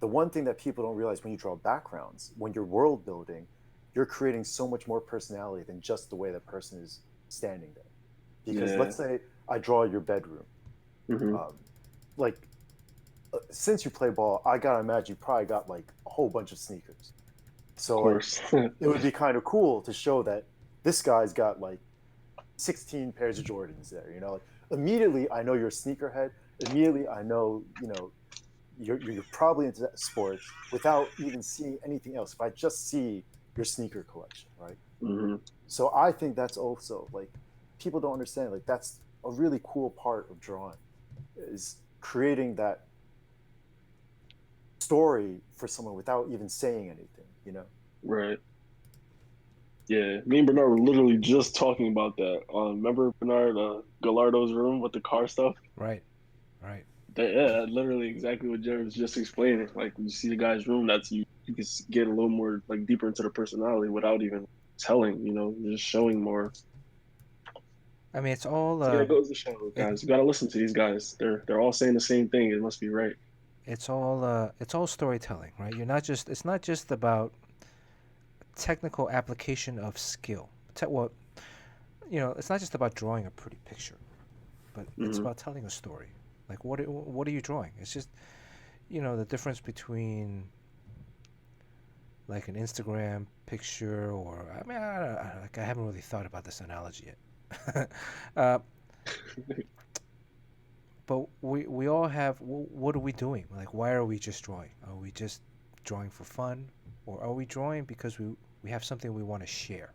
the one thing that people don't realize when you draw backgrounds, when you're world building, you're creating so much more personality than just the way that person is standing there. Because Yeah. let's say I draw your bedroom, hmm um, like since you play ball, I gotta imagine you probably got like a whole bunch of sneakers. Of So like, course. it would be kind of cool to show that this guy's got like 16 pairs of Jordans there. Like immediately I know you're a sneakerhead. Immediately I know you're probably into sports without even seeing anything else. If I just see your sneaker collection, right? hmm So I think that's also like people don't understand. Like that's a really cool part of drawing is creating that story for someone without even saying anything. Right. Yeah. Me and Bernard were literally just talking about that. Remember Bernard Gallardo's room with the car stuff? Right, right. Yeah, literally exactly what Jared was just explaining. Like when you see the guy's room, that's you can get a little more like deeper into the personality without even telling, just showing more. I mean, it's all So yeah, it goes to show, it guys. You gotta listen to these guys. They're all saying the same thing. It must be right. it's all storytelling, right? It's not just about technical application of skill. Well, it's not just about drawing a pretty picture, but it's hmm about telling a story. Like what are you drawing? It's just the difference between like an Instagram picture or I mean like I haven't really thought about this analogy yet. uh, but we all have what are we doing? Like why are we just drawing? Are we just drawing for fun, or are we drawing because we have something we want to share,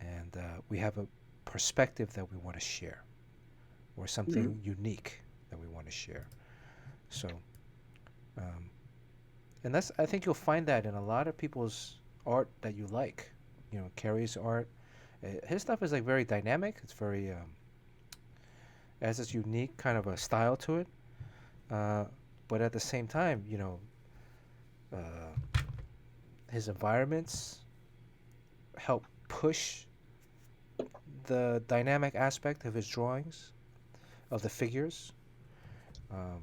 and we have perspective that we want to share, or Mhm. something unique that we want to share. So, um, and that's, I think you'll find that in a lot of people's art that you like. You know, Carrie's art, his stuff is like very dynamic. It's very has this unique kind of a style to it. Uh, but at the same time, you know, uh, his environments help push the dynamic aspect of his drawings, of the figures. Um,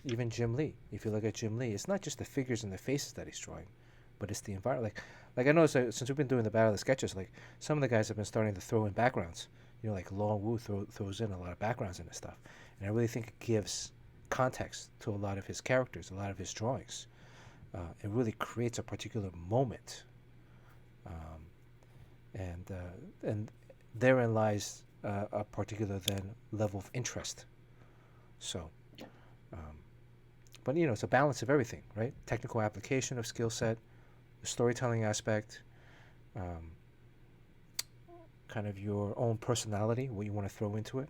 Even Jim Lee, if you look at Jim Lee, it's not just the figures and the faces that he's drawing, but it's the environment. Like I know, since we've been doing the Battle of the Sketches, like some of the guys have been starting to throw in backgrounds. You know, like Long Wu throws in a lot of backgrounds in his stuff, and I really think it gives context to a lot of his characters, a lot of his drawings. It really creates a particular moment, um, and therein lies a particular then level of interest. So, um, but you know, it's a balance of everything, right? Technical application of skill set, the storytelling aspect, um, kind of your own personality, what you want to throw into it.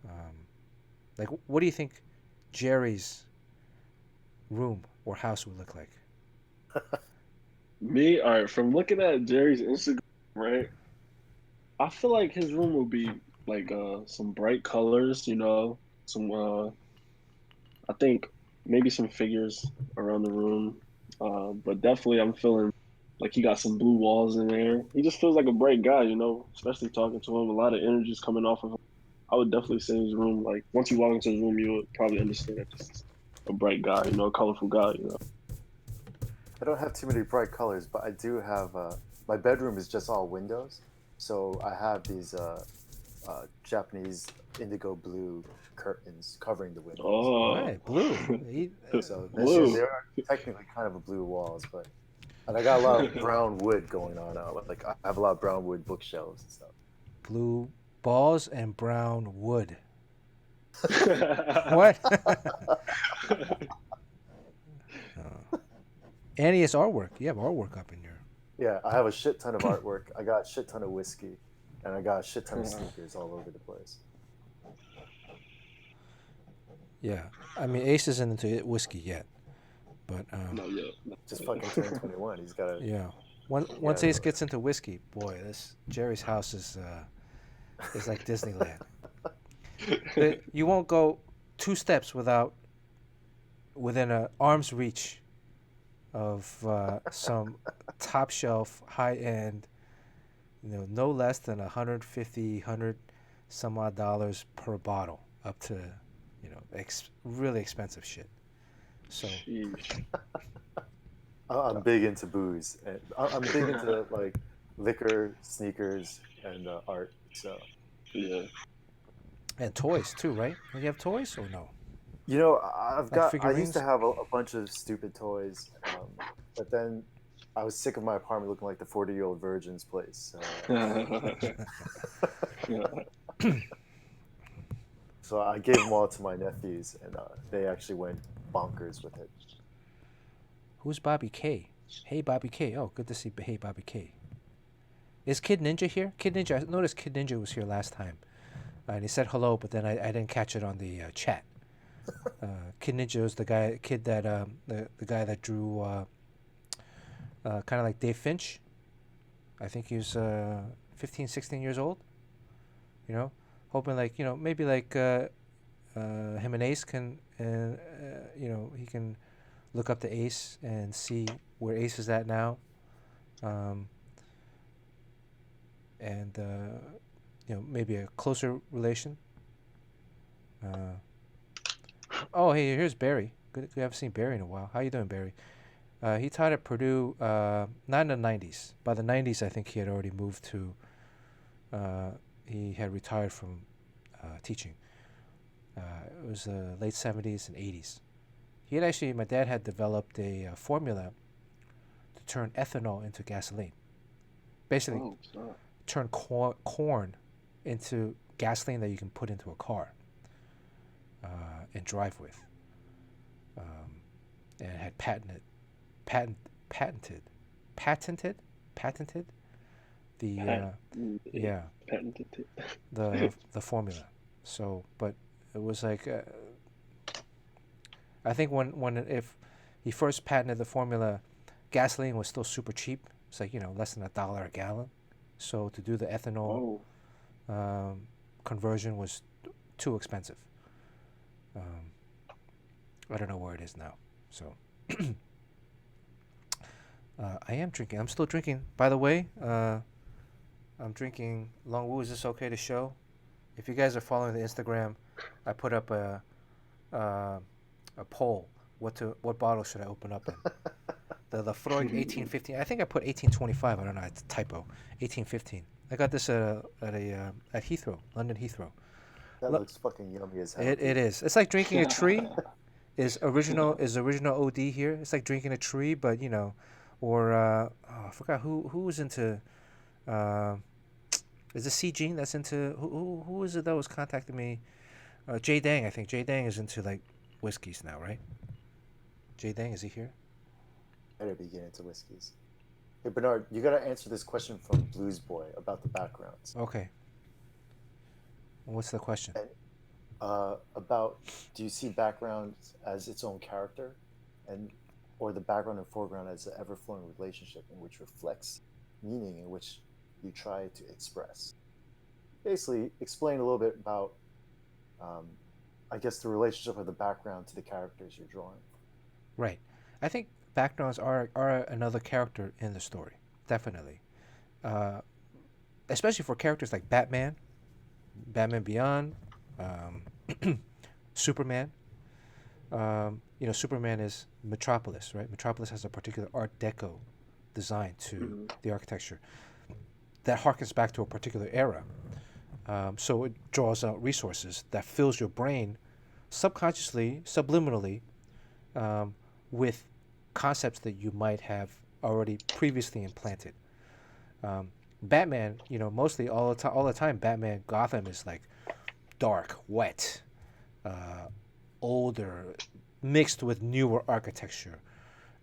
Um, like, what do you think Jerry's room or house would look like? Me, all right. From looking at Jerry's Instagram, right, I feel like his room will be like some bright colors, you know, some I think maybe some figures around the room. But definitely I'm feeling like he got some blue walls in there. He just feels like a bright guy, you know, especially talking to him. A lot of energy is coming off of him. I would definitely say his room, like once you walk into his room, you would probably understand that this is a bright guy, you know, a colorful guy, you know. I don't have too many bright colors, but I do have. My bedroom is just all windows, so I have these Japanese indigo blue curtains covering the windows. Oh, Right, blue. So blue. there are technically kind of a blue walls, but and I got a lot of brown wood going on. Like I have a lot of brown wood bookshelves and stuff. Blue balls and brown wood. What? Annie is artwork. You have artwork up in your. Yeah, I have a shit ton of artwork. I got a shit ton of whiskey, and I got a shit ton of sneakers all over the place. Yeah, I mean Ace isn't into whiskey yet, but No, yeah. Just fucking turned 21. He's got to. yeah. Yeah. Once Ace gets into whiskey, boy, this Jerry's house is like Disneyland. You won't go 2 steps within a arm's reach of some top shelf, high end, you know, no less than 150, 100 some odd dollars per bottle, up to, you know, really expensive shit. So Sheesh. I'm big into booze, and I'm big into like liquor, sneakers, and art. So Yeah. and toys too, right? You have toys or no? you know, Like I used to figurines? have a bunch of stupid toys, but then I was sick of my apartment looking like the 40-year-old virgin's place. So I gave them all to my nephews, and they actually went bonkers with it. Who's Bobby K? Hey Bobby K. Oh, good to see. Hey Bobby K. Is Kid Ninja here? Kid Ninja. I noticed Kid Ninja was here last time, and he said hello, but then I didn't catch it on the chat. Kid Ninja is the kid that the guy that drew kind of like Dave Finch. I think he was 15, 16 years old. You know, hoping like, you know, maybe like him and Ace can, you know, he can look up to Ace and see where Ace is at now, um, and you know, maybe a closer relation. Oh, hey, here's Barry. Good, we haven't seen Barry in a while. How you doing, Barry? He taught at Purdue, not in the '90s. By the '90s, I think he had already moved to. He had retired from teaching. It was the late '70s and '80s. He had actually, my dad had developed a formula to turn ethanol into gasoline. Basically, Oh, sorry. turn corn into gasoline that you can put into a car and drive with. And had patented, patented The Pat, yeah, patented the formula. So, but it was like I think when if he first patented the formula, gasoline was still super cheap. It's like less than $1 a gallon. So to do the ethanol Oh, um, conversion was too expensive. Um, I don't know where it is now. So I am drinking. I'm still drinking. By the way, I'm drinking Long Wu. Is this okay to show? If you guys are following the Instagram, I put up uh, a poll. What bottle should I open up in? The Lafroig 1815. I think I put 1825. I don't know. It's a typo. 1815. I got this at Heathrow, London Heathrow. That looks fucking yummy as hell, It dude. is. It's like drinking a tree. Is original OD here? It's like drinking a tree, but or I forgot who was into. Uh, is it C Gene that's into who is it that was contacting me? Jay Dang, I think Jay Dang is into like whiskeys now, right? Jay Dang, is he here? Better be getting into whiskeys. Hey, Bernard, you gotta answer this question from Blues Boy about the backgrounds. Okay. What's the question? And about, do you see backgrounds as its own character, and or the background and foreground as an ever-flowing relationship in which reflects meaning in which you try to express? Basically, explain a little bit about, um, I guess, the relationship of the background to the characters you're drawing. Right. I think backgrounds are another character in the story, definitely. Uh, Especially for characters like Batman, Batman Beyond, Superman. Superman is Metropolis, right? Metropolis has a particular Art Deco design to mhm. the architecture that harkens back to a particular era. So it draws out resources that fills your brain subconsciously, subliminally, um, with concepts that you might have already previously implanted. Batman, mostly all the time, Batman Gotham is like dark, wet, uh, older, mixed with newer architecture,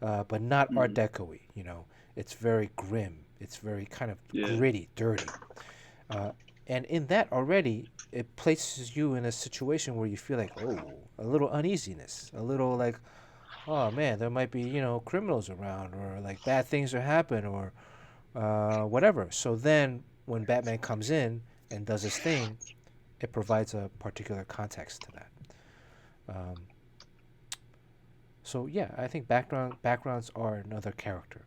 but not Art Mhm. Deco-y. It's very grim. It's very kind of Yeah. gritty, dirty, uh, and in that already, it places you in a situation where you feel like, oh, a little uneasiness, a little like, oh man, there might be criminals around, or like bad things are happen, or whatever. So then, when Batman comes in and does his thing, it provides a particular context to that. Um, so yeah, I think backgrounds are another character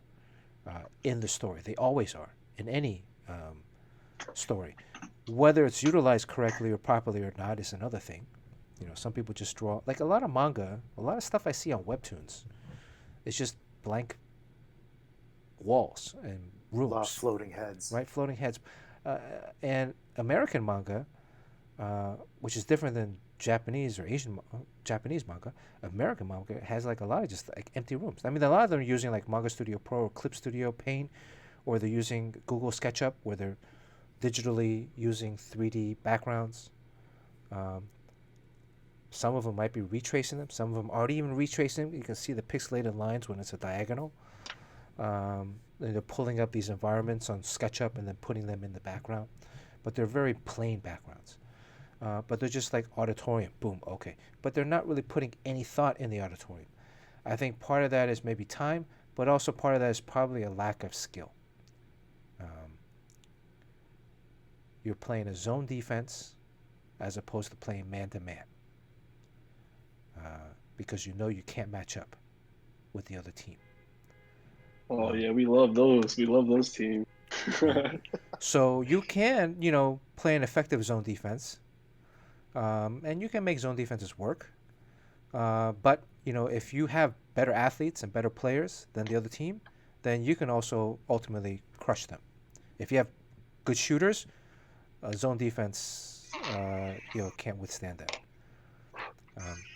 in the story. They always are in any story. Whether it's utilized correctly or properly or not is another thing. Some people just draw like a lot of manga, a lot of stuff I see on webtoons. It's just blank walls and A lot of rooms, floating heads. right? Floating heads. Uh, and American manga, which is different than Japanese or Japanese manga. American manga has like a lot of just like empty rooms. I mean, a lot of them are using like Manga Studio Pro or Clip Studio Paint, or they're using Google SketchUp where they're digitally using 3D backgrounds. Um, some of them might be retracing them. Some of them aren't even retracing them. You can see the pixelated lines when it's a diagonal. And they're pulling up these environments on SketchUp and then putting them in the background. But they're very plain backgrounds. But they're just like auditorium, boom, okay. But they're not really putting any thought in the auditorium. I think part of that is maybe time, but also part of that is probably a lack of skill. Um, you're playing a zone defense as opposed to playing man to man, because you can't match up with the other team. Oh yeah, we love those. We love those teams. Right? So you can, play an effective zone defense, and you can make zone defenses work. But if you have better athletes and better players than the other team, then you can also ultimately crush them. If you have good shooters, zone defense, can't withstand that.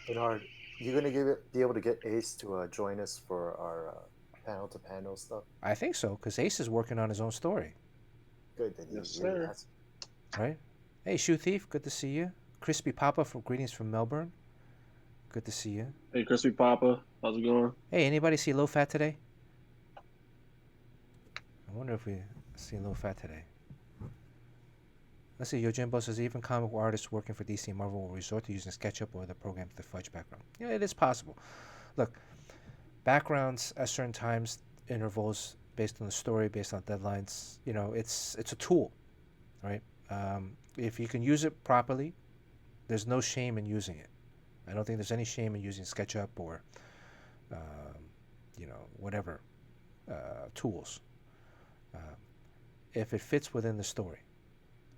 Bernard, you gonna be able to get Ace to join us for our panel to panel stuff? I think so, because Ace is working on his own story, Good that he Yes, really sir. has. right? Hey, Shoe Thief, good to see you. Crispy Papa from greetings from Melbourne. Good to see you. Hey, Crispy Papa, how's it going? Hey, anybody see Low Fat today? I wonder if we See a little fat today. Let's see. Yojimbo says even comic book artists working for DC and Marvel will resort to using SketchUp or other programs to fudge background. Yeah, it is possible. Look, backgrounds at certain times, intervals, based on the story, based on deadlines. You know, it's a tool, right? If you can use it properly, there's no shame in using it. I don't think there's any shame in using SketchUp or, whatever tools, if it fits within the story.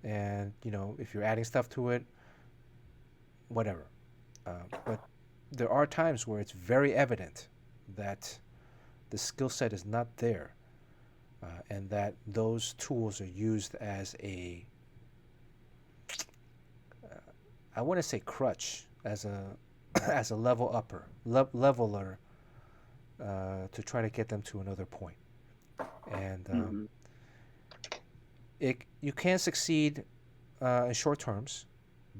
And if you're adding stuff to it, whatever. But there are times where it's very evident that the skill set is not there, and that those tools are used as a, I want to say crutch, as a as a leveler, to try to get them to another point. And you can succeed in short terms,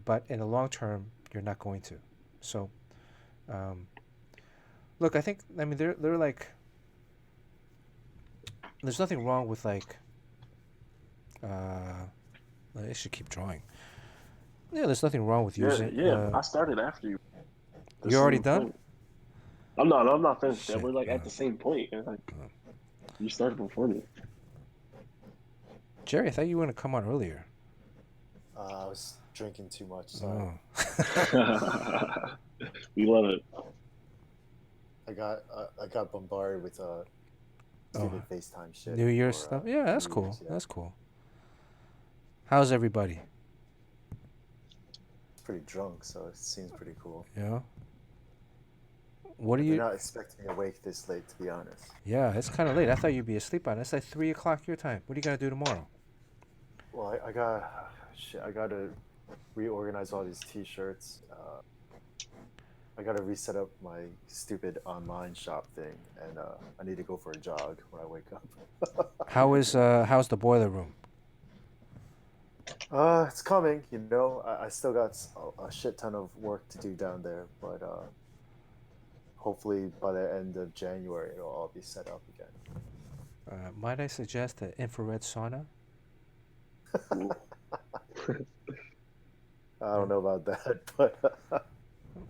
but in the long term, you're not going to. So, look, I mean, they're like, there's nothing wrong with like, I should keep drawing. Yeah, there's nothing wrong with using. Yeah, I started after you. You're already done? I'm not finished yet. Shit, We're like at the same point. Like, you started before me. Jerry, I thought you were going to come on earlier. I was drinking too much. Sorry. Oh. We love it. I got bombarded with stupid FaceTime shit. New Year's stuff? Yeah, that's cool. Yeah. That's cool. How's everybody? Pretty drunk, so it seems pretty cool. Yeah. What are you? You're not expecting me awake this late, to be honest. Yeah, it's kind of late. I thought you'd be asleep by now. It's like 3 o'clock your time. What are you gonna do tomorrow? Well, I got to reorganize all these T-shirts. I got to reset up my stupid online shop thing, and I need to go for a jog when I wake up. How's the boiler room? It's coming. I still got a shit ton of work to do down there, but hopefully by the end of January it'll all be set up again. Might I suggest an infrared sauna? I don't know about that, but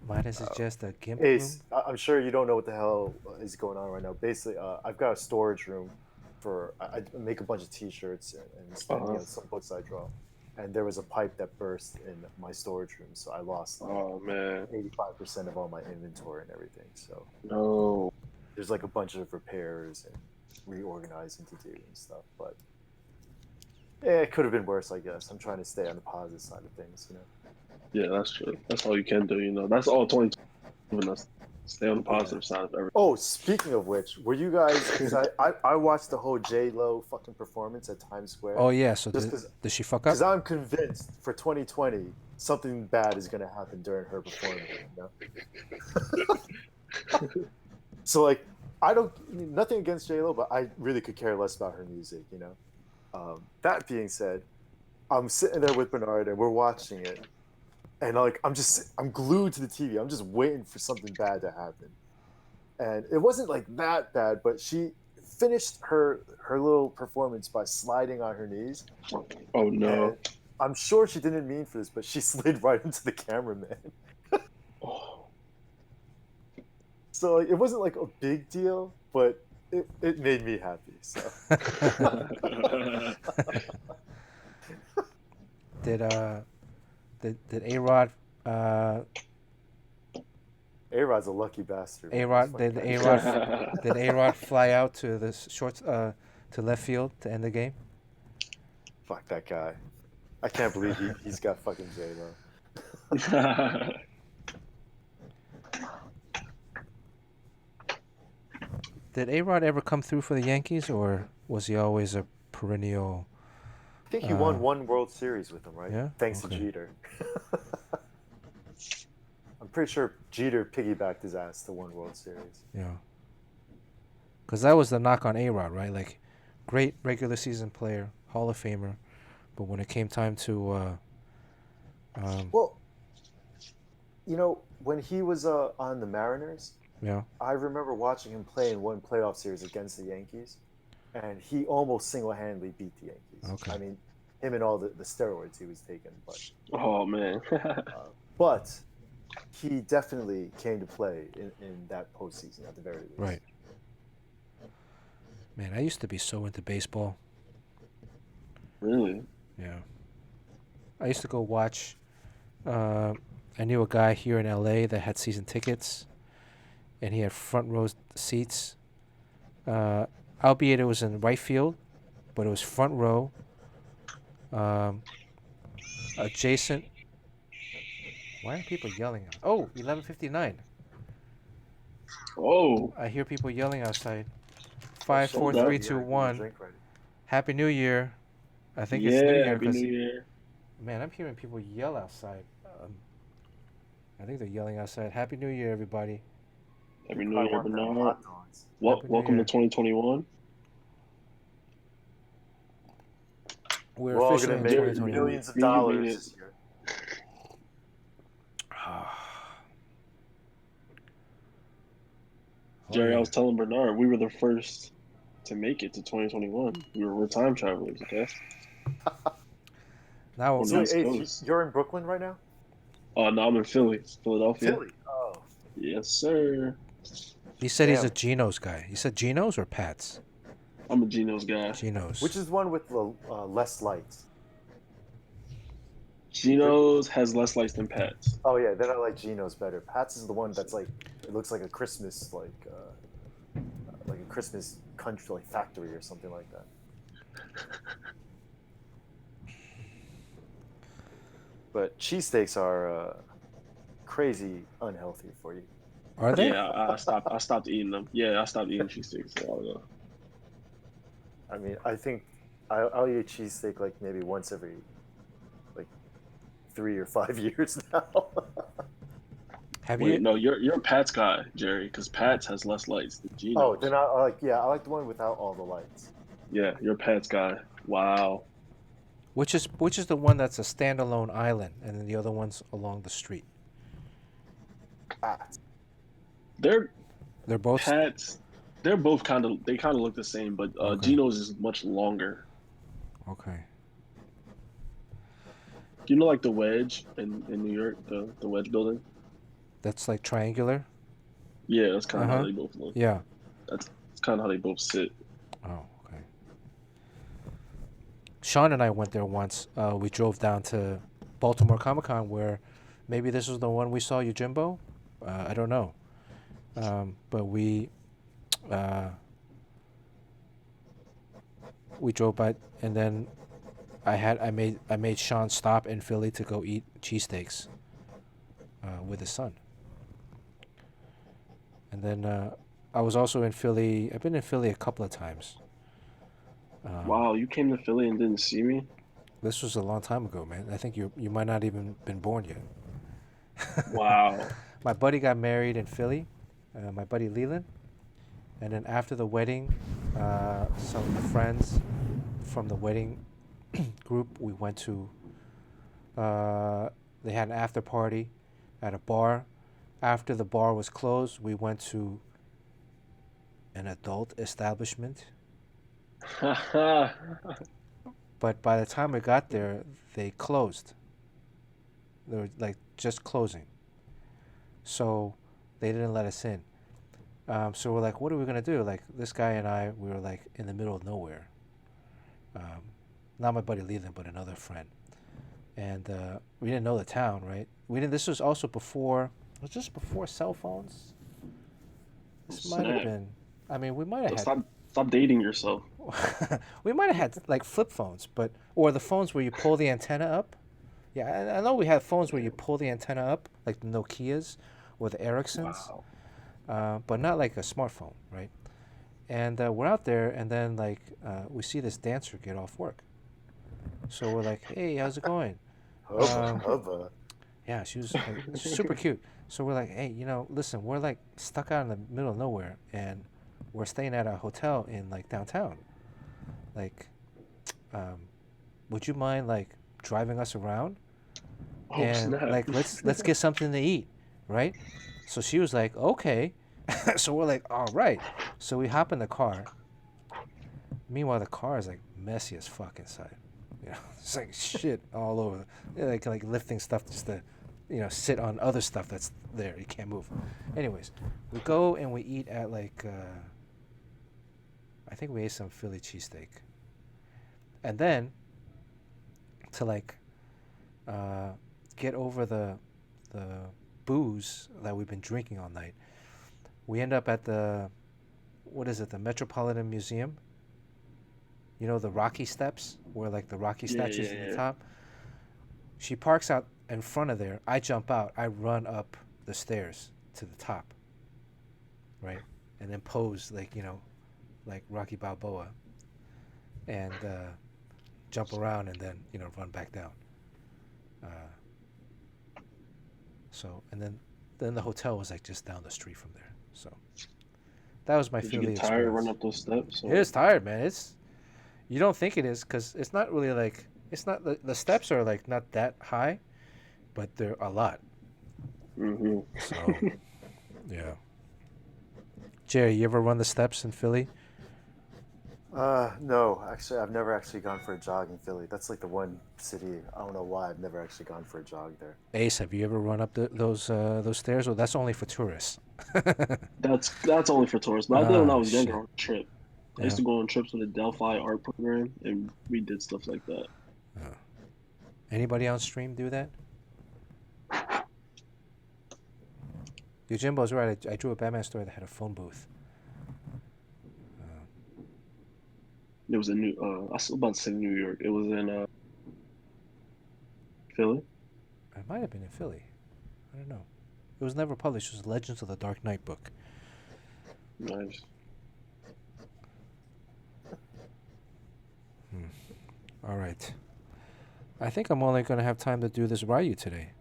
might I suggest a gimp Ace, room? I'm sure you don't know what the hell is going on right now. Basically, I've got a storage room I make a bunch of T-shirts and some books I draw. And there was a pipe that burst in my storage room, so I lost 85% of all my inventory and everything. So there's like a bunch of repairs and reorganizing to do and stuff. But it could have been worse, I guess. I'm trying to stay on the positive side of things, Yeah, that's true. That's all you can do, That's all 2020 us. Stay on the positive side of everything. Oh, speaking of which, were you guys? Because I watched the whole J-Lo fucking performance at Times Square. Oh yeah, so did she fuck up? Because I'm convinced for 2020 something bad is gonna happen during her performance. So like, nothing against J-Lo, but I really could care less about her music. That being said, I'm sitting there with Bernard and we're watching it. And like I'm glued to the TV. I'm just waiting for something bad to happen. And it wasn't like that bad, but she finished her little performance by sliding on her knees. Oh no. And I'm sure she didn't mean for this, but she slid right into the cameraman. So like, it wasn't like a big deal, but it made me happy. So Did A-Rod A-Rod's a lucky bastard. Did A-Rod fly out to the shorts to left field to end the game? Fuck that guy. I can't believe he's got fucking J-Lo. Did A-Rod ever come through for the Yankees, or was he always a perennial? I think he won one World Series with them, right? Yeah? Thanks to Jeter. I'm pretty sure Jeter piggybacked his ass to one World Series. Yeah. Because that was the knock on A-Rod, right? Like, great regular season player, Hall of Famer, but when it came time to... well, when he was on the Mariners, yeah, I remember watching him play in one playoff series against the Yankees. and he almost single-handedly beat the Yankees. Okay. I mean, him and all the steroids he was taking, Oh man. but he definitely came to play in that postseason at the very least. Right. Man, I used to be so into baseball. Really? Yeah. I used to go watch. I knew a guy here in LA that had season tickets, and he had front row seats. Albeit it was in right field, but it was front row. Adjacent. Why are people yelling? Oh, 11:59. Oh. I hear people yelling outside. Oh, 5, shit, 4, you 3, got 2, your 1. drink ready. Happy New Year. I think it's New Yeah, Year Happy New because, Year. man, I'm hearing people yell outside. I think they're yelling outside. Happy New Year, everybody. Happy New I Year, want them Bernard. hot dogs. Happy New Welcome Year. to 2021. We're all officially gonna in make 2021. millions of You made dollars it. this year. Jerry, I yeah. was telling Bernard we were the first to make it to 2021. We're time travelers, okay? Now, On So, the East Ace, Coast. you're in Brooklyn right now? No, I'm in Philly, Philadelphia. Philly. Oh, Yes, sir. he said he's damn. a Geno's guy. You said Geno's or Pat's? I'm a Geno's guy. Geno's. Which is the one with the less lights? Geno's has less lights than Pat's. Oh yeah, then I like Geno's better. Pat's is the one that's like it looks like a Christmas like a Christmas country like factory or something like that. But cheesesteaks are crazy unhealthy for you. Are they? Yeah, I stopped eating them. Yeah, I stopped eating cheesesteaks a while ago. I mean, I think I'll eat a cheesesteak like maybe once every like 3 or 5 years now. Have Wait, you? no, you're a Pat's guy, Jerry, because Pat's has less lights than Geno's. Oh, then I like I like the one without all the lights. Yeah, you're a Pat's guy. Wow. Which is the one that's a standalone island, and then the other one's along the street? Pat's. They're Both. Pat's. They're both kind of look the same, but Okay. Geno's is much longer. Okay. Do you know like the Wedge in New York, the Wedge building? That's like triangular. Yeah, that's kind of Uh-huh. how they both look. Yeah. That's kind of how they both sit. Oh, okay. Sean and I went there once. We drove down to Baltimore Comic-Con, where maybe this was the one we saw Yojimbo. I don't know. But we drove by, and then I made Sean stop in Philly to go eat cheesesteaks with his son. And then I was also in Philly. I've been in Philly a couple of times. Wow, you came to Philly and didn't see me? This was a long time ago, man. I think you might not even been born yet. Wow. My buddy got married in Philly, my buddy Leland. And then after the wedding, some of the friends from the wedding group, we went to, they had an after party at a bar. After the bar was closed, we went to an adult establishment. But by the time we got there, they closed. They were like just closing. So they didn't let us in. So we're like, what are we gonna do? Like this guy and I, we were like in the middle of nowhere. Not my buddy Leland, but another friend. And we didn't know the town, right? We didn't. This was also before. Was this before cell phones? This might have been. I mean, we might have had. Stop dating yourself. We might have had like flip phones, or the phones where you pull the antenna up. Yeah, I know we had phones where you pull the antenna up, like the Nokias or the Ericssons. Wow. But not like a smartphone, right? And we're out there, and then like we see this dancer get off work. So we're like, "Hey, how's it going?" Hubba. Yeah, she was super cute. So we're like, "Hey, listen, we're like stuck out in the middle of nowhere, and we're staying at a hotel in like downtown. Like, would you mind like driving us around? Oh, And snap. like let's get something to eat, right?" So she was like, "Okay." So we're like, "All right." So we hop in the car, Meanwhile, the car is like messy as fuck inside. You know, it's like shit all over. Yeah, like lifting stuff just to, sit on other stuff that's there. You can't move. Anyways, we go and we eat at like I think we ate some Philly cheesesteak, and then to like get over the booze that we've been drinking all night, we end up at the the Metropolitan Museum. You know, the Rocky Steps, where like the Rocky statues at the top. She parks out in front of there. I jump out. I run up the stairs to the top, right, and then pose like Rocky Balboa, and jump around and then run back down. So and then the hotel was like just down the street from there. So that was my Did you Philly get tired experience. running up those steps? It is tired, man. You don't think it is because it's not really like it's not the steps are like not that high, but they're a lot. Mm-hmm. So yeah. Jerry, you ever run the steps in Philly? No, actually, I've never actually gone for a jog in Philly. That's like the one city, I don't know why I've never actually gone for a jog there. Ace, have you ever run up those stairs? Well, that's only for tourists. That's only for tourists. But I did it when I was Shit. younger on a trip. I Yeah. used to go on trips with the Delphi art program, and we did stuff like that. Anybody on stream do that? Jimbo's right. I drew a Batman story that had a phone booth. It was in I was about to say New York. It was in Philly. It might have been in Philly. I don't know. It was never published. It was Legends of the Dark Knight book. Nice. All right. I think I'm only going to have time to do this Ryu today.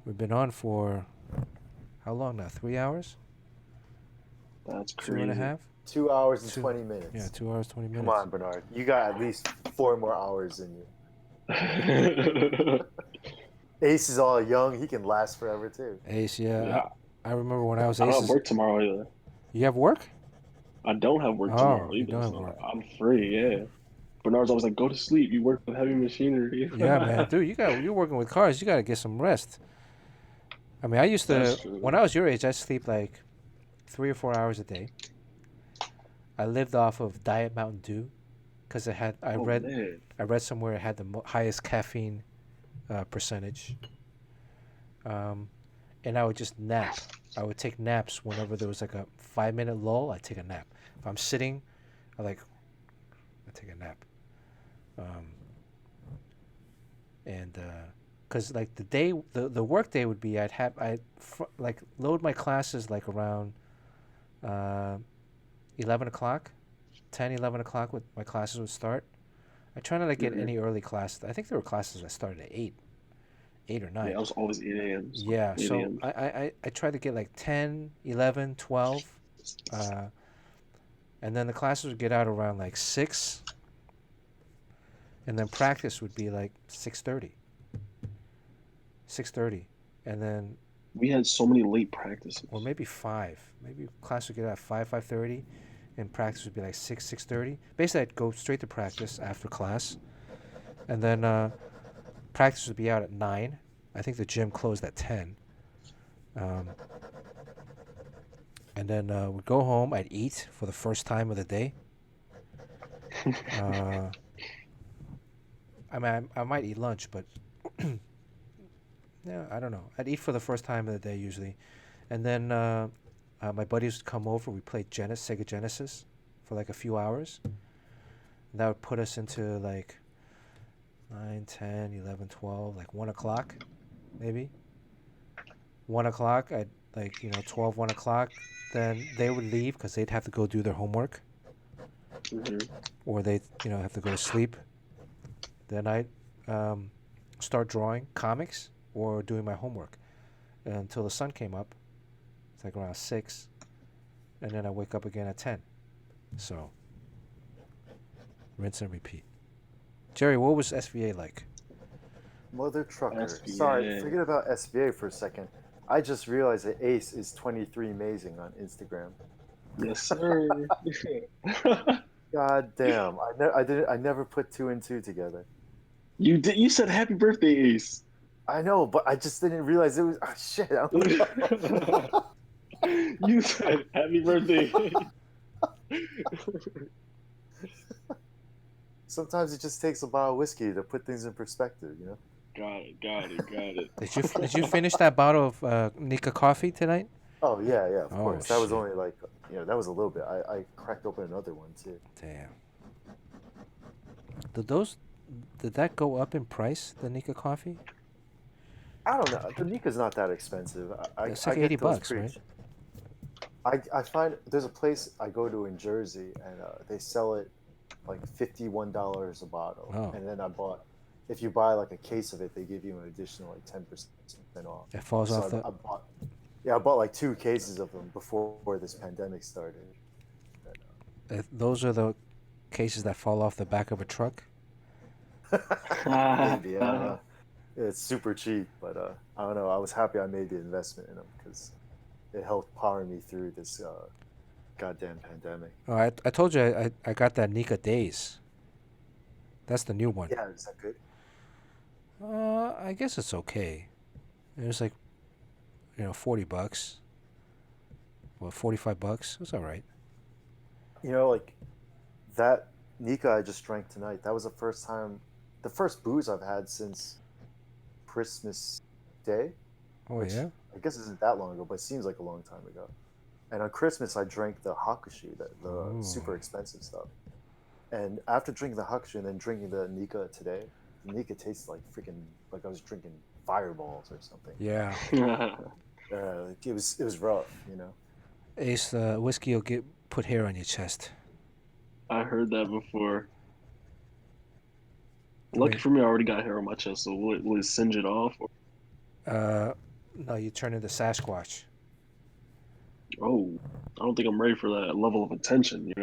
We've been on for how long now? 3 hours? That's crazy. 2.5? 2 hours and 20 minutes. Yeah, 2 hours, 20 minutes. Come on, Bernard. You got at least 4 more hours in you. Ace is all young. He can last forever, too. Ace, yeah. I remember when I was I don't Ace. have work tomorrow either. You have work? I don't have work tomorrow either. You don't have So work. I'm free, yeah. Bernard's always like, go to sleep. You work with heavy machinery. Yeah, man. Dude, you're working with cars. You got to get some rest. I mean, I used to, That's true. when I was your age, I sleep like 3 or 4 hours a day. I lived off of Diet Mountain Dew because I read somewhere it had the highest caffeine percentage. And I would just nap. I would take naps whenever there was like a 5-minute lull. I'd take a nap. If I'm sitting, I take a nap. Because like the work day would be I'd load my classes like around 11 o'clock, 10, 11 o'clock when my classes would start. I try not to get any early classes. I think there were classes that started at 8 or 9. Yeah, I was always 8 a.m. Yeah, so I tried to get like 10, 11, 12. And then the classes would get out around like 6. And then practice would be like 6:30. 6:30. And then we had so many late practices. Or maybe 5. Maybe class would get out at 5, 5:30. And practice would be like 6, 6:30. Basically, I'd go straight to practice after class. And then practice would be out at 9. I think the gym closed at 10. And then we'd go home. I'd eat for the first time of the day. I mean, I might eat lunch, but yeah, I don't know. I'd eat for the first time of the day usually. And then my buddies would come over. We played Sega Genesis for like a few hours. And that would put us into like 9, 10, 11, 12, like 1 o'clock, maybe. 1 o'clock, I'd 12, 1 o'clock. Then they would leave because they'd have to go do their homework. Mm-hmm. Or they'd, have to go to sleep. Then I'd start drawing comics or doing my homework until the sun came up. It's like around 6. And then I wake up again at 10. So, rinse and repeat. Jerry, what was SVA like? Mother trucker. SVA. Sorry, forget about SVA for a second. I just realized that Ace is 23 amazing on Instagram. Yes, sir. God damn! I never put two and two together. You did. You said happy birthday, Ace. I know, but I just didn't realize it was. Oh, shit! I don't know. You said happy birthday. Sometimes it just takes a bottle of whiskey to put things in perspective, you know. Got it. Got it. Got it. Did you finish that bottle of Nika coffee tonight? Oh yeah, yeah, of Oh course. That was shit! only like, that was a little bit. I cracked open another one too. Damn. Did those? Did that go up in price? The Nika coffee? I don't know. The Nika's not that expensive. It's I like 80 get those bucks, pretty right? cheap. I find there's a place I go to in Jersey, and they sell it like $51 a bottle. Oh. And then I bought, if you buy like a case of it, they give you an additional like 10% off. It falls So off the. I bought like 2 cases of them before this pandemic started. Those are the cases that fall off the back of a truck. Maybe, I don't know. It's super cheap, but I don't know. I was happy I made the investment in them because it helped power me through this goddamn pandemic. Oh, I told you I got that Nika Days. That's the new one. Yeah, is that good? I guess it's okay. It was like, $40. Well, $45. It was all right. Like that Nika I just drank tonight. That was the first booze I've had since Christmas Day. Oh which yeah. I guess isn't that long ago, but it seems like a long time ago. And on Christmas, I drank the Hakushu, the Ooh. super expensive stuff. And after drinking the Hakushu and then drinking the Nika today, the Nika tastes like freaking like I was drinking fireballs or something. Yeah. It was rough, Ace, whiskey will put hair on your chest. I heard that before. I Lucky mean, for me, I already got hair on my chest, so will it singe it off? no, you turn into Sasquatch. Oh, I don't think I'm ready for that level of attention,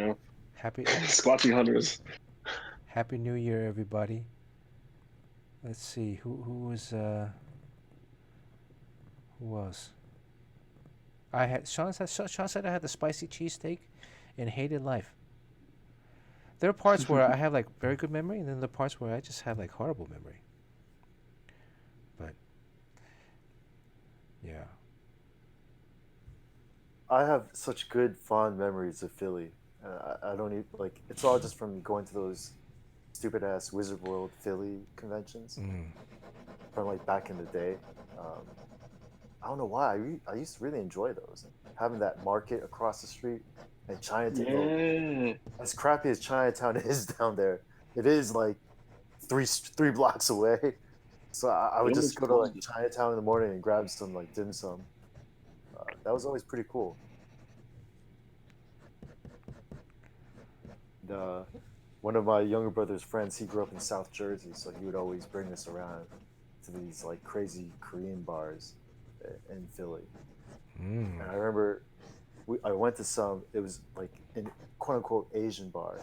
Happy Squatchy hunters. Happy New Year, everybody. Let's see who was who else. Sean said I had the spicy cheesesteak and hated life. There are parts where I have like very good memory, and then the parts where I just have like horrible memory. But yeah, I have such good fond memories of Philly. I don't even like. It's all just from going to those stupid ass Wizard World Philly conventions from like back in the day. I don't know why. I used to really enjoy those. Having that market across the street and Chinatown. Yeah. As crappy as Chinatown is down there, it is like three blocks away. So I would It just was go to like cool. Chinatown in the morning and grab some like dim sum. That was always pretty cool. And, one of my younger brother's friends, he grew up in South Jersey, so he would always bring us around to these like crazy Korean bars in Philly. And I remember I went to some, it was like an quote unquote Asian bar.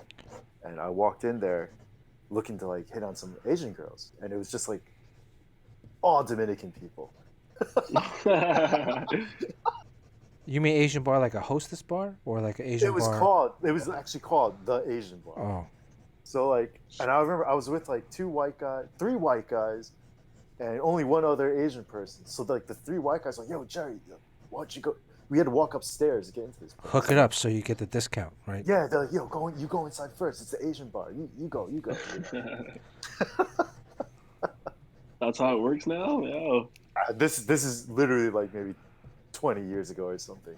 And I walked in there looking to like hit on some Asian girls. And it was just like all Dominican people. you mean Asian bar like a hostess bar or like an Asian bar? It was actually called the Asian bar. Oh, So like, and I remember I was with like three white guys, and only one other Asian person. So like the 3 white guys were like, yo, Jerry, why don't you go? We had to walk upstairs to get into this place. hook it up so you get the discount, right? Yeah, they're like, yo, you go inside first. It's the Asian bar. You go. That's how it works now? Yeah. This is literally like maybe 20 years ago or something.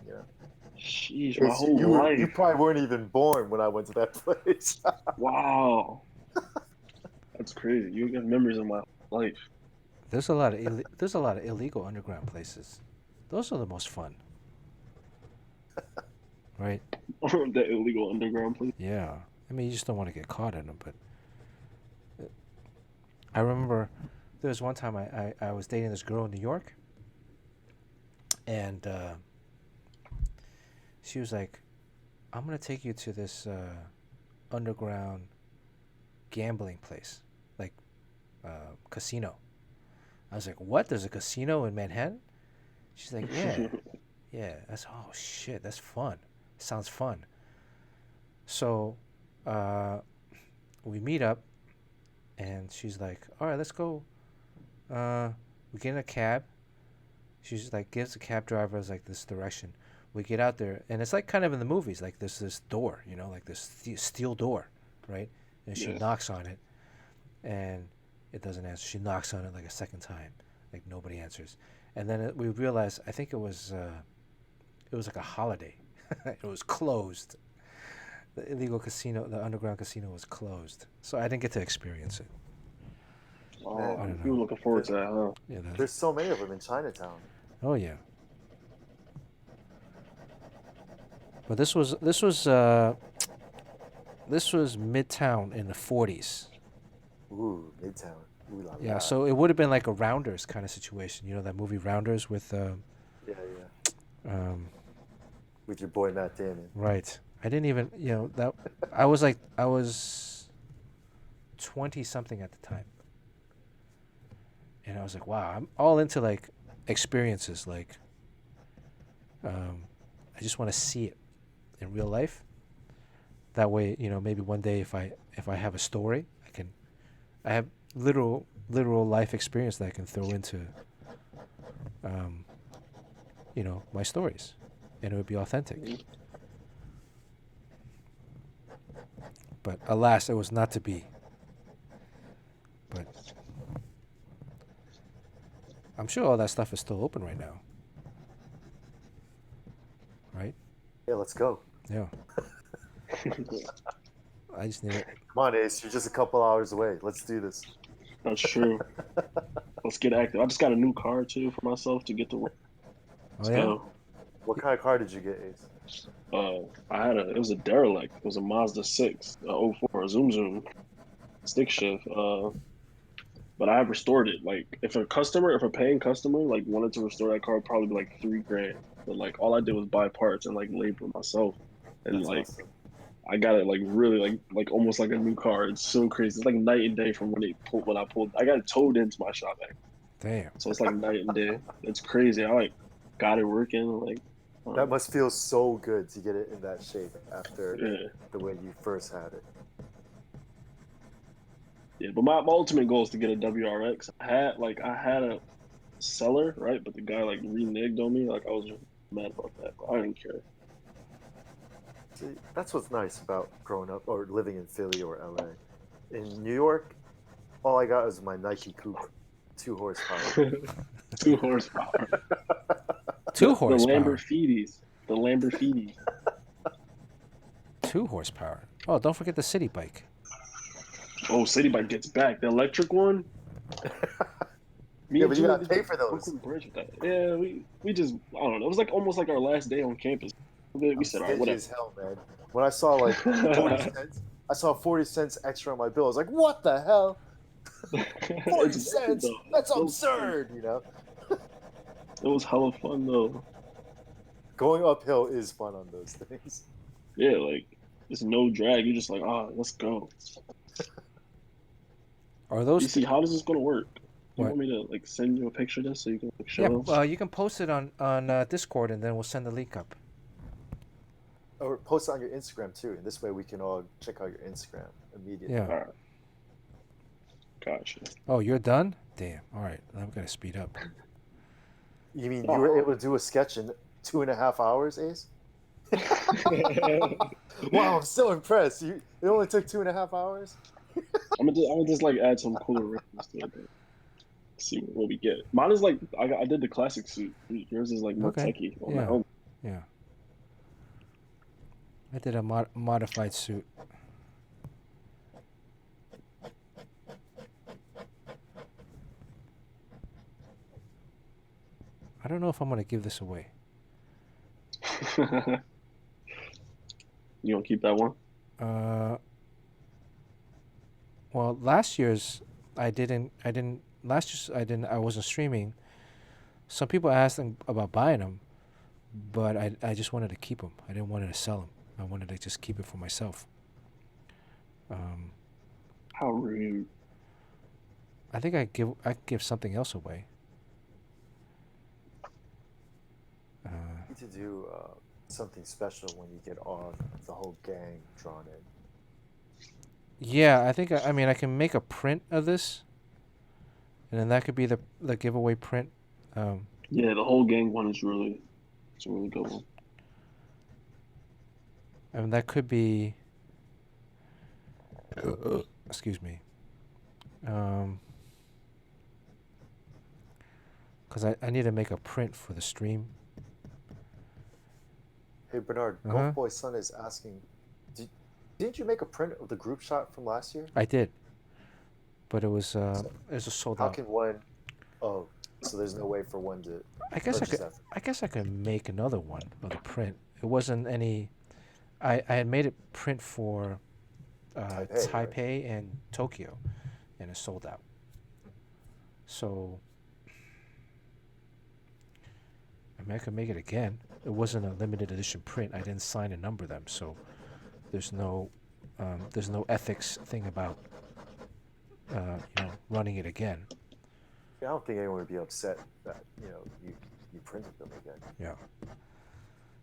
Sheesh, my whole life. You probably weren't even born when I went to that place. Wow. That's crazy. You have memories of my life. There's a lot of illegal underground places. Those are the most fun, right? That illegal underground place. Yeah. I mean, you just don't want to get caught in them. But I remember there was one time I was dating this girl in New York, and she was like, "I'm gonna take you to this underground gambling place, like casino." I was like, "What? There's a casino in Manhattan?" She's like, "Yeah, yeah." Oh shit, that's fun. Sounds fun. So uh, we meet up, and she's like, "All right, let's go." We get in a cab. She's like, gives the cab driver like this direction. We get out there, and it's like kind of in the movies, like there's this door, like this steel door, right? And she Yeah. knocks on it, and it doesn't answer. She knocks on it like a second time, like nobody answers. And then we realized, I think it was like a holiday. It was closed. The illegal casino, the underground casino, was closed, so I didn't get to experience it. Man, I don't You know. were looking forward to that, huh? Yeah. there's so many of them in Chinatown. Oh yeah. But this was Midtown in the 40s. Ooh, Midtown. Ooh la Yeah, la. so it would have been like a Rounders kind of situation. You know that movie Rounders with Yeah, yeah. um With your boy Matt Damon. right. I didn't even, that I was 20 something at the time. And I was like, wow, I'm all into like experiences, like I just want to see it in real life. That way, maybe one day if I have a story, I have literal life experience that I can throw into my stories, and it would be authentic. But alas, it was not to be. But I'm sure all that stuff is still open right now. Right? Yeah, let's go. Yeah. I just need it. Come on, Ace. You're just a couple hours away. Let's do this. That's true. Let's get active. I just got a new car too for myself to get to work. Oh yeah. What kind of car did you get, Ace? It was a derelict. It was a Mazda 6, a '04, a Zoom Zoom stick shift. But I have restored it. Like if a paying customer like wanted to restore that car, it'd probably be like $3,000. But like all I did was buy parts and like labor myself, and That's like awesome. I got it like really like almost like a new car. It's so crazy. It's like night and day from when I pulled. I got it towed into my shop, Damn. so it's like night and day. It's crazy. I like got it working. Like That must feel so good to get it in that shape after yeah. the way you first had it. Yeah, but my ultimate goal is to get a WRX. I had a seller, right? But the guy like reneged on me. Like I was mad about that, but I didn't care. See, that's what's nice about growing up or living in Philly or LA. In New York, all I got was my Nike Coupe, 2 horsepower. 2 horsepower. 2 horsepower. The Lamborghini. 2 horsepower. Oh, don't forget the city bike. Oh, City Bike gets back. The electric one. Yeah, but you gotta pay for those. Yeah, we just I don't know. It was like almost like our last day on campus. We said, all right, Stingy whatever. as hell, man. When I saw like 40 cents, I saw 40 cents extra on my bill. I was like, what the hell? 40 cents? That's absurd, It was hella fun though. Going uphill is fun on those things. Yeah, like it's no drag. You're just like, let's go. Are those? You see, how is this gonna work? You What? want me to like send you a picture of this so you can like, show us? You can post it on Discord, and then we'll send the link up. Or post it on your Instagram too, and this way we can all check out your Instagram immediately. Yeah. All right. Gotcha. Oh, you're done? Damn. All right. I'm gonna speed up. You mean you were able to do a sketch in 2.5 hours, Ace? Wow, I'm so impressed. It only took 2.5 hours? I'm gonna just like add some cooler rims to it. See what we get. Mine is like I did the classic suit. Yours is like more techie. On my own. Yeah. I did a modified suit. I don't know if I'm gonna give this away. You gonna keep that one? Well, last year's I didn't. Last year's I wasn't streaming. Some people asked about buying them, but I just wanted to keep them. I didn't want to sell them. I wanted to just keep it for myself. How rude. I think I give something else away. You need to do something special when you get all the whole gang drawn in. Yeah, I mean, I can make a print of this, and then that could be the giveaway print. Um, Yeah, the whole gang one is it's a really good one. I mean, that could be. Excuse me. Because I need to make a print for the stream. Hey Bernard, Uh-huh. Golf Boy Son is asking, didn't you make a print of the group shot from last year? I did, but it was So a sold how out. can one? Oh, so there's no way for one to purchase that. I guess I could make another one of the print. It wasn't any. I had made it print for Taipei, right? Taipei and Tokyo, and it sold out. So I mean, I could make it again. It wasn't a limited edition print. I didn't sign and number them, so there's no ethics thing about running it again. I don't think anyone would be upset that you printed them again. Yeah.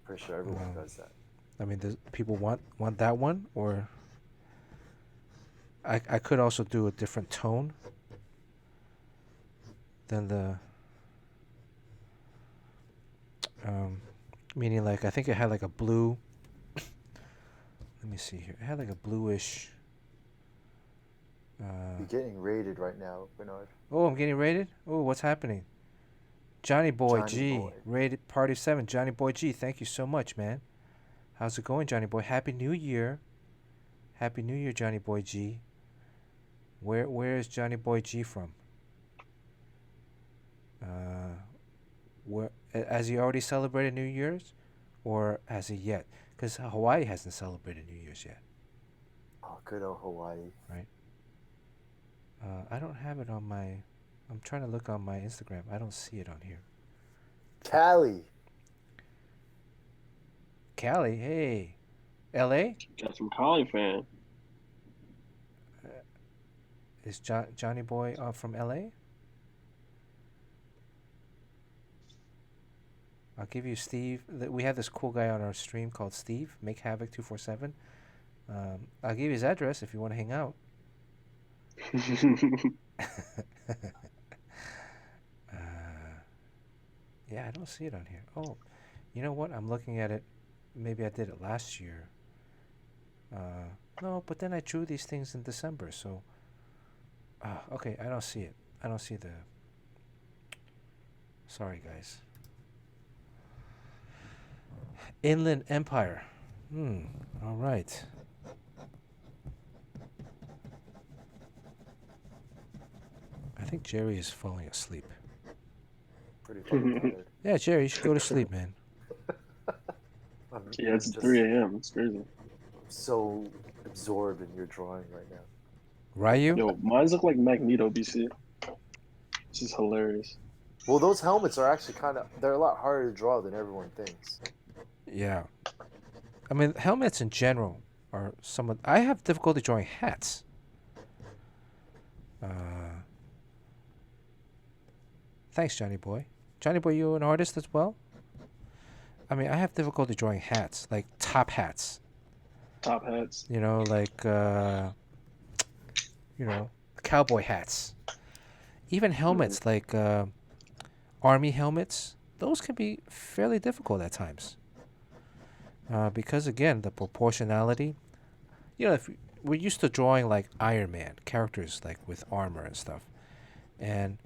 Pretty sure everyone does that. I mean, does people want that one, or I could also do a different tone than the meaning, like, I think it had like a blue. Let me see here. It had like a bluish. You're getting raided right now, Bernard. Oh, I'm getting rated. Oh, what's happening? Johnny Boy Johnny G, Boy. rated Party 7. Johnny Boy G, thank you so much, man. How's it going, Johnny Boy? Happy New Year. Happy New Year, Johnny Boy G. Where is Johnny Boy G from? Where has he already celebrated New Year's, or has he yet? Because Hawaii hasn't celebrated New Year's yet. Oh, good old Hawaii. Right. I don't have it on my. I'm trying to look on my Instagram. I don't see it on here. Cali. Cali, hey. L.A. Got some Cali fan. Is Johnny Boy from L.A.? I'll give you Steve. We have this cool guy on our stream called Steve, Make Havoc 247. I'll give you his address if you want to hang out. Yeah, I don't see it on here. Oh, you know what? I'm looking at it. Maybe I did it last year. No, but then I drew these things in December, so. Okay, I don't see it. I don't see the. Sorry, guys. Inland Empire. All right. I think Jerry is falling asleep. Pretty fucking tired. Yeah, Jerry, you should go to sleep, man. Yeah, it's just 3 a.m. It's crazy. so absorbed in your drawing right now. Ryu? Yo, mines look like Magneto, BC. This is hilarious. Well, those helmets are actually they're a lot harder to draw than everyone thinks. Yeah. I mean, helmets in general are somewhat. I have difficulty drawing hats. Thanks, Johnny Boy. Johnny Boy, you an artist as well? I mean, I have difficulty drawing hats, like top hats. Top hats. You know, like, cowboy hats. Even helmets, like army helmets, those can be fairly difficult at times. Because, again, the proportionality. You know, if we're used to drawing, like, Iron Man, characters, like, with armor and stuff. And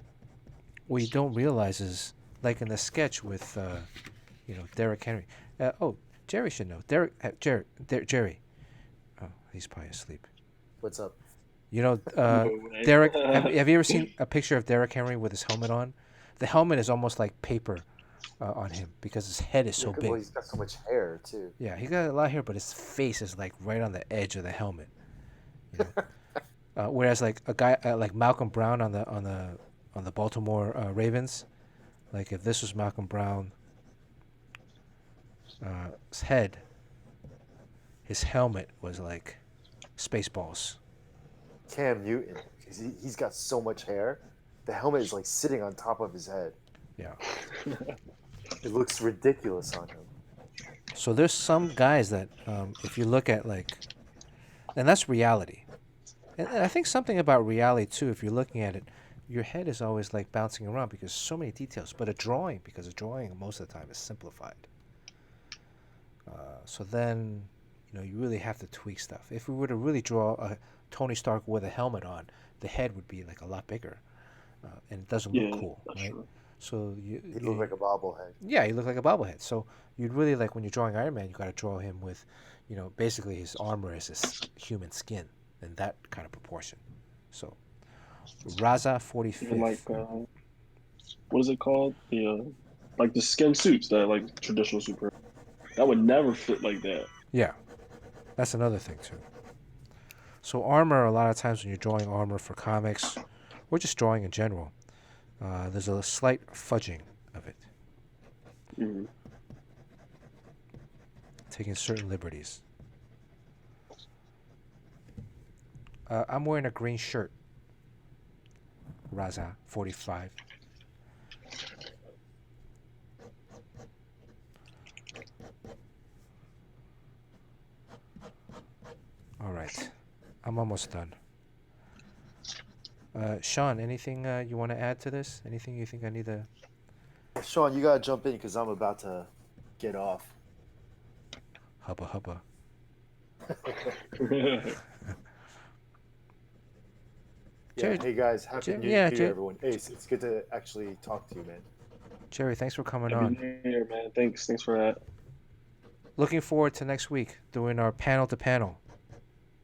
what you don't realize is, like in the sketch with, Derek Henry. Jerry should know. Jerry. Oh, he's probably asleep. What's up? You know, No way. Derek. Have you ever seen a picture of Derek Henry with his helmet on? The helmet is almost like paper on him because his head is so big. Well, he's got so much hair too. Yeah, he got a lot of hair, but his face is like right on the edge of the helmet. You know? Whereas like a guy like Malcolm Brown on the Baltimore Ravens, like if this was Malcolm Brown, his head, his helmet was like Spaceballs. Cam Newton, he's got so much hair, the helmet is like sitting on top of his head. Yeah. It looks ridiculous on him. So there's some guys that, if you look at like, and that's reality. And I think something about reality too. If you're looking at it, your head is always like bouncing around because so many details. But a drawing, because a drawing most of the time is simplified. So then, you really have to tweak stuff. If we were to really draw a Tony Stark with a helmet on, the head would be like a lot bigger, and it doesn't look Yeah, cool, that's right? true. So He looked like a bobblehead. yeah, he looked like a bobblehead. So you'd really like when you're drawing Iron Man, you got to draw him with, basically his armor is his human skin in that kind of proportion. So Raza Even like 45th. what is it called? Like the skin suits that are like traditional super. That would never fit like that. Yeah, that's another thing too. So armor, a lot of times when you're drawing armor for comics, or just drawing in general, there's a slight fudging of it, Hmm. taking certain liberties. I'm wearing a green shirt. Raza 45. All right, I'm almost done. Sean, anything you want to add to this? Anything you think I need to? Sean, you gotta jump in because I'm about to get off. Hubba hubba. Yeah. Jerry, Hey guys, happy New yeah, Year, everyone. Ace, it's good to actually talk to you, man. Jerry, thanks for coming Happy on. New Year, man. Thanks for that. Looking forward to next week doing our panel to panel.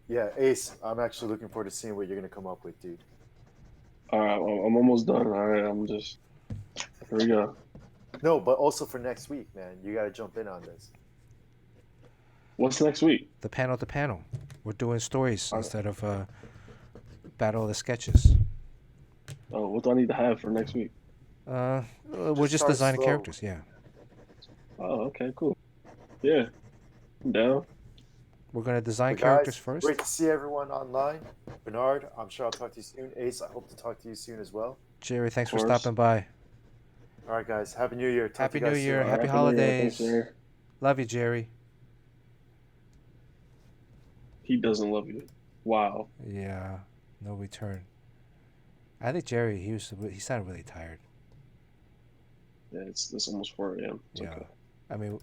Yeah, Ace, I'm actually looking forward to seeing what you're gonna come up with, dude. All right, well, I'm almost done. All right, I'm just here we go. No, but also for next week, man. You gotta jump in on this. What's next week? The panel to panel. We're doing stories All right. instead of battle of the sketches. Oh, what do I need to have for next week? We're Just just start designing slow. characters. Yeah, Oh, okay, cool. Yeah, I'm down. we're gonna design But characters guys, first. great to see everyone online. Bernard, I'm sure I'll talk to you soon. Ace, I hope to talk to you soon as well. Jerry, Of thanks for course. stopping by. All right, guys. Happy New Year. Talk to Happy you New guys Year. soon. All right, Happy happy New Year. Thanks, holidays. Jerry. Love you, Jerry. He doesn't love you. Wow. Yeah, no return. I think Jerry, he sounded really tired. Yeah, it's almost 4 a.m. It's Yeah, okay. I mean,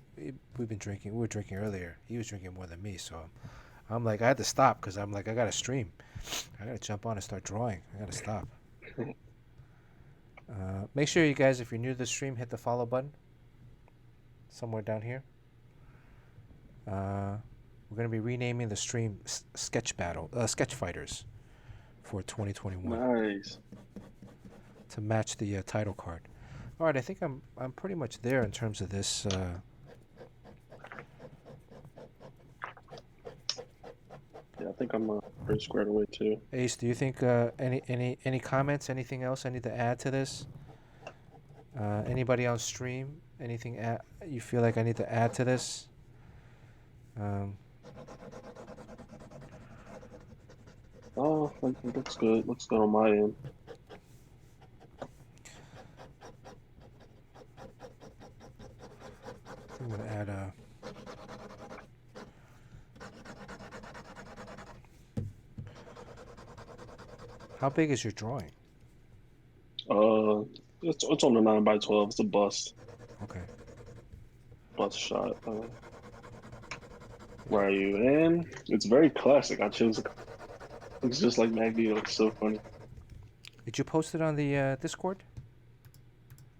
we've been drinking. We were drinking earlier. He was drinking more than me, so I'm like, I had to stop because I'm like, I gotta stream. I gotta jump on and start drawing. I gotta stop. Make sure you guys, if you're new to the stream, hit the follow button somewhere down here. We're gonna be renaming the stream Sketch Fighters for 2021 Nice. to match the title card. All right, I think I'm pretty much there in terms of this. Yeah, I think I'm pretty squared away too. Ace, do you think any comments, anything else I need to add to this? Anybody on stream? Anything you feel like I need to add to this? Oh, looks good. Looks good on my end. I'm gonna add a. How big is your drawing? It's on the 9x12. It's a bust Okay. shot. Where are you? And it's very classic. I chose. Looks just like Magneto. It's so funny. Did you post it on the Discord?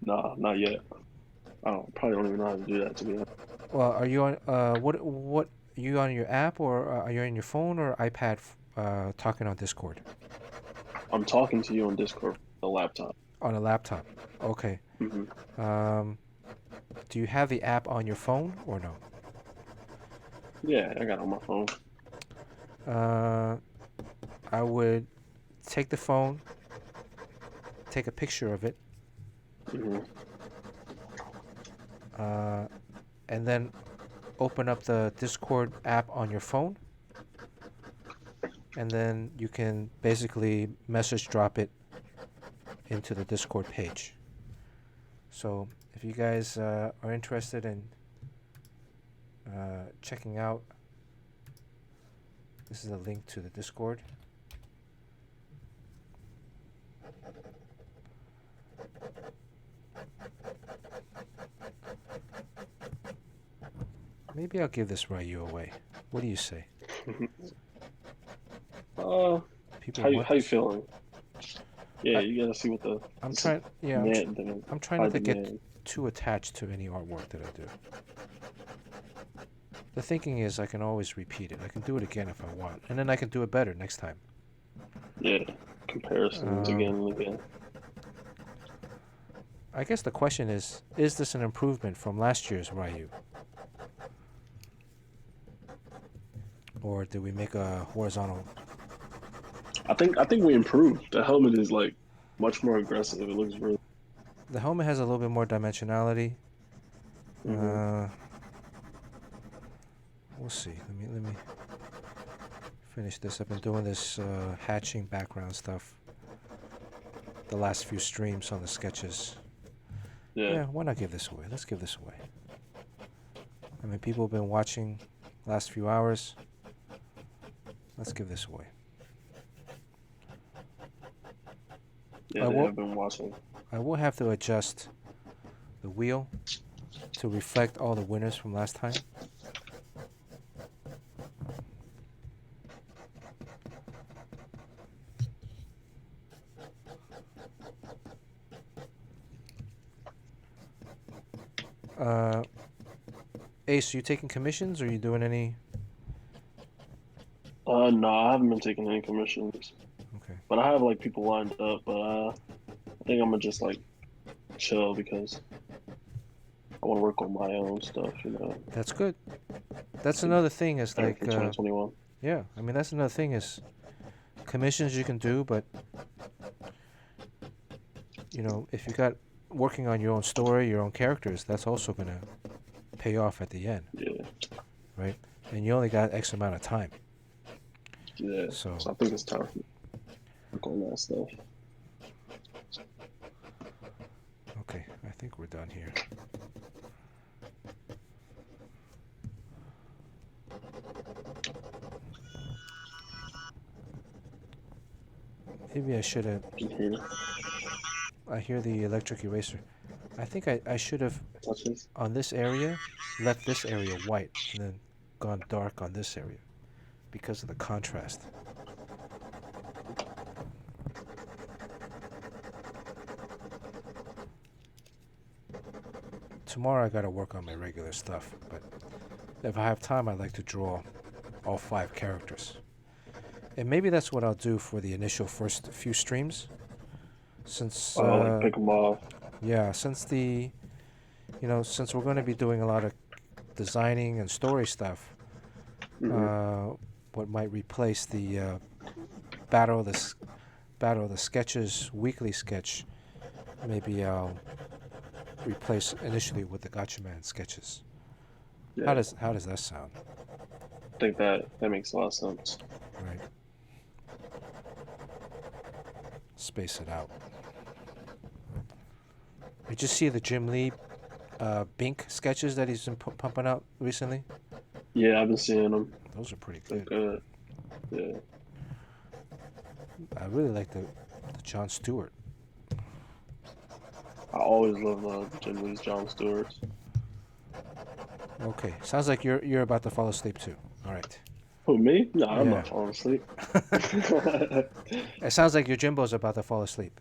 Nah, not yet. I probably don't even know how to do that, to be honest. Well, are you on what are you on your app or are you on your phone or iPad talking on Discord? I'm talking to you on Discord on the laptop. On a laptop. Okay. Hmm. Do you have the app on your phone or no? Yeah, I got it on my phone. I would take the phone, take a picture of it, Hmm. and then open up the Discord app on your phone. And then you can basically message drop it into the Discord page. So if you guys are interested in checking out, this is a link to the Discord. Maybe I'll give this Ryu away. What do you say? People how want you this. feeling? Yeah, I, you gotta see what the I'm trying. Yeah, I'm trying high not to get demand. too attached to any artwork that I do. The thinking is I can always repeat it. I can do it again if I want, and then I can do it better next time. Yeah, comparisons again and again. I guess the question is this an improvement from last year's Ryu? Or did we make a horizontal? I think we improved. The helmet is like much more aggressive. It looks really. The helmet has a little bit more dimensionality. We'll see. Let me finish this. I've been doing this hatching background stuff the last few streams on the sketches. Yeah, why not give this away? Let's give this away. I mean, people have been watching last few hours. Let's give this away. Yeah, they have been watching. I will have to adjust the wheel to reflect all the winners from last time. Ace, are you taking commissions or are you doing any? No, I haven't been taking any commissions. Okay. But I have like people lined up, but I think I'm gonna just like chill because I want to work on my own stuff, you know. That's good. That's another thing is like 2021. Yeah, I mean that's another thing is commissions you can do, but you know, if you got working on your own story, your own characters, that's also gonna pay off at the end. Yeah. Right? And you only got X amount of time. Yeah. So I think it's time to work on that stuff. Okay, I think we're done here. Maybe I should have. I hear the electric eraser. I think I should have, on this area, left this area white and then gone dark on this area because of the contrast. Tomorrow I gotta work on my regular stuff, but if I have time I'd like to draw all 5 characters. And maybe that's what I'll do for the initial first few streams. Since like pick them off. Yeah, since we're going to be doing a lot of designing and story stuff, what might replace the Battle of the Sketches weekly sketch, maybe I'll replace initially with the GATCHAMAN sketches. Yeah. How does that sound? I think that makes a lot of sense. Right. Space it out. Did you see the Jim Lee Bink sketches that he's been pumping out recently? Yeah, I've been seeing them. Those are pretty good. Good. Yeah. I really like the Jon Stewart. I always love Jim Lee's Jon Stewart. Okay, sounds like you're about to fall asleep too. All right. Who, me? No, I'm not falling asleep. It sounds like your Jimbo's about to fall asleep.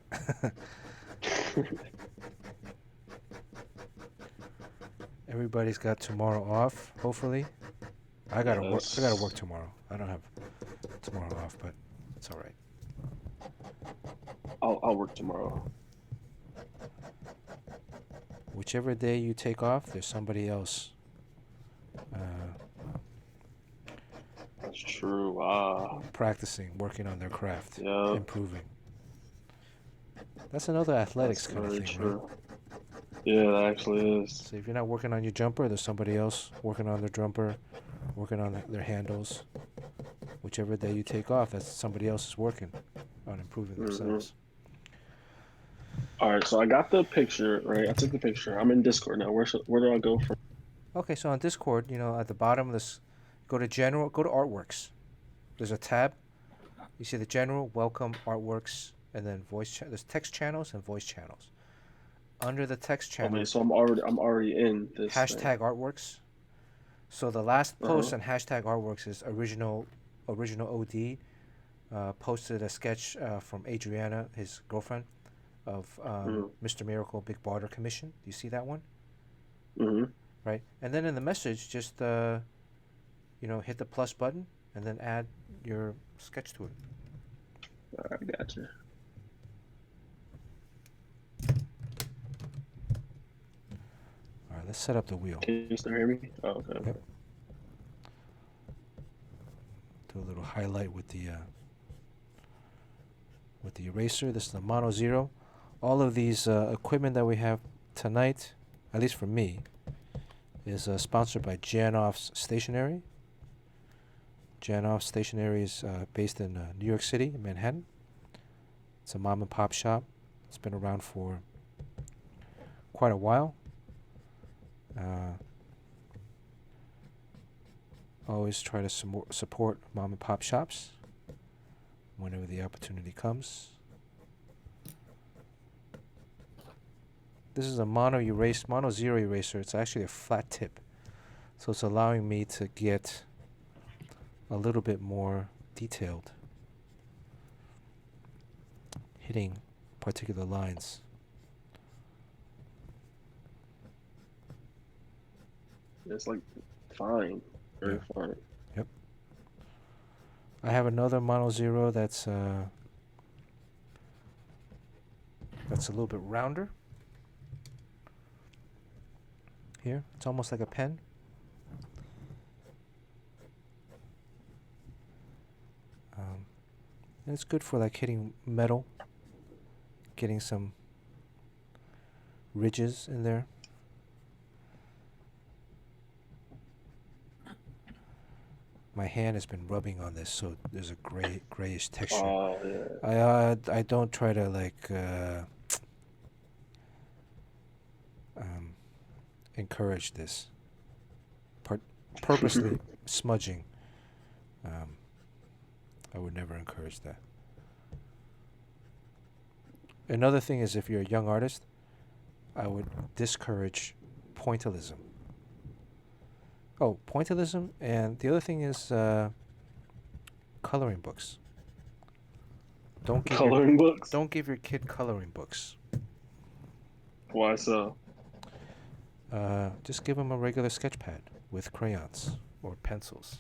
Everybody's got tomorrow off, hopefully. I gotta work tomorrow. I don't have tomorrow off, but it's all right. I'll work tomorrow. Whichever day you take off, there's somebody else. That's true. Practicing, working on their craft, yep. Improving. That's another athletics kind of thing, true. Right? Yeah, that actually is. So if you're not working on your jumper, there's somebody else working on their jumper, working on their handles. Whichever day you take off, that's somebody else is working on improving themselves. All right, so I got the picture, right? I took the picture. I'm in Discord now. Where do I go from? Okay, so on Discord, at the bottom of this, go to General, go to Artworks. There's a tab. You see the General, Welcome, Artworks, and then there's text channels and voice channels. Under the text channel. Okay, so I'm already in this. Hashtag Artworks. So the last Uh-huh. post on hashtag artworks is original OD. Posted a sketch from Adriana, his girlfriend, of Mm-hmm. Mr. Miracle Big Barter Commission. Do you see that one? Mm-hmm. Right. And then in the message, just hit the plus button and then add your sketch to it. All right, gotcha. All right, let's set up the wheel. Can you still hear me? Oh, okay. Yep. Do a little highlight with the eraser. This is the Mono Zero. All of these equipment that we have tonight, at least for me, is sponsored by Janoff's Stationery. Janoff Stationery is based in New York City, Manhattan. It's a mom and pop shop. It's been around for quite a while. Always try to support mom and pop shops whenever the opportunity comes. This is a mono zero eraser. It's actually a flat tip, so it's allowing me to get a little bit more detailed, hitting particular lines. It's like fine, very fine. Yep. I have another Mono Zero that's a little bit rounder. Here, it's almost like a pen. And it's good for like hitting metal, getting some ridges in there. My hand has been rubbing on this, so there's a grayish texture. Oh yeah. I don't try to like encourage this. Purposely smudging. I would never encourage that. Another thing is, if you're a young artist, I would discourage pointillism. Oh, pointillism, and the other thing is coloring books. Don't give your kid coloring books. Why so? Just give them a regular sketch pad with crayons or pencils.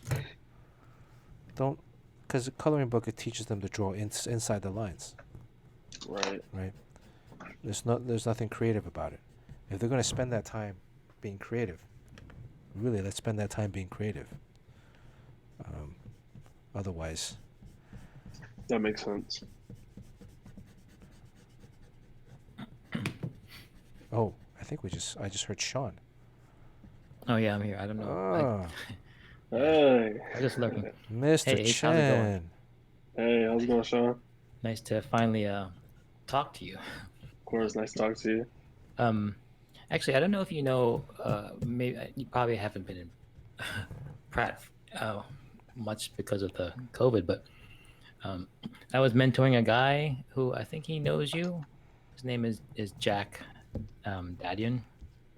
Don't, because a coloring book, it teaches them to draw inside the lines. Right. Right. There's nothing creative about it. If they're going to spend that time being creative, really, let's spend that time being creative. Otherwise, That makes sense. oh, I just heard Sean. Oh yeah, I'm here. I don't know. Hey. I'm just lurking. Mr. Hey, Ace, how's it going? Chen. Hey, how's it going, Sean? Of Nice to finally talk to you. course, nice to talk to you. Actually, I don't know if you know. Maybe you probably haven't been in Pratt much because of the COVID, but I was mentoring a guy who I think he knows you. His name is Jack Dadian.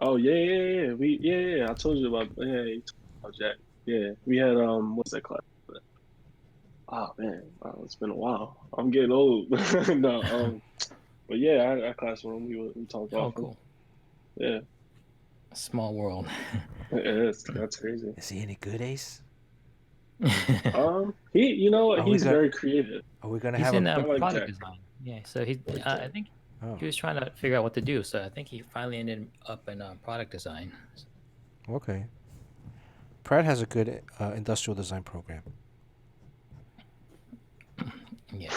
Oh yeah. I told you about you told me about Jack. Yeah, we had what's that class? Oh man, wow, it's been a while. I'm getting old. No, but yeah, I had class with him. We talked Oh, often. cool. Yeah, Small world. that's crazy. Is he any good, Ace? You know what? Are we He's gonna- very creative. Are we gonna He's have in a? I like product Jack. design. Yeah, so he's. Like I Jack. think Oh, he was trying to figure out what to do. So I think he finally ended up in product design. okay. Pratt has a good industrial design program. Yeah.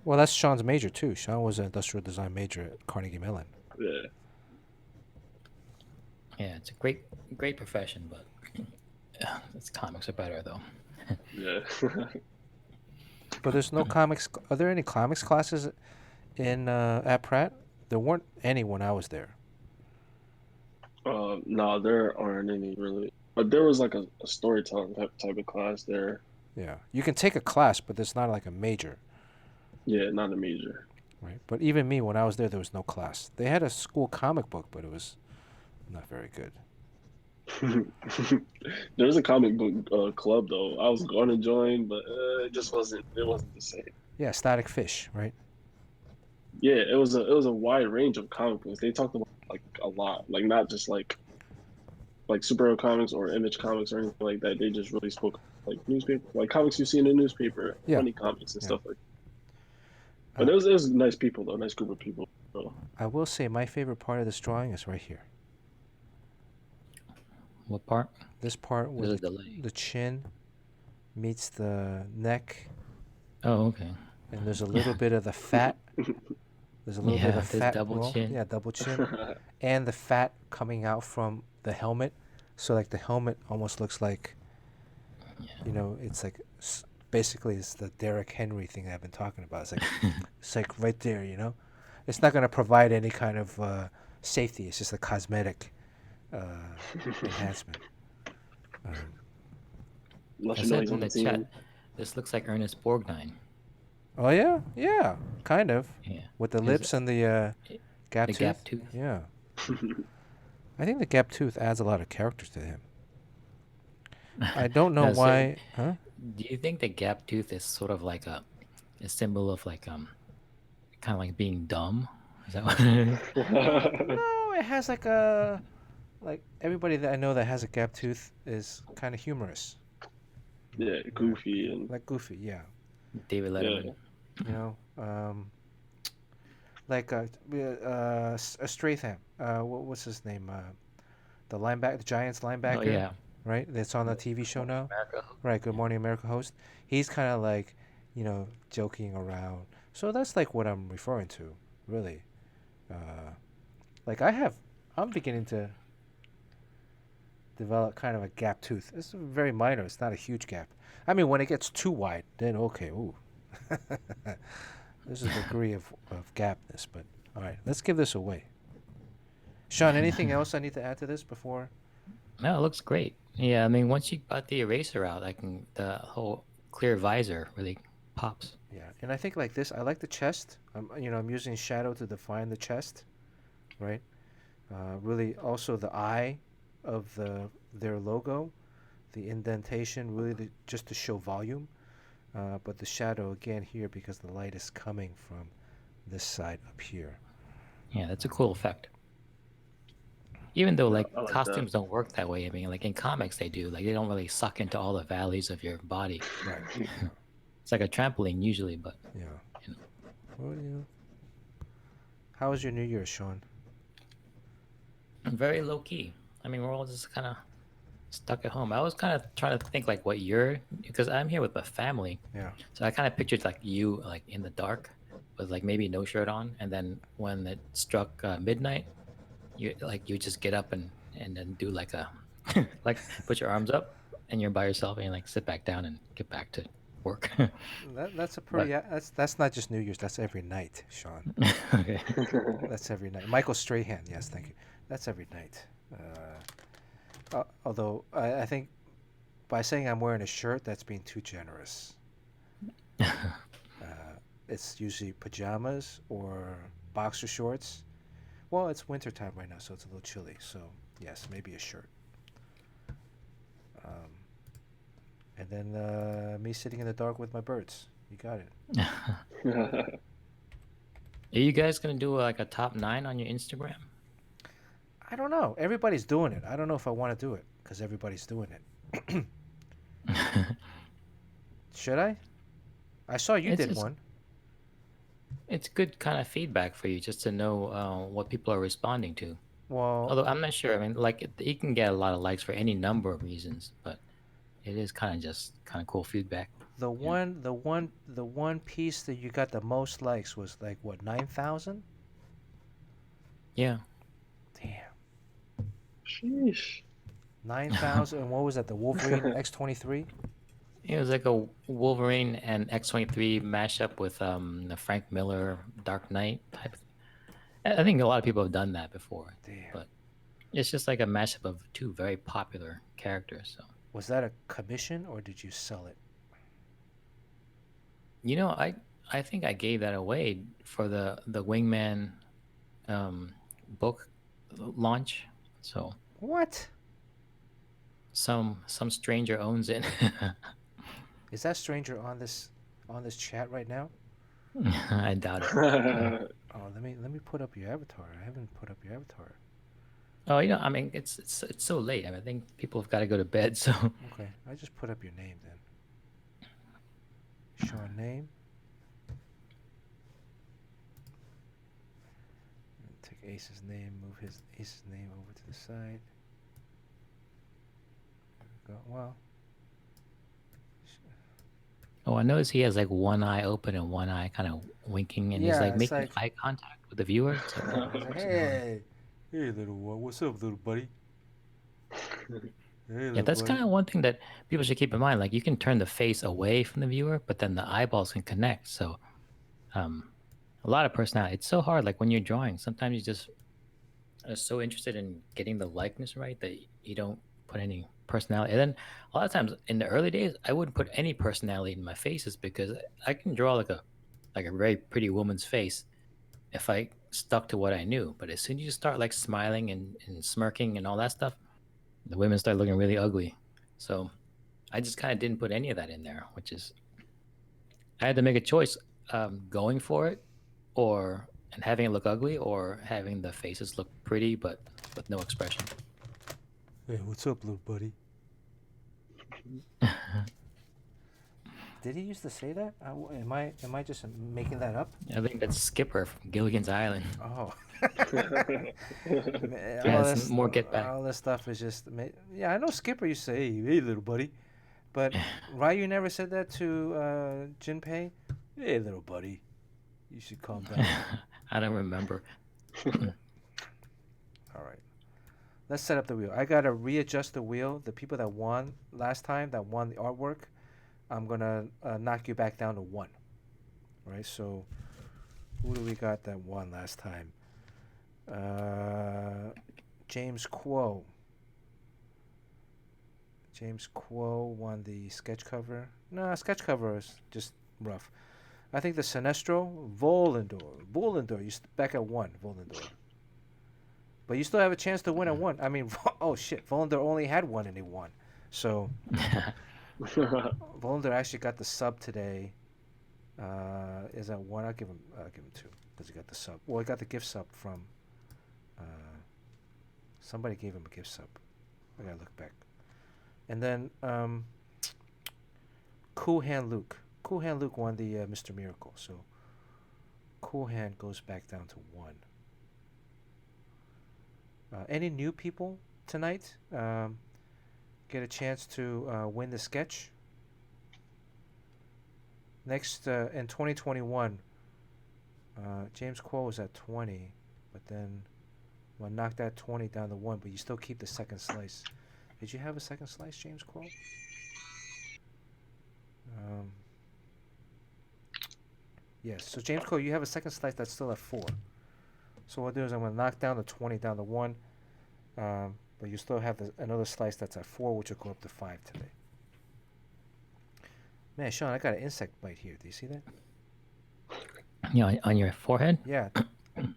Well, that's Sean's major too. Sean was an industrial design major at Carnegie Mellon. Yeah. Yeah, it's a great profession, but its comics are better though. Yeah. But there's no comics. Are there any comics classes in at Pratt? There weren't any when I was there. No, there aren't any really. But there was like a storytelling type of class there. Yeah, you can take a class, but it's not like a major, Yeah, not a major. right? But even me, when I was there was no class. They had a school comic book, but it was not very good. There's a comic book club though. I was going to join, but it just wasn't. It wasn't the same. Yeah, Static Fish, right? Yeah, it was a wide range of comic books. They talked about like a lot, like not just like superhero comics or image comics or anything like that. They just really spoke like newspaper, like comics you see in the newspaper, Yeah, funny comics and yeah. stuff like. But it was nice people though, nice group of people. So. I will say my favorite part of this drawing is right here. What part? This part where There's a delay. the chin meets the neck, Oh, okay. and there's a little bit of the fat. There's a little bit Yeah, of there's fat double roll. chin. Yeah, double chin, and the fat coming out from the helmet. So like the helmet almost looks like, Yeah. it's like basically it's the Derrick Henry thing I've been talking about. It's like right there. It's not going to provide any kind of safety. It's just a cosmetic enhancement. Let I you know said he's in on the the chat, team. this looks like Ernest Borgnine. Oh yeah, kind of. Yeah. With the His- lips and the gap the tooth. gap tooth. Yeah. I think the gap tooth adds a lot of characters to him. I don't know Now, so why. Huh? do you think the gap tooth is sort of like a symbol of like kind of like being dumb? Is that what? No, it has like everybody that I know that has a gap tooth is kind of humorous. Yeah, goofy and Like Goofy, yeah. David Letterman. You know, like Stratham. What's his name? The Giants linebacker. Oh yeah. Right? That's on the TV show now. America. Right, Good Morning America host. He's kind of like, joking around. So that's like what I'm referring to, really. Like I'm beginning to develop kind of a gap tooth. It's very minor. It's not a huge gap. I mean, when it gets too wide, then okay, ooh. There's a degree of gapness, but all right, let's give this away. Sean, anything else I need to add to this before? No, it looks great. Yeah, I mean, once you got the eraser out, the whole clear visor really pops. Yeah, and I think like this, I like the chest. I'm using shadow to define the chest, right? Really, also the eye of their logo, the indentation, really just to show volume. But the shadow again here because the light is coming from this side up here. Yeah, that's a cool effect. Even though like I like costumes don't work that way. I mean, like in comics they do. Like they don't really suck into all the valleys of your body. Right. It's like a trampoline usually, but Yeah. you know. Well, how was your New Year, Sean? Very low key. I mean, we're all just kind of stuck at home. I was kind of trying to think like what year, because I'm here with my family. Yeah. So I kind of pictured like you like in the dark with like maybe no shirt on, and then when it struck midnight, you just get up and then do like a like put your arms up and you're by yourself and you like sit back down and get back to work. That's a pretty. That's not just New Year's. That's every night, Sean. Okay. That's every night. Michael Strahan. Yes, thank you. That's every night. Although I think by saying I'm wearing a shirt, that's being too generous. It's usually pajamas or boxer shorts. Well, it's wintertime right now, so it's a little chilly. So yes, maybe a shirt. And then me sitting in the dark with my birds. You got it. Are you guys gonna do like a top 9 on your Instagram? I don't know. Everybody's doing it. I don't know if I want to do it because everybody's doing it. Should I? I saw you did one. It's good kind of feedback for you just to know what people are responding to. Well, Although I'm not sure. I mean, like you can get a lot of likes for any number of reasons, but it is kind of just kind of cool feedback. the one piece that you got the most likes was like what, 9,000? Yeah. Damn. Sheesh. 9,000. And what was that? The Wolverine X-23? It was like a Wolverine and X-23 mashup with the Frank Miller Dark Knight type. I think a lot of people have done that before. Damn. But it's just like a mashup of two very popular characters. So Was that a commission or did you sell it? you know, I think I gave that away for the Wingman book launch. So What? some stranger owns it. Is that stranger on this chat right now? I doubt it. Oh, let me put up your avatar. I haven't put up your avatar. Oh, I mean, it's so late. I mean, I think people have got to go to bed. So Okay, I just put up your name then. Sean name. Take Ace's name. Move his Ace's name over to the side. There we go. Well. oh, I noticed he has like one eye open and one eye kind of winking, and he's Yeah, like it's making like eye contact with the viewer. It's like, yeah, it's like hey, hey little one, what's up, little buddy? Hey, yeah, little that's buddy. kind of one thing that people should keep in mind. Like, you can turn the face away from the viewer, but then the eyeballs can connect. So, a lot of personality. It's so hard. Like when you're drawing, sometimes you just are so interested in getting the likeness right that you don't put any personality. And then a lot of times in the early days, I wouldn't put any personality in my faces because I can draw like a very pretty woman's face if I stuck to what I knew. But as soon as you start like smiling and smirking and all that stuff, the women start looking really ugly. So I just kind of didn't put any of that in there, which is I had to make a choice, going for it or and having it look ugly or having the faces look pretty but with no expression. Hey, what's up, little buddy? Did he used to say that? Am I just making that up? I think that's Skipper from Gilligan's Island. Oh. Yeah, it's more Get Back. All this stuff is just yeah. I know Skipper used to say, "Hey, little buddy," but Ryu never said that to Jinpei. Hey, little buddy, you should calm down. I don't remember. All right, let's set up the wheel. I gotta readjust the wheel. The people that won last time, that won the artwork, I'm gonna knock you back down to 1. Right. So, who do we got that won last time? James Quo. James Quo won the sketch cover. No, sketch cover is just rough. I think the Sinestro, Volendor, you back at 1, Volendor. But you still have a chance to win at 1. I mean, oh shit, Volendor only had 1 and he won. So, Volendor actually got the sub today. Is that 1? I'll give him 2 because he got the sub. Well, he got the gift sub from. Somebody gave him a gift sub. I gotta look back. And then Cool Hand Luke. Cool Hand Luke won the Mr. Miracle. So Cool Hand goes back down to 1. Any new people tonight get a chance to win the sketch? Next, in 2021, James Quo was at 20, but then I'm going to knock that 20 down to 1, but you still keep the second slice. Did you have a second slice, James Quo? Yes. So, James Quo, you have a second slice that's still at 4. So, what I'll do is I'm going to knock down the 20 down to 1, but you still have another slice that's at 4, which will go up to 5 today. Man, Sean, I got an insect bite here. Do you see that? Yeah, on your forehead? Yeah.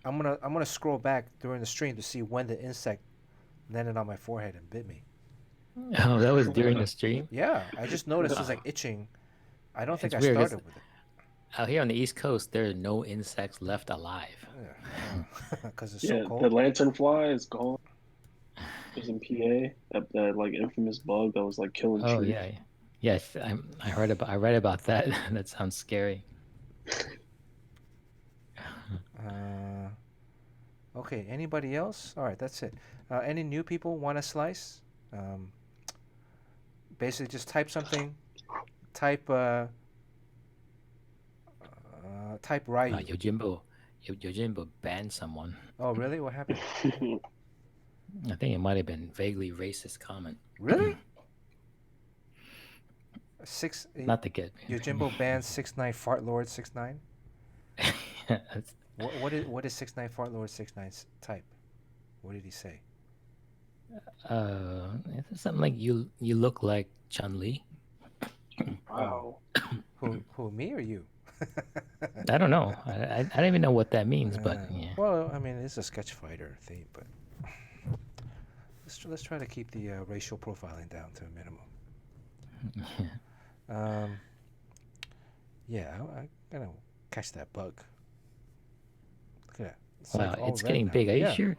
I'm gonna scroll back during the stream to see when the insect landed on my forehead and bit me. Oh, that was during the stream? Yeah, I just noticed it's like itching. I don't think It's I weird, 'cause started with it. out here on the East Coast, there are no insects left alive. Yeah, because it's Yeah, so cold. the lanternfly is gone. It was in PA. That like infamous bug that was like killing Oh trees. yeah, yes. I read about that. That sounds scary. Okay, anybody else? All right, that's it. Any new people want a slice? Basically, just type something. Type Ryu. Yojimbo banned someone. Oh, really? What happened? I think it might have been vaguely racist comment. Really? Not the kid. Yojimbo banned 6'9" Fart Lord 6'9". What is 6'9" Fart Lord 6'9" type? What did he say? It's something like you look like Chun-Li. Wow. Who, me or you? I don't know. I don't even know what that means, but yeah. Well, I mean, it's a sketch fighter thing, but let's try to keep the racial profiling down to a minimum. Yeah, I gotta catch that bug. Look at that. It's Wow, like all it's red getting now. big. Are you Yeah, sure?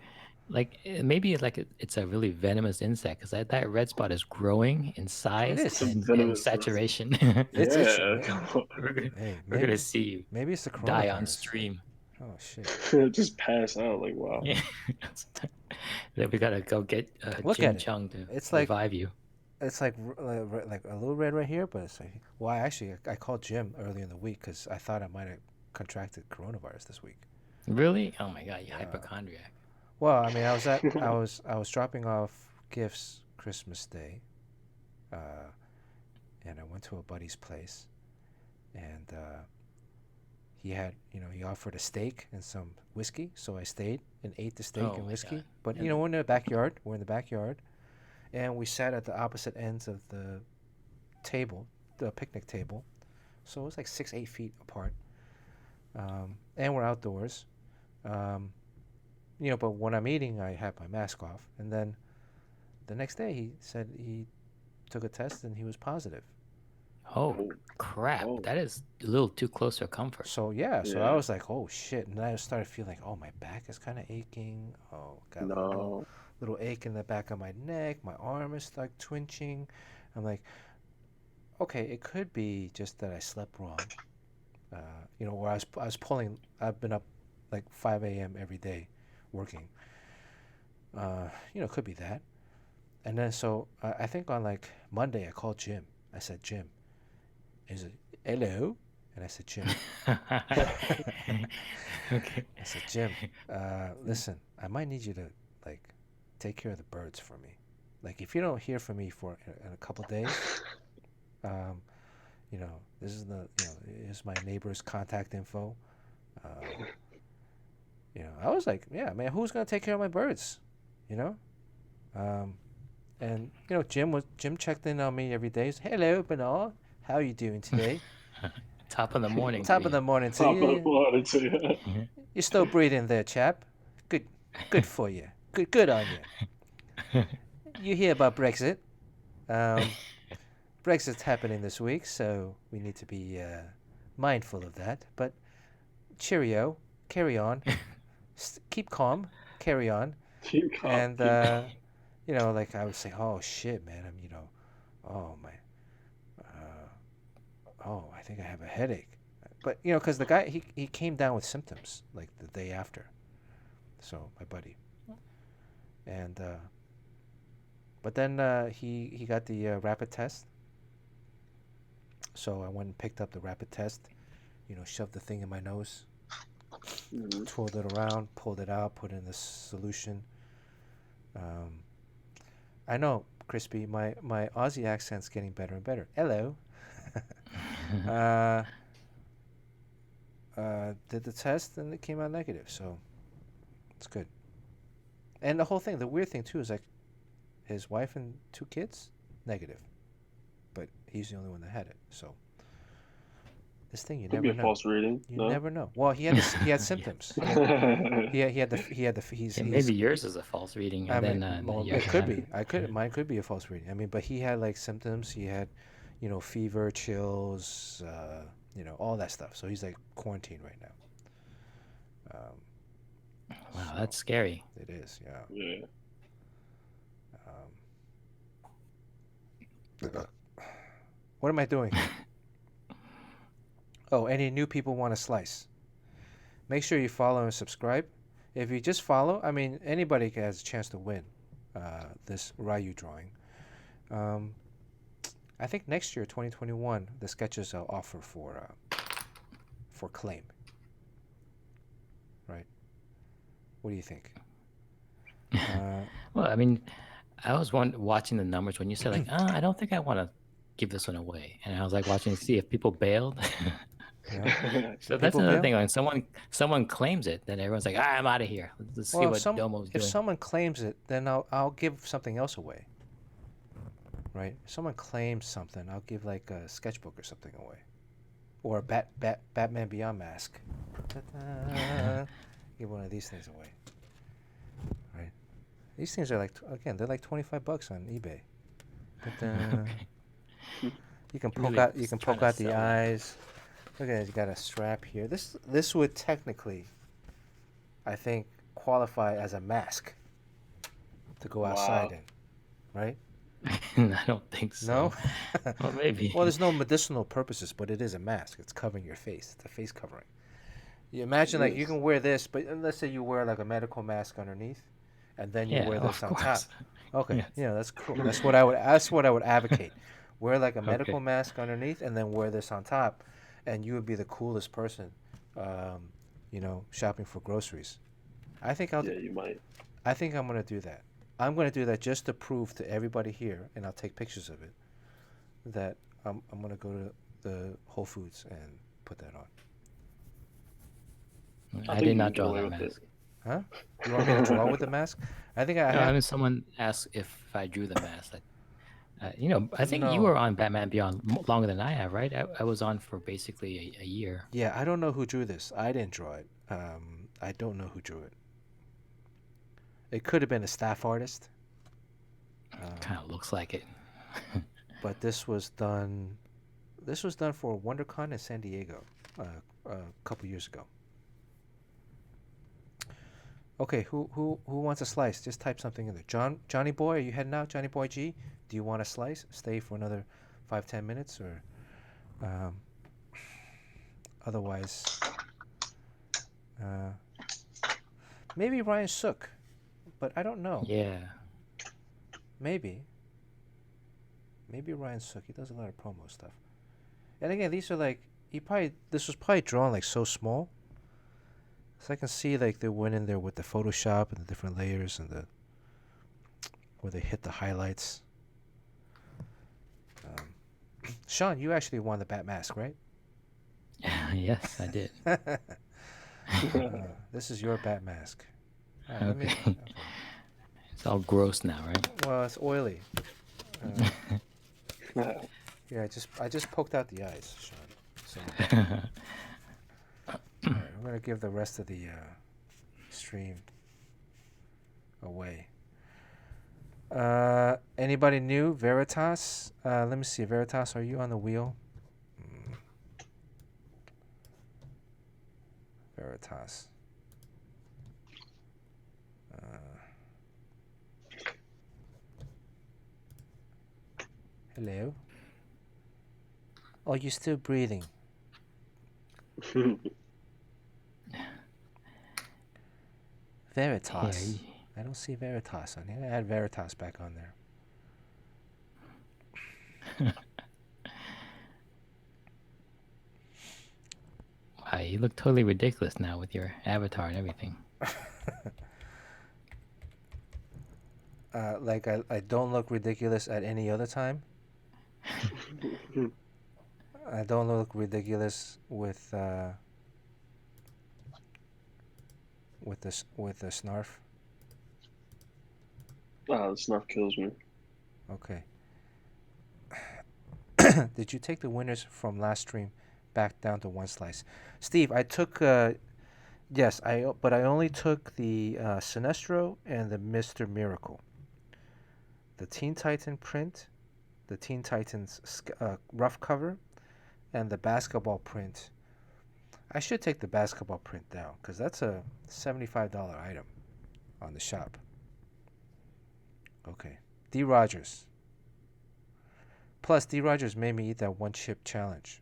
Like maybe like it's a really venomous insect because that red spot is growing in it size is. It's a and venomous. saturation. It's itching. Yeah. Hey, We're gonna see you maybe it's the die on coronavirus. stream. Oh shit! Just pass out. Like, wow. Yeah. Then we gotta go get Look Jim at it. Chung to It's like revive you. it's like like a little red right here, but it's like. Well, I called Jim early in the week because I thought I might have contracted coronavirus this week. Really? Oh my god, you Uh, hypochondriac. well, I mean, I was dropping off gifts Christmas Day, and I went to a buddy's place, and he offered a steak and some whiskey, so I stayed and ate the steak Oh and my whiskey. god. But And we're in the backyard. We're in the backyard, and we sat at the opposite ends of the table, the picnic table. So it was like 6, 8 feet apart, and we're outdoors. Um, but when I'm eating, I have my mask off, and then the next day he said he took a test and he was positive. oh Oh, crap, oh, that is a little too close for comfort. So yeah, so I yeah. was like, oh shit, and then I started feeling like, oh, my back is kind of aching. Oh, got a No. little ache in the back of my neck. My arm is like twitching. I'm like, okay, it could be just that I slept wrong. Where I was pulling. I've been up like 5 a.m. every day, working. It could be that. And then so I think on like Monday I called Jim. I said, Jim, is it hello? And I said, Jim. Okay. I said, Jim, listen, I might need you to like take care of the birds for me. Like if you don't hear from me for in a couple days, um, this is here's my neighbor's contact info. Um, I was like, yeah, man, who's gonna take care of my birds? You know, um, and Jim checked in on me every day. He said, hello, Bernard, how are you doing today? Top of the morning to Top of you. the morning to Top of the you. morning to you. You're still breathing there, chap. Good for you. Good on you. You hear about Brexit? Brexit's happening this week, so we need to be mindful of that. But cheerio, carry on, keep calm, carry on, Keep calm. and Keep calm. like I would say, oh shit, man, oh my, I think I have a headache. But because the guy he came down with symptoms like the day after, so my buddy, and but then he got the rapid test. So I went and picked up the rapid test, shoved the thing in my nose, Mhm. twirled it around, pulled it out, put in the solution. I know, Crispy, my Aussie accent's getting better and better. Hello. uh, did the test and it came out negative, so it's good. And the whole thing, the weird thing too, is like his wife and 2 kids, negative, but he's the only one that had it. So this thing you Could be never a know. false reading. You No. never know. Well, he had symptoms. He had Yeah, he's maybe yours is a false reading, I and mean, then well, you it actually could have be. Mine could be a false reading. I mean, but he had like symptoms. He had, fever, chills, all that stuff. So he's like quarantined right now. Wow, So that's scary. it is, yeah. Yeah. What am I doing here? Oh, any new people want a slice? Make sure you follow and subscribe. If you just follow, I mean, anybody has a chance to win this Ryu drawing. I think next year, 2021, the sketches will offer for claim. Right? What do you think? Well, I mean, I was watching the numbers when you said like, I don't think I want to give this one away, and I was like watching to see if people bailed. So that's People another bail? thing. When someone claims it, then everyone's like, I'm out of here. Let's see Well, what Domo's if doing. someone claims it, then I'll give something else away. Right? If someone claims something, I'll give like a sketchbook or something away, or a Batman Beyond mask. Ta-da. Give one of these things away. Right? These things are like again, they're like $25 on eBay. Ta-da. Okay. You can Really you can trying poke to out the sell that. eyes. Look at it, you got a strap here. This would technically, I think, qualify as a mask to go outside Wow. in, right? I don't think No? so. Well, maybe. Well, there's no medicinal purposes, but it is a mask. It's covering your face. It's a face covering. You imagine like you Yes. can wear this, but let's say you wear like a medical mask underneath, and then you Yeah, wear this of on top. course. Okay, Yes. yeah, that's cool. That's what I would advocate. Wear like a medical Okay. mask underneath, and then wear this on top, and you would be the coolest person, shopping for groceries. I think I'll. Yeah, you might. I think I'm gonna do that. I'm gonna do that just to prove to everybody here, and I'll take pictures of it. That I'm gonna go to the Whole Foods and put that on. I I think did you not can get draw away that with it. mask. Huh? You want me to draw with the mask? I think I No, I have. mean someone asked if I drew the mask. I think you No. were on Batman Beyond longer than I have, right? I was on for basically a year. Yeah, I don't know who drew this. I didn't draw it. I don't know who drew it. It could have been a staff artist. Kind of looks like it. But this was done. This was done for WonderCon in San Diego, a couple years ago. Okay, who wants a slice? Just type something in there. Johnny Boy, are you heading out? Johnny Boy G, do you want a slice? Stay for another 5-10 minutes, or um, otherwise, uh, maybe Ryan Sook, but I don't know. Yeah. Maybe Ryan Sook. He does a lot of promo stuff. And again, these are like this was probably drawn like so small. So I can see like they went in there with the Photoshop and the different layers and where they hit the highlights. Sean, you actually won the Bat Mask, right? Yes, I did. This is your Bat Mask. Let me. Okay. It's all gross now, right? Well, it's oily. Yeah, I just poked out the eyes, Sean. So all right, we're gonna give the rest of the stream away. Anybody new? Veritas? Let me see. Veritas, are you on the wheel? Veritas. Hello? Oh, you're still breathing. Veritas. I don't see Veritas on here. Add Veritas back on there. Wow, you look totally ridiculous now with your avatar and everything. Like I don't look ridiculous at any other time. I don't look ridiculous with the snarf. The snarf kills me. Okay. Did you take the winners from last stream back down to one slice? Steve, I took yes, but I only took the Sinestro and the Mr. Miracle. The Teen Titan print, the Teen Titans rough cover, and the basketball print. I should take the basketball print down because that's a $75 item on the shop. Okay. D. Rogers. Plus, D. Rogers made me eat that one chip challenge.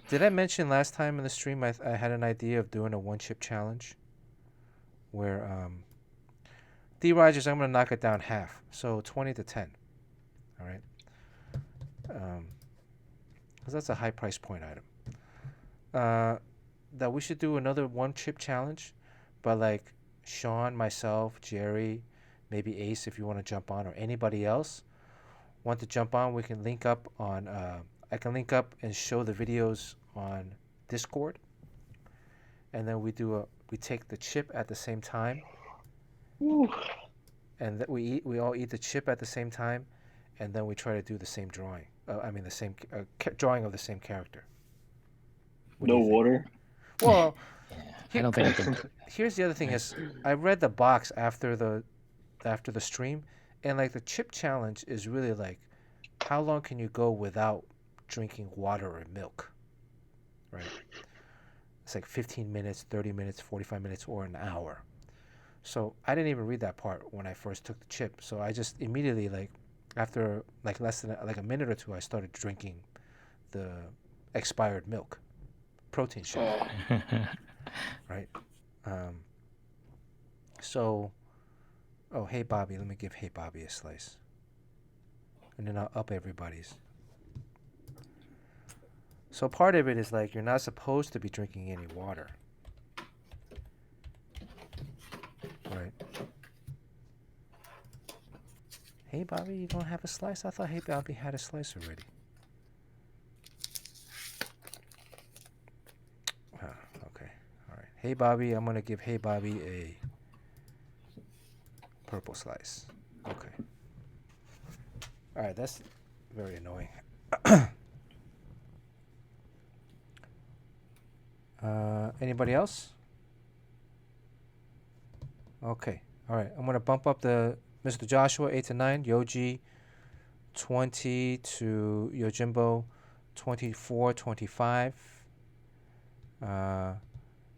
Did I mention last time in the stream I had an idea of doing a one chip challenge? Where, D. Rogers, I'm going to knock it down half. So 20-10. All right. Because that's a high price point item. That we should do another one chip challenge, but like Sean, myself, Jerry, maybe Ace if you want to jump on, or anybody else want to jump on, we can link up on I can link up and show the videos on Discord, and then we take the chip at the same time. Ooh. And that we all eat the chip at the same time, and then we try to do the same drawing. The same drawing of the same character. What do No you think? water. Well, Yeah, I here, don't think I can do here's the other thing it. is I read the box after the stream, and like the chip challenge is really like how long can you go without drinking water or milk, right? It's like 15 minutes, 30 minutes, 45 minutes, or an hour. So I didn't even read that part when I first took the chip. So I just immediately like after like less than like a minute or two, I started drinking the expired milk, protein shake, Oh, right? Um, so oh hey Bobby, let me give hey Bobby a slice, and then I'll up everybody's. So part of it is like you're not supposed to be drinking any water, right? Hey Bobby, you don't have a slice? I thought hey Bobby had a slice already. Okay, all right. Hey Bobby, I'm gonna give hey Bobby a purple slice. Okay. All right, that's very annoying. Anybody else? Okay. All right. I'm gonna bump up the Mr. Joshua 8 to 9, Yoji 20 to Yojimbo 24, 25.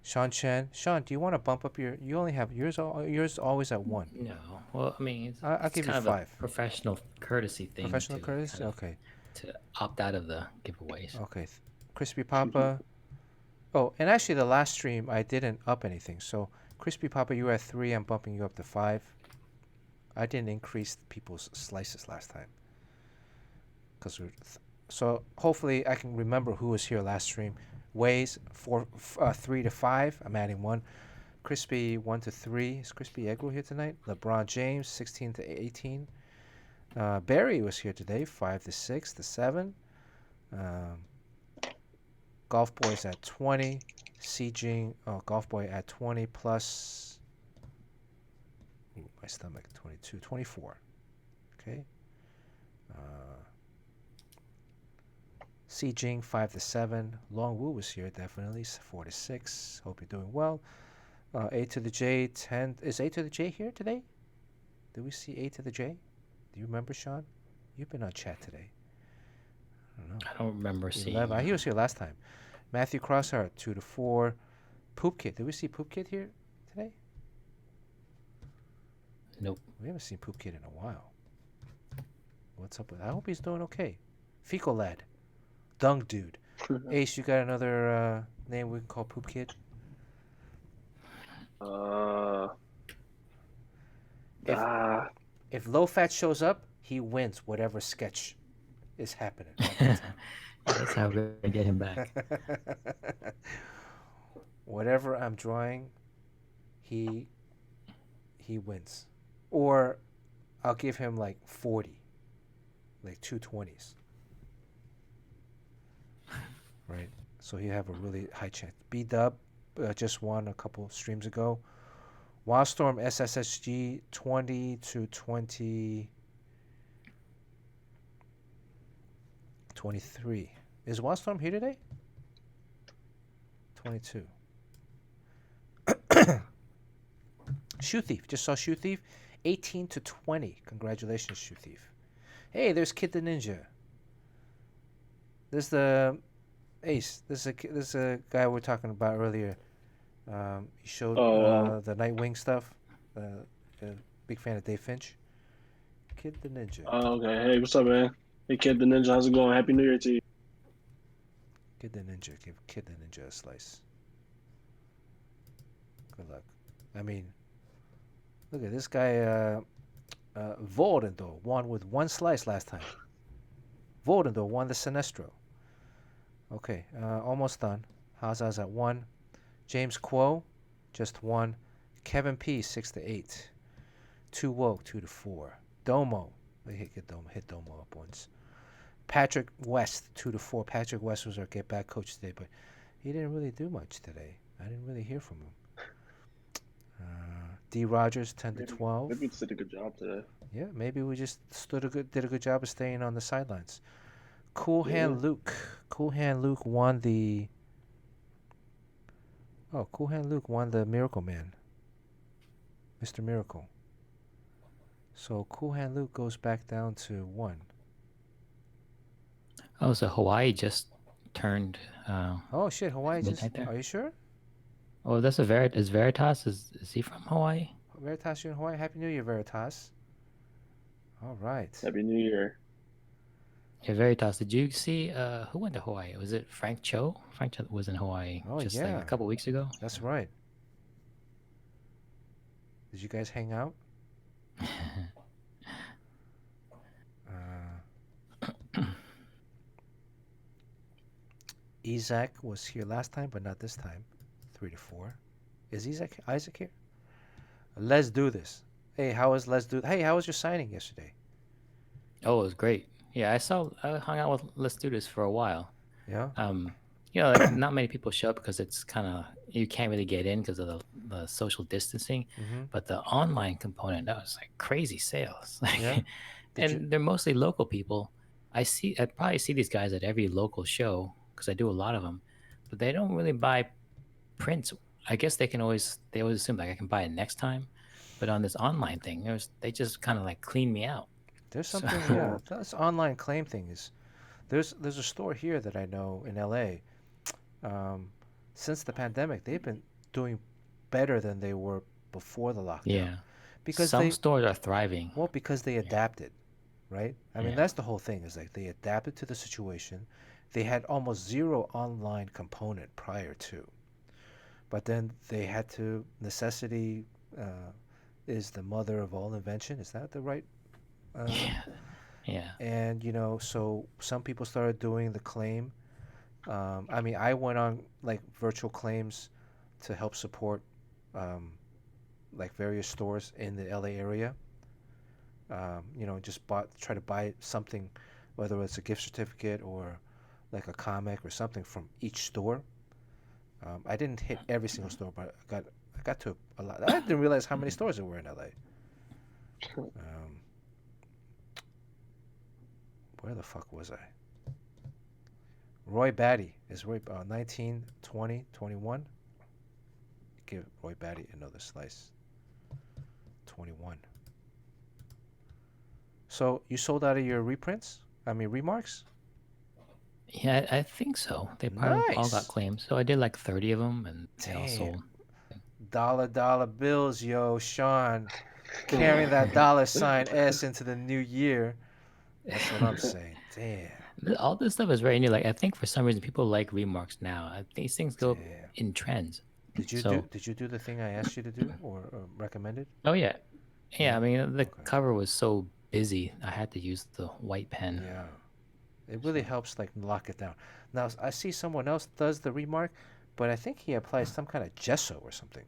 Sean Chen. Sean, do you want to bump up your? You only have yours. Yours always at 1. No, well, I mean, I'll it's give you kind of 5. a professional courtesy thing Professional to courtesy. kind of Okay. to opt out of the giveaways. Okay. Crispy Papa. Oh, and actually, the last stream I didn't up anything. So, Crispy Papa, you were at 3. I'm bumping you up to 5. I didn't increase people's slices last time. So hopefully I can remember who was here last stream. Ways 3 to 5. I'm adding 1. Crispy 1 to 3. Is Crispy Eggo here tonight? LeBron James 16 to 18. Barry was here today 5 to 6 to 7. Golf Boy's at 20. Sieging, Golf Boy at 20 plus. Ooh, my stomach 22, 24. Okay. Sieging 5 to 7. Long Wu was here definitely 4 to 6. Hope you're doing well. A to the J 10. Is A to the J here today? Did we see A to the J? Do you remember, Sean? You've been on chat today. I don't know. I don't remember seeing 11. He was here last time. Matthew Crossheart 2 to 4. Poop Kid. Did we see Poop Kid here today? Nope. We haven't seen Poop Kid in a while. What's up with? I hope he's doing okay. Fecal Lad. Dung Dude. Ace, you got another name we can call Poop Kid? If Low Fat shows up, he wins whatever sketch is happening. That's how we're gonna get him back. Whatever I'm drawing, he wins. Or I'll give him like 40. Like 220s. Right? So he'll have a really high chance. B-Dub just won a couple streams ago. Wildstorm SSSG 20 to 20. 23. Is Wildstorm here today? 22. Shoe Thief. Just saw Shoe Thief. 18 to 20. Congratulations, Shoe Thief. Hey, there's Kid the Ninja. This is the Ace. This is a guy we were talking about earlier. He showed the Nightwing stuff. Big fan of Dave Finch. Kid the Ninja. Okay. Hey, what's up, man? Hey, Kid the Ninja. How's it going? Happy New Year to you. Kid the Ninja. Give Kid the Ninja a slice. Good luck. I mean, look at this guy. Voldendor won with 1 slice last time. Voldendor won the Sinestro. Okay, almost done. Haza's at 1. James Quo, just 1. Kevin P, 6 to 8. 2 Woke, 2 to 4. Domo, hit Domo up once. Patrick West, 2 to 4. Patrick West was our get back coach today, but he didn't really do much today. I didn't really hear from him. D. Rogers, 10 to 12. Maybe we did a good job today. Yeah, maybe we just did a good job of staying on the sidelines. Cool Hand Luke. Cool Hand Luke won the Oh, Cool Hand Luke won the Miracle Man, Mr. Miracle. So Cool Hand Luke goes back down to 1. Oh, so Hawaii just turned Oh shit, Hawaii just. midnight there. Are you sure? Oh, that's a Is Veritas? Is he from Hawaii? Veritas, you're in Hawaii. Happy New Year, Veritas. All right. Happy New Year. Yeah, Veritas. Did you see who went to Hawaii? Was it Frank Cho? Frank Cho was in Hawaii Oh just like yeah, a couple weeks ago. that's right. Did you guys hang out? Isaac was here last time, but not this time. 3 to 4. Is Isaac here? Let's do this. Hey, how was Hey, how was your signing yesterday? Oh, it was great. Yeah, I hung out with Let's Do This for a while. Yeah. Like not many people show up because it's kind of you can't really get in because of the social distancing. Mm-hmm. But the online component, that was like crazy sales. Yeah. And they're mostly local people. I probably see these guys at every local show because I do a lot of them, but they don't really buy prints. I guess they always assume like I can buy it next time, but on this online thing, they just kind of like clean me out. There's something. Yeah, this online claim thing is. There's a store here that I know in LA. Since the pandemic, they've been doing better than they were before the lockdown. Yeah, because some stores are thriving. Well, because they adapted, right? I mean, that's the whole thing. Is like they adapted to the situation. They had almost zero online component prior to, but then they had to. Necessity is the mother of all invention. Is that the right? Yeah. And so some people started doing the claim. I mean, I went on like virtual claims to help support like various stores in the LA area. Just try to buy something, whether it's a gift certificate or like a comic or something from each store. I didn't hit every single store, but I got to a lot. I didn't realize how many stores there were in LA. Where the fuck was I? Roy Batty is 19, 20, 21. Give Roy Batty another slice. 21. So you sold out of your reprints? I mean remarks? Yeah, I think so. They probably all got claims. So I did like 30 of them, and they all sold. Dollar bills, yo, Sean. Carrying that $ S into the new year. That's what I'm saying. Damn. All this stuff is very new. Like I think for some reason people like remarks now. These things go in trends. Did you do the thing I asked you to do or recommended? Oh yeah. I mean the cover was so busy. I had to use the white pen. Yeah. It really helps like lock it down. Now I see someone else does the remark, but I think he applies some kind of gesso or something,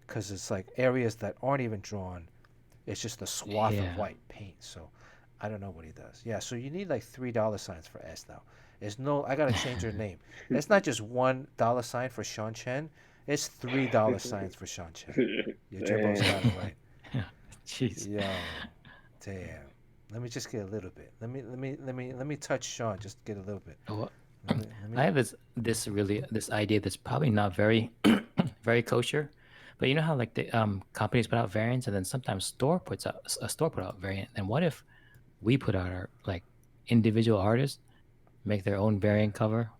because it's like areas that aren't even drawn. It's just a swath of white paint. So I don't know what he does. Yeah, so you need like $3 for S now. I gotta change your name. It's not just $1 for Sean Chen. It's $3 for Sean Chen. Your Jimbo's got it right. Jeez. Yo, damn. Let me just get a little bit. Let me touch Sean. Just get a little bit. I have this idea that's probably not very very kosher, but you know how like the companies put out variants and then sometimes a store put out variant. And what if we put out our like individual artists make their own variant cover,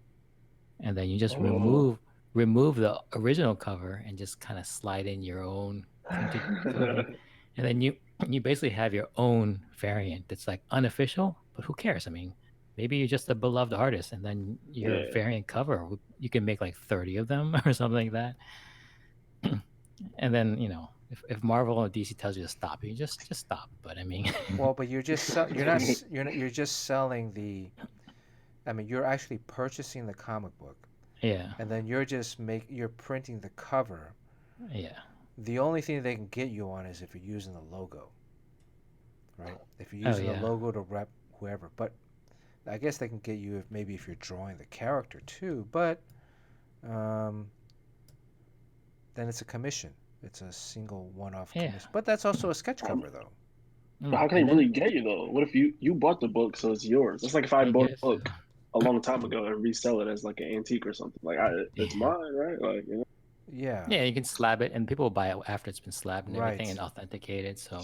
and then you just remove the original cover and just kind of slide in your own printed cover, and then you basically have your own variant that's like unofficial, but who cares? I mean, maybe you're just a beloved artist, and then your variant cover, you can make like 30 of them or something like that. And then if Marvel or DC tells you to stop, you just stop. But I mean, well, but you're just you're just selling the. I mean, you're actually purchasing the comic book. Yeah. And then you're printing the cover. Yeah. The only thing they can get you on is if you're using the logo. Right? If you're using the logo to rep whoever. But I guess they can get you if you're drawing the character too, but then it's a commission. It's a single one-off commission. But that's also a sketch cover though. But how can they really get you though? What if you bought the book, so it's yours? It's like if I bought a book a long time ago and resell it as like an antique or something. Like it's mine, right? Like Yeah, Yeah, you can slab it, and people will buy it after it's been slabbed and everything right. and authenticated. So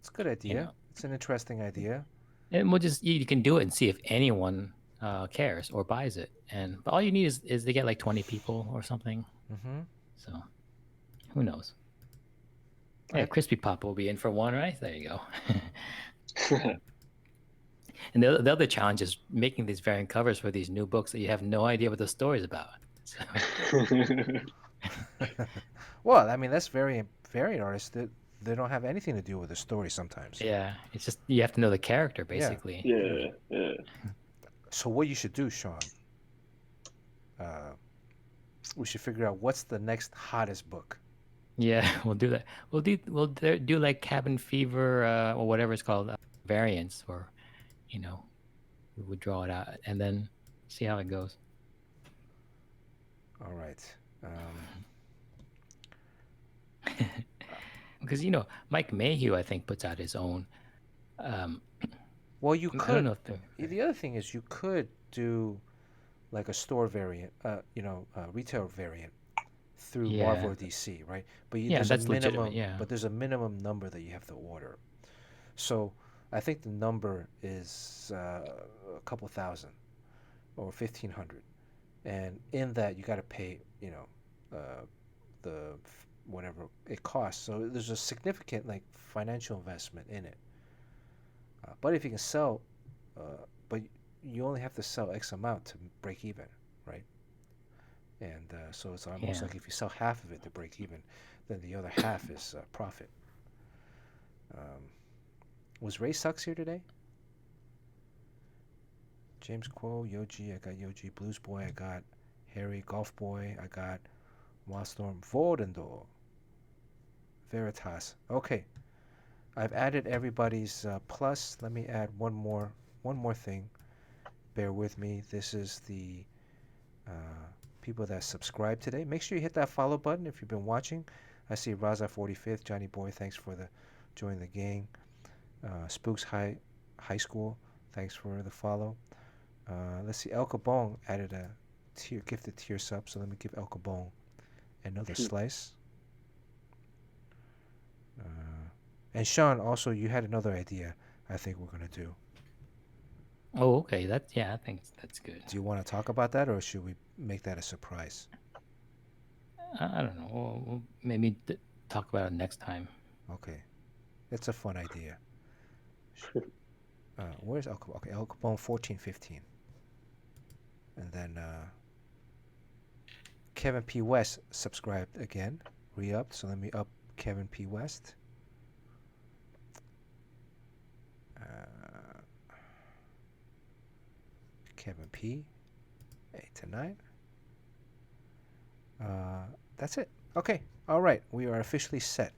It's a good you idea. know, It's an interesting idea. and we'll just you can do it and see if anyone cares or buys it. And but all you need is to get like 20 people or something. Mm-hmm. So who knows? Yeah, I Crispy Pop will be in for one, right? There you go. And the other challenge is making these variant covers for these new books that you have no idea what the story's about. So, well, I mean, that's variant artists that they don't have anything to do with the story sometimes. yeah, it's just you have to know the character Yeah. basically. Yeah, yeah. So what you should do, Sean, uh, we should figure out what's the next hottest book. Yeah, we'll do that. Do like Cabin Fever or whatever it's called variants, or you know, we would draw it out and then see how it goes. All right. Because Mike Mayhew, I think, puts out his own. Um, Well, you I don't could. know if they're The other thing is you could do like a store variant, retail variant through Marvel yeah, or DC, right? But yeah, there's a that's legitimate. minimum. Yeah, But there's a minimum number that you have to order. So I think the number is a couple thousand or 1,500, and in that you got to pay, whatever it costs. So there's a significant like financial investment in it. But if you can sell, but you only have to sell X amount to break even, right? And so it's almost yeah. like if you sell half of it to break even, then the other half is profit. Um, was Ray Sucks here today? James Quo, Yoji, I got Yoji, Blues Boy, I got Harry, Golf Boy, I got Wildstorm, Voldendor, Veritas. Okay, I've added everybody's plus. Let me add one more thing. Bear with me. This is the people that subscribe today. Make sure you hit that follow button if you've been watching. I see Raza 45th, Johnny Boy. Thanks for the join the gang. Spooks High School. Thanks for the follow. Let's see. El Cabong added a gifted tier sub. So let me give El Cabong another slice. And Sean, also you had another idea. I think we're gonna do. Oh, okay. I think that's good. Do you want to talk about that, or should we make that a surprise? I don't know. We'll maybe talk about it next time. Okay, it's a fun idea. Where's El Capone? Okay, El Capone 1415, and then Kevin P. West subscribed again, re-upped. So let me up Kevin P. West. Kevin P. 8 to 9. That's it. Okay. All right. We are officially set.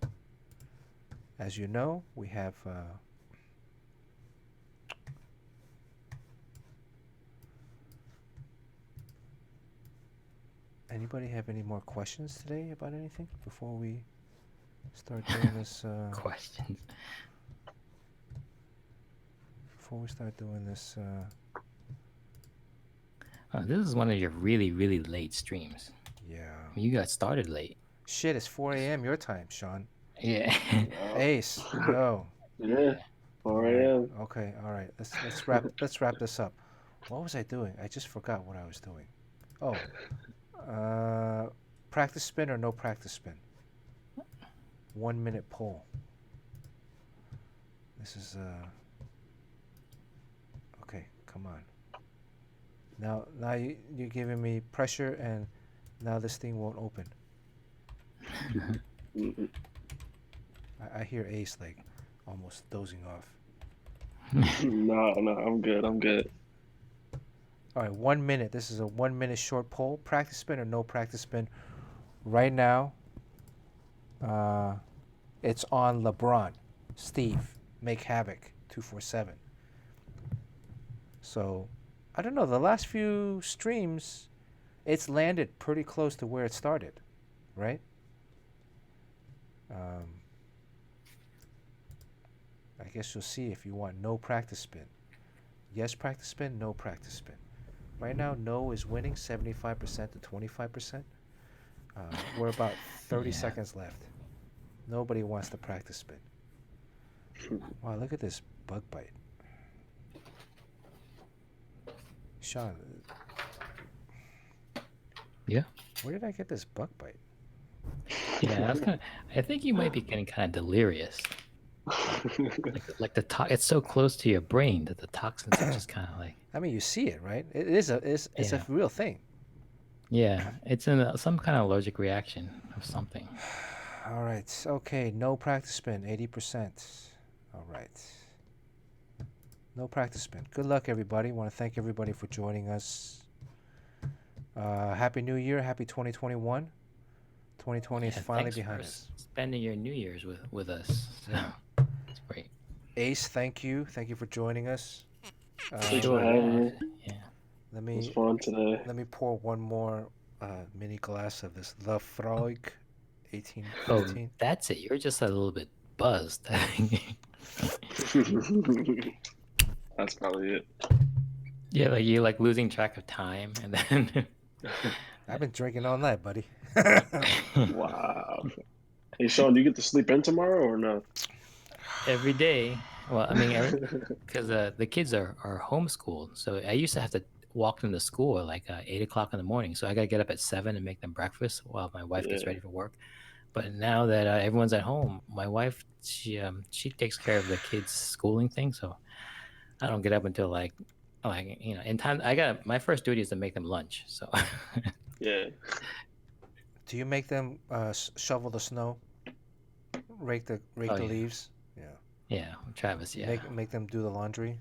As you know, we have anybody have any more questions today about anything before we start doing this? Questions. Before we start doing this. This is one of your really, really late streams. Yeah. I mean, you got started late. Shit, it's 4 a.m. your time, Sean. Yeah. Ace, yo. Yeah, 4 a.m. Okay, all right. Let's wrap this up. What was I doing? I just forgot what I was doing. Oh, practice spin or no practice spin? 1 minute poll. This is okay. Come on. Now you're giving me pressure, and now this thing won't open. I hear Ace like almost dozing off. No, I'm good. I'm good. All right, 1 minute. This is a 1 minute short poll. Practice spin or no practice spin? Right now, it's on LeBron. Steve, make havoc 247. So, I don't know. The last few streams, it's landed pretty close to where it started, right? I guess you'll see if you want no practice spin. Yes practice spin, no practice spin. Right now, no is winning 75% to 25%. We're about 30 Yeah. seconds left. Nobody wants to practice spin. Wow, look at this bug bite. Sean, Yeah. where did I get this bug bite? Yeah. I think you might be getting kind of delirious. Like it's so close to your brain that the toxins are just kind of like. I mean, you see it, right? It's a Yeah. real thing. Yeah. It's in some kind of allergic reaction of something. All right. Okay. No practice spin. 80%. All right. No practice spin. Good luck, everybody. Want to thank everybody for joining us. Happy New Year. Happy 2021. 2020 is Yeah, finally thanks behind for us. spending your New Year's with us. Yeah. It's great. Ace, thank you. Thank you for joining us. Thanks Sure. for having Yeah. me. Yeah. Let It was me fun today. let me pour one more mini glass of this Lafroig Oh, 1815. that's it. You're just a little bit buzzed. That's probably it. Yeah, like you like losing track of time, and then I've been drinking all night, buddy. Wow. Hey, Sean, do you get to sleep in tomorrow or no? every day. Well, I mean, because the kids are homeschooled, so I used to have to walk them to school at like 8 o'clock in the morning. So I got to get up at 7 and make them breakfast while my wife gets Yeah. ready for work. But now that everyone's at home, my wife she takes care of the kids' schooling thing, so I don't get up until like in time. My first duty is to make them lunch. So Yeah. Do you make them shovel the snow, rake the Oh, yeah. leaves? Yeah. Yeah, Travis. Yeah. Make them do the laundry.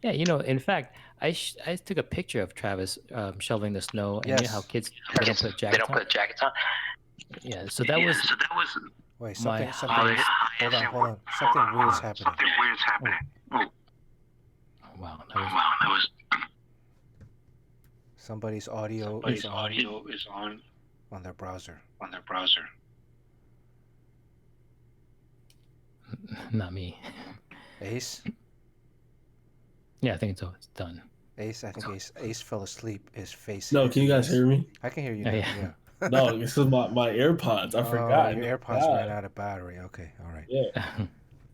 Yeah, in fact, I took a picture of Travis shoveling the snow, and you know how Yes. kids they don't put jackets on. Yeah, so that was Wait, my something. highest. Hold on. Something weird's happening. Wow, that was Somebody's audio is on their browser. not me. Ace. Yeah, I think it's done. Ace. I think Ace fell asleep. His face. No, can you guys hear me? I can hear you Oh, now. yeah. Yeah. No, this is my AirPods. I forgot. Your AirPods ran out of battery. Okay. All right. Yeah.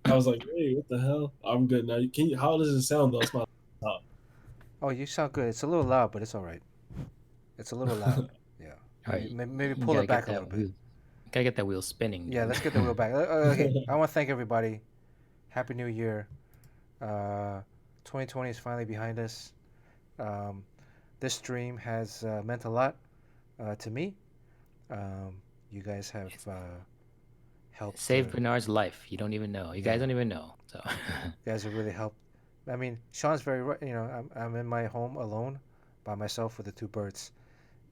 I was like, hey, what the hell? I'm good now. How does it sound though? It's my laptop. Oh, you sound good. It's a little loud, but it's all right. It's a little loud. Yeah. All right, Maybe you pull gotta it back get a that little bit. wheel. Gotta get that wheel spinning. Yeah, dude. let's get the wheel back. Okay, I want to thank everybody. Happy New Year. 2020 is finally behind us. This stream has meant a lot to me. You guys have helped. Save Bernard's life. You don't even know. You guys don't even know. So You guys have really helped. I mean, Sean's very right. You know, I'm in my home alone by myself with the two birds,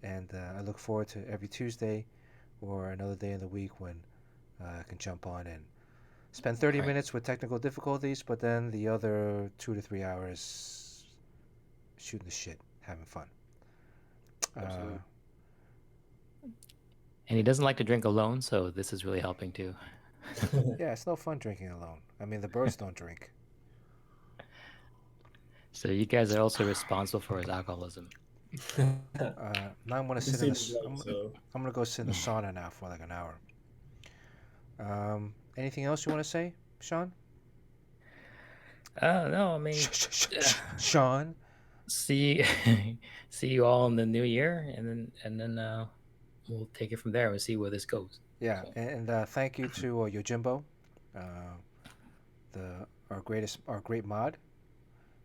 and I look forward to every Tuesday or another day in the week when I can jump on and spend 30 Right. minutes with technical difficulties, but then the other 2 to 3 hours shooting the shit, having fun. Absolutely. and he doesn't like to drink alone, so this is really helping too. Yeah, it's no fun drinking alone. I mean, the birds don't drink. So you guys are also responsible for his alcoholism. Now I'm gonna It sit in the. seems like so. I'm gonna go sit in the sauna now for like an hour. Anything else you want to say, Sean? No, I mean, Sean. see you all in the new year, and then we'll take it from there. We'll see where this goes. Yeah, So, and thank you to Yojimbo, our great mod.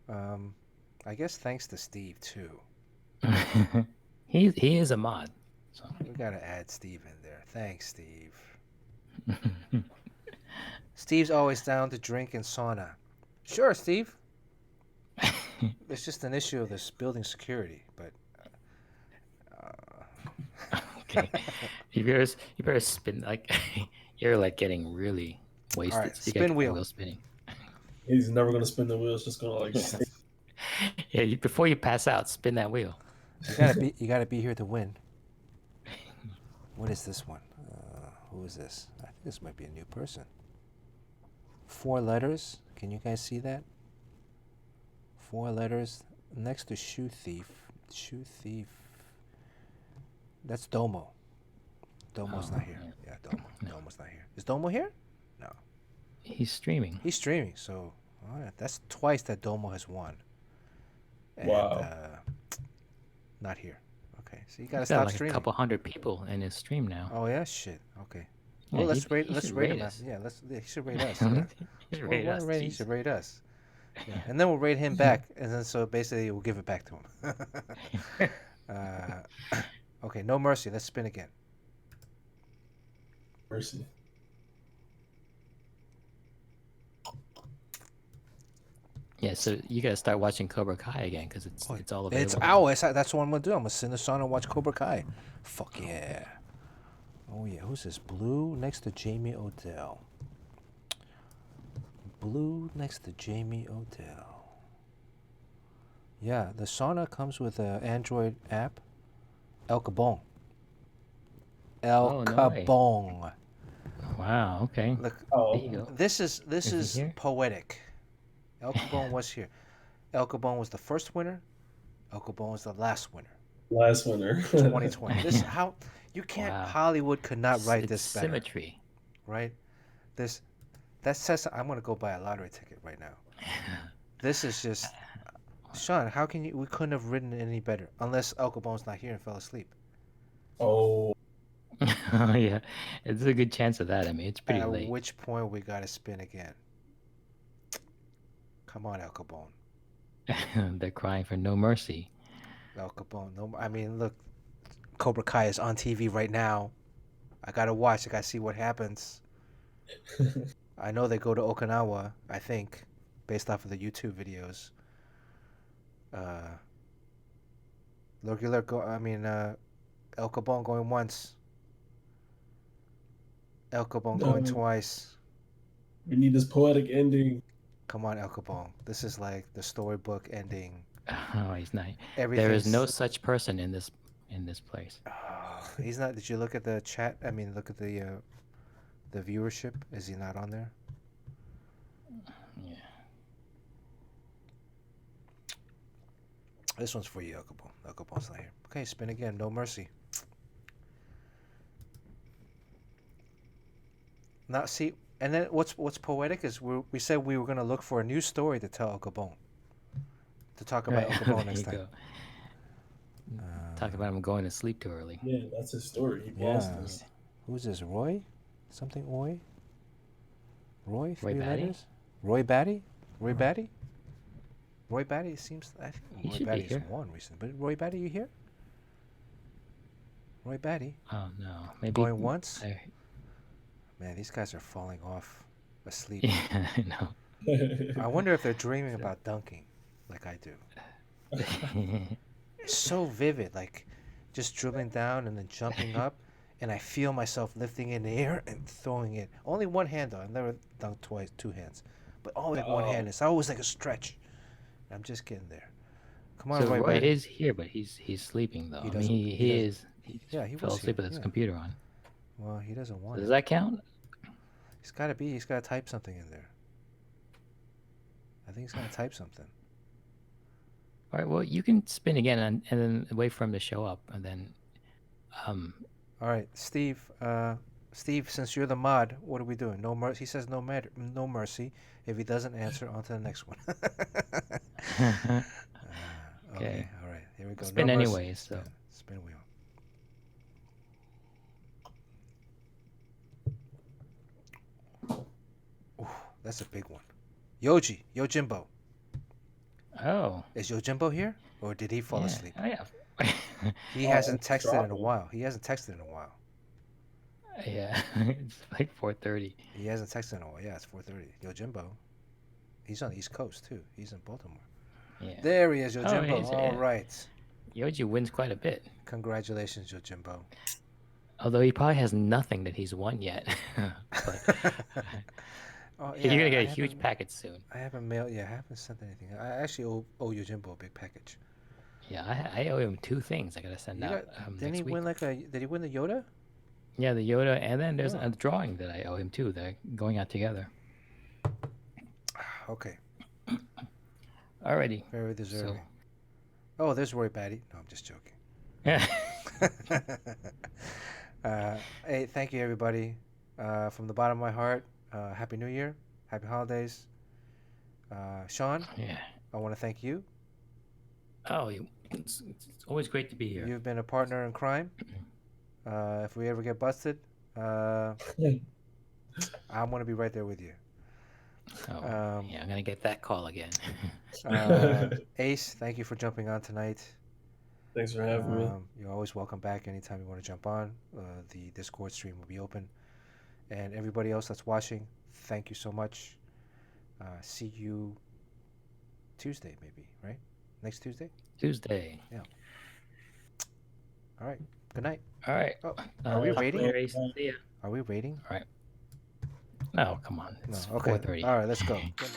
I guess thanks to Steve too. he is a mod. So. We gotta add Steve in there. Thanks, Steve. Steve's always down to drink and sauna. Sure, Steve. It's just an issue of this building security, but. Okay, you better spin like you're like getting really wasted. All right, So you spin gotta get the wheel. wheel spinning. He's never gonna spin the wheel. It's just gonna like stay. Yeah, before you pass out, spin that wheel. You gotta be here to win. What is this one? Who is this? I think this might be a new person. 4 letters. Can you guys see that? 4 letters next to shoe thief. Shoe thief. That's Domo. Domo's Oh, not here. yeah. Yeah, Domo. No. Domo's not here. Is Domo here? No. He's streaming. He's streaming, so all right, that's twice that Domo has won. And Wow. not here. Okay, so you gotta He's got stop like a streaming. couple hundred people in his stream now. Oh yeah, shit. Okay. Yeah, Well, let's he let's should rate rate him. us. Yeah, he should rate us. Yeah. He should Well, rate us. He Jeez. should rate us. Yeah, and then we'll rate him back, and then so basically we'll give it back to him. Okay, no mercy. Let's spin again. Mercy. Yeah, so you gotta start watching Cobra Kai again because it's all available. It's now. that's what I'm gonna do. I'm gonna send this on and watch Cobra Kai. Fuck yeah. Oh yeah. Who's this? Blue next to Jamie Odell. Blue next to Jamie Odell. Yeah, the sauna comes with an Android app. El Cabong. El Oh, no way. Cabong. Wow. Okay. Look, Oh, There you go. this is he here? poetic. El Cabong was here. El Cabong was the first winner. El Cabong was the last winner. last winner. 2020. This how you can't. Wow. Hollywood could not write It's this better, symmetry. right? This that says I'm gonna go buy a lottery ticket right now. This is just Sean. How can you? We couldn't have written it any better unless El Cabong's not here and fell asleep. Oh, Yeah, it's a good chance of that. I mean, it's pretty At late. which point we gotta spin again. Come on, El Cabong. They're crying for no mercy. El Cabong. No, I mean, look, Cobra Kai is on TV right now. I gotta watch. I gotta see what happens. I know they go to Okinawa. I think, based off of the YouTube videos. El Cabong going once. El Cabong going No. twice. we need this poetic ending. Come on, El Cabong. This is like the storybook ending. Oh, he's not. There Everything's. is no such person in this place. Oh, he's not. Did you look at the chat? I mean, look at the viewership. Is he not on there? Yeah. This one's for you, El Cabong. El Cabong's not here. Okay, spin again. No mercy. Now, see, and then what's poetic is we said we were gonna look for a new story to tell El Cabong. To talk about El Cabong There next you time. go. Talk about him going to sleep too early. Yeah, that's his story. He Yeah. lost this. Who's this? Roy? Something Oy? Roy? Roy Three Batty? letters? Roy Batty? Roy Batty? Roy Batty seems. I think He Roy should be Batty's here. won recently. But Roy Batty, you here? Roy Batty Oh no, maybe going once. I, Man, these guys are falling off asleep. yeah, I know. I wonder if they're dreaming about dunking, like I do. It's so vivid, like just dribbling down and then jumping up, and I feel myself lifting in the air and throwing it. Only one hand though. I've never dunked twice, two hands, but always like one Oh. hand. It's always like a stretch. I'm just getting there. Come on, So Roy Roy Batty. is here, but he's sleeping though. He I mean, doesn't- he he doesn't- is. He Yeah, he fell was asleep here, with his yeah. computer on. Well, he doesn't want Does it. that count? He's got to be. He's got to type something in there. I think he's gonna type something. All right. Well, you can spin again and then wait for him to show up, and then, All right, Steve. Steve, since you're the mod, what are we doing? No mercy. He says no matter, no mercy. If he doesn't answer, on to the next one. Okay. Okay. All right. Here we go. Spin no mercy. anyway, so. Spin wheel. Ooh, that's a big one. Yoji, Yojimbo. Oh. Is Yojimbo here, or did he fall yeah. asleep? Oh yeah. He Oh, hasn't it's texted in a dropping. while. He hasn't texted in a while. Yeah. It's like 4:30. He hasn't texted in a while. Yeah, it's 4:30. Yojimbo. He's on the East Coast too. He's in Baltimore. Yeah. There he is, Oh, Yojimbo. he's- All yeah. right. Yoji wins quite a bit, Congratulations, Yojimbo. although he probably has nothing that he's won yet. But Oh, you're gonna I get a huge haven't- package soon. I haven't mailed. Yeah, I haven't sent anything. I actually owe Yojimbo a big package. Yeah, I owe him 2 things I gotta send You out didn't next he week. win like a? Did he win the Yoda? Yeah, the Yoda, and then there's Oh. a drawing that I owe him too. They're going out together. Okay, Alrighty. very deserving. Oh, there's Roy Batty. No, I'm just joking. Hey, thank you, everybody. From the bottom of my heart, Happy New Year, Happy Holidays. Sean, Yeah. I want to thank you. Oh, it's always great to be here. You've been a partner in crime. If we ever get busted, I'm going to be right there with you. Oh, yeah, I'm gonna get that call again. Ace, thank you for jumping on tonight. Thanks for having me. You're always welcome back anytime you want to jump on. The Discord stream will be open. And everybody else that's watching, thank you so much. See you Tuesday, maybe, right? Next Tuesday? Tuesday. Yeah. All right. Good night. All right. Oh, are we rating? Ace, see ya. Are we rating? All right. No, come on. It's No. Okay. 4:30. All right, let's go. Good.